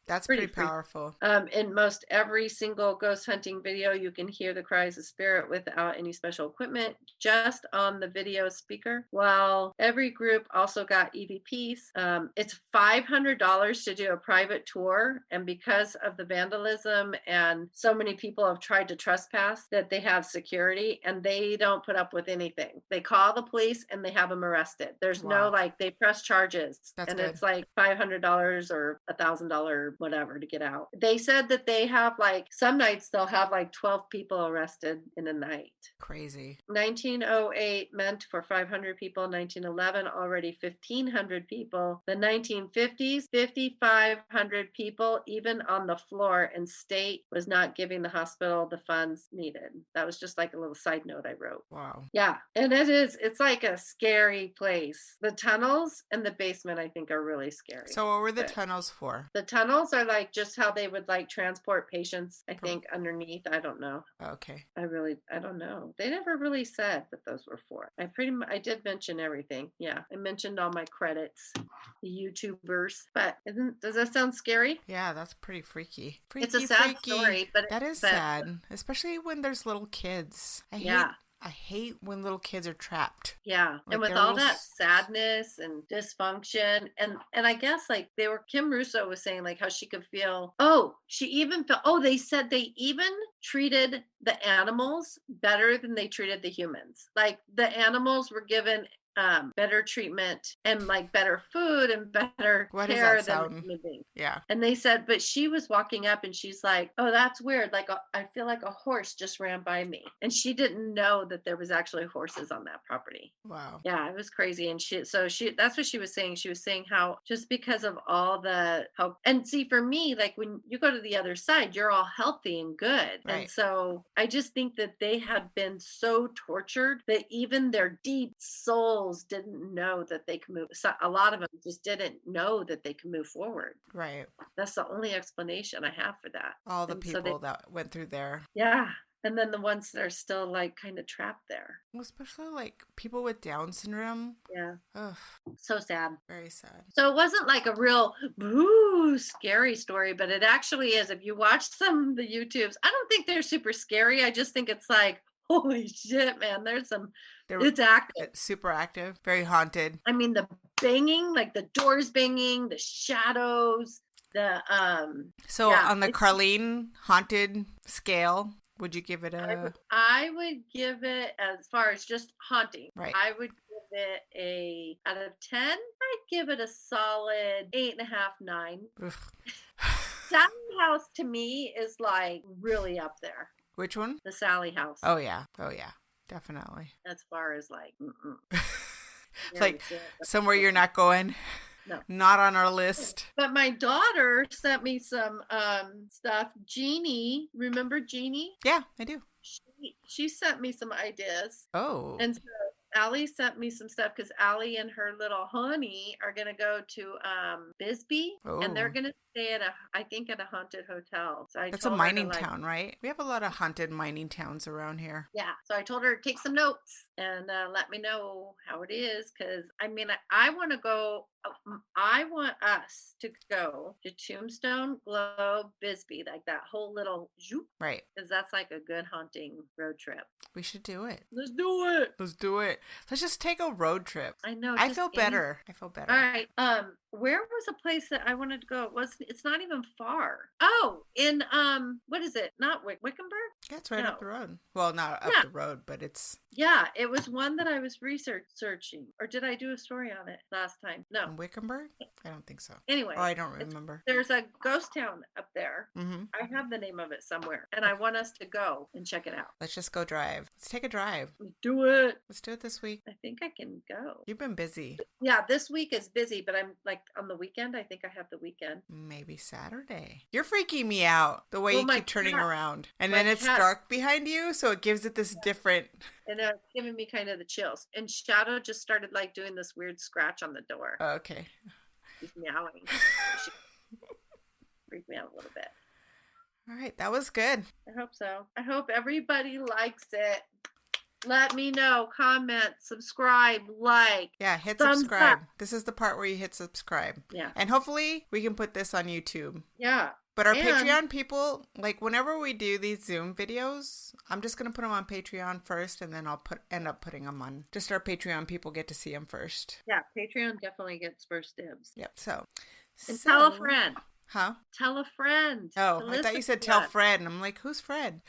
That's pretty powerful. In most every single ghost hunting video, you can hear the cries of spirit without any special equipment, just on the video speaker. While every group also got EVPs. It's $500 to do a private tour. And because of the vandalism and so many people have tried to trespass, that they have security and they don't put up with anything. They call the police and they have them arrested. There's no they press charges. That's and good. It's like $500 or $1,000 whatever to get out. They said that they have some nights they'll have 12 people arrested in a night. Crazy. 1908 meant for 500 people. 1911 already 1,500 people. The 1950s 5,500 people, even on the floor, and state was not giving the hospital the funds needed. That was just a little side note I wrote. Wow. Yeah, and it's like a scary place. The tunnels and the basement I think are really scary. So what were the tunnels for? The tunnels are just how they would transport patients, I think, underneath. I don't know. Okay. I don't know. They never really said what those were for. I did mention everything. Yeah. I mentioned all my credits, the YouTubers. But does that sound scary? Yeah, that's pretty freaky. It's a sad story, but that is sad, especially when there's little kids. I hate when little kids are trapped. Yeah. And with all that sadness and dysfunction and I guess Kim Russo was saying how she could feel, they said they even treated the animals better than they treated the humans. The animals were given better treatment and better food and better care than human beings. Yeah. And they said, but she was walking up and she's like, oh, that's weird. I feel like a horse just ran by me. And she didn't know that there was actually horses on that property. Wow. Yeah, it was crazy. And that's what she was saying. She was saying how just because of all and see, for me, when you go to the other side, you're all healthy and good. Right. And so I just think that they had been so tortured that even their deep souls didn't know that they could move. So a lot of them just didn't know that they could move forward. Right. That's the only explanation I have for that. All the people that went through there. Yeah. And then the ones that are still kind of trapped there. Well, especially people with Down syndrome. Yeah. Ugh. So sad. Very sad. So it wasn't a real scary story, but it actually is. If you watch some of the YouTubes, I don't think they're super scary. I just think it's holy shit, man. It's active. It's super active. Very haunted. I mean, the banging, the doors banging, the shadows, on the Carlene haunted scale, would you give it I would give it, as far as just haunting. Right. I would give it out of 10, I'd give it a solid 8.5, 9. Sally House to me is really up there. Which one? The Sally House. Oh yeah. Definitely. As far as somewhere you're not going. No. Not on our list. But my daughter sent me some stuff. Jeannie, remember Jeannie? Yeah, I do. She sent me some ideas. Oh. And so Allie sent me some stuff because Allie and her little honey are going to go to Bisbee. Oh. And they're going to stay at a haunted hotel. So that's a mining town, right? We have a lot of haunted mining towns around here. Yeah. So I told her to take some notes and let me know how it is. Because, I want to go. I want us to go to Tombstone, Globe, Bisbee, that whole little zoop. Right. Because that's a good haunting road trip. We should do it. Let's do it. Let's just take a road trip. I know. I feel better. All right. Where was a place that I wanted to go? It's not even far. Oh, in what is it? Not Wickenburg? Yeah, it's right up the road. Well, not up the road, but it's. Yeah, it was one that I was researching. Or did I do a story on it last time? No. In Wickenburg? I don't think so. Anyway. Oh, I don't remember. There's a ghost town up there. Mm-hmm. I have the name of it somewhere. And I want us to go and check it out. Let's just go drive. Let's take a drive. Let's do it. Let's do it this week? I think I can go. You've been busy. Yeah, this week is busy, but I'm like on the weekend. I think I have the weekend. Maybe Saturday. You're freaking me out the way you keep turning around. And then it's dark behind you, so it gives it this different... And it's giving me kind of the chills. And Shadow just started like doing this weird scratch on the door. Oh, okay. He's meowing. Freaked me out a little bit. All right, that was good. I hope so. I hope everybody likes it. Let me know. Comment, subscribe, like. Yeah, hit subscribe. This is the part where you hit subscribe. Yeah. And hopefully we can put this on YouTube. Yeah. But our Patreon people, like whenever we do these Zoom videos, I'm just going to put them on Patreon first, and then I'll end up putting them on. Just our Patreon people get to see them first. Yeah, Patreon definitely gets first dibs. Yep, so. Tell a friend. Huh? Tell a friend. Oh, I thought you said tell Fred, and I'm like, who's Fred?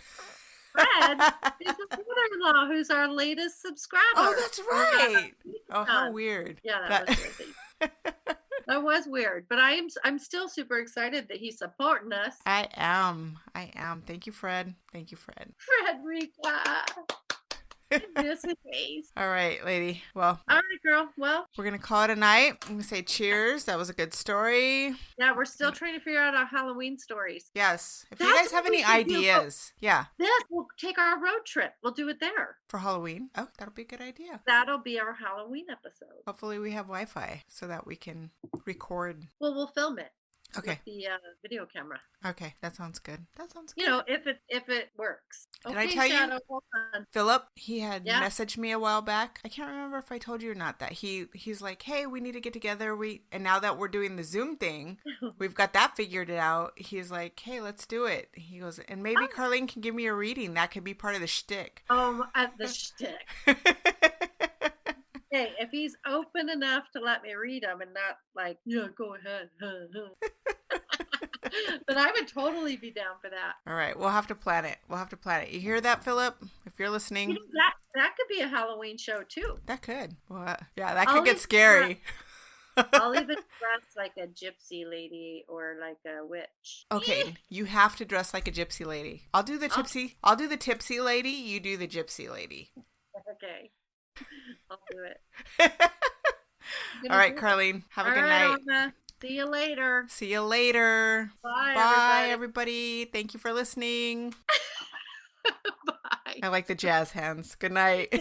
Fred is a brother-in-law who's our latest subscriber. Oh, that's right. Oh, how weird. Yeah, that was weird. That was weird, but I'm still super excited that he's supporting us. I am. Thank you, Fred. Frederica. I miss his face. All right, lady. Well. All right, girl. Well. We're going to call it a night. I'm going to say cheers. That was a good story. Yeah, we're still trying to figure out our Halloween stories. Yes. If you guys have any ideas. Yeah. Yes, we'll take our road trip. We'll do it there. For Halloween? Oh, that'll be a good idea. That'll be our Halloween episode. Hopefully we have Wi-Fi so that we can record. Well, we'll film it. Okay. With the video camera. Okay, that sounds good. You know, if it works. Did I tell you, Philip? He had messaged me a while back. I can't remember if I told you or not that he's like, hey, we need to get together. And now that we're doing the Zoom thing, we've got that figured out. He's like, hey, let's do it. He goes, and maybe Carlene can give me a reading. That could be part of the shtick. The shtick. Hey, if he's open enough to let me read them and not like, yeah, go ahead. But I would totally be down for that. All right. We'll have to plan it. You hear that, Philip? If you're listening. That could be a Halloween show, too. That could. Well, yeah, that could get scary. I'll even dress like a gypsy lady or like a witch. Okay, you have to dress like a gypsy lady. I'll do the tipsy lady. You do the gypsy lady. Okay. I'll do it. All right, Carlene. Have a good night. Alma. See you later. Bye, everybody. Thank you for listening. Bye. I like the jazz hands. Good night.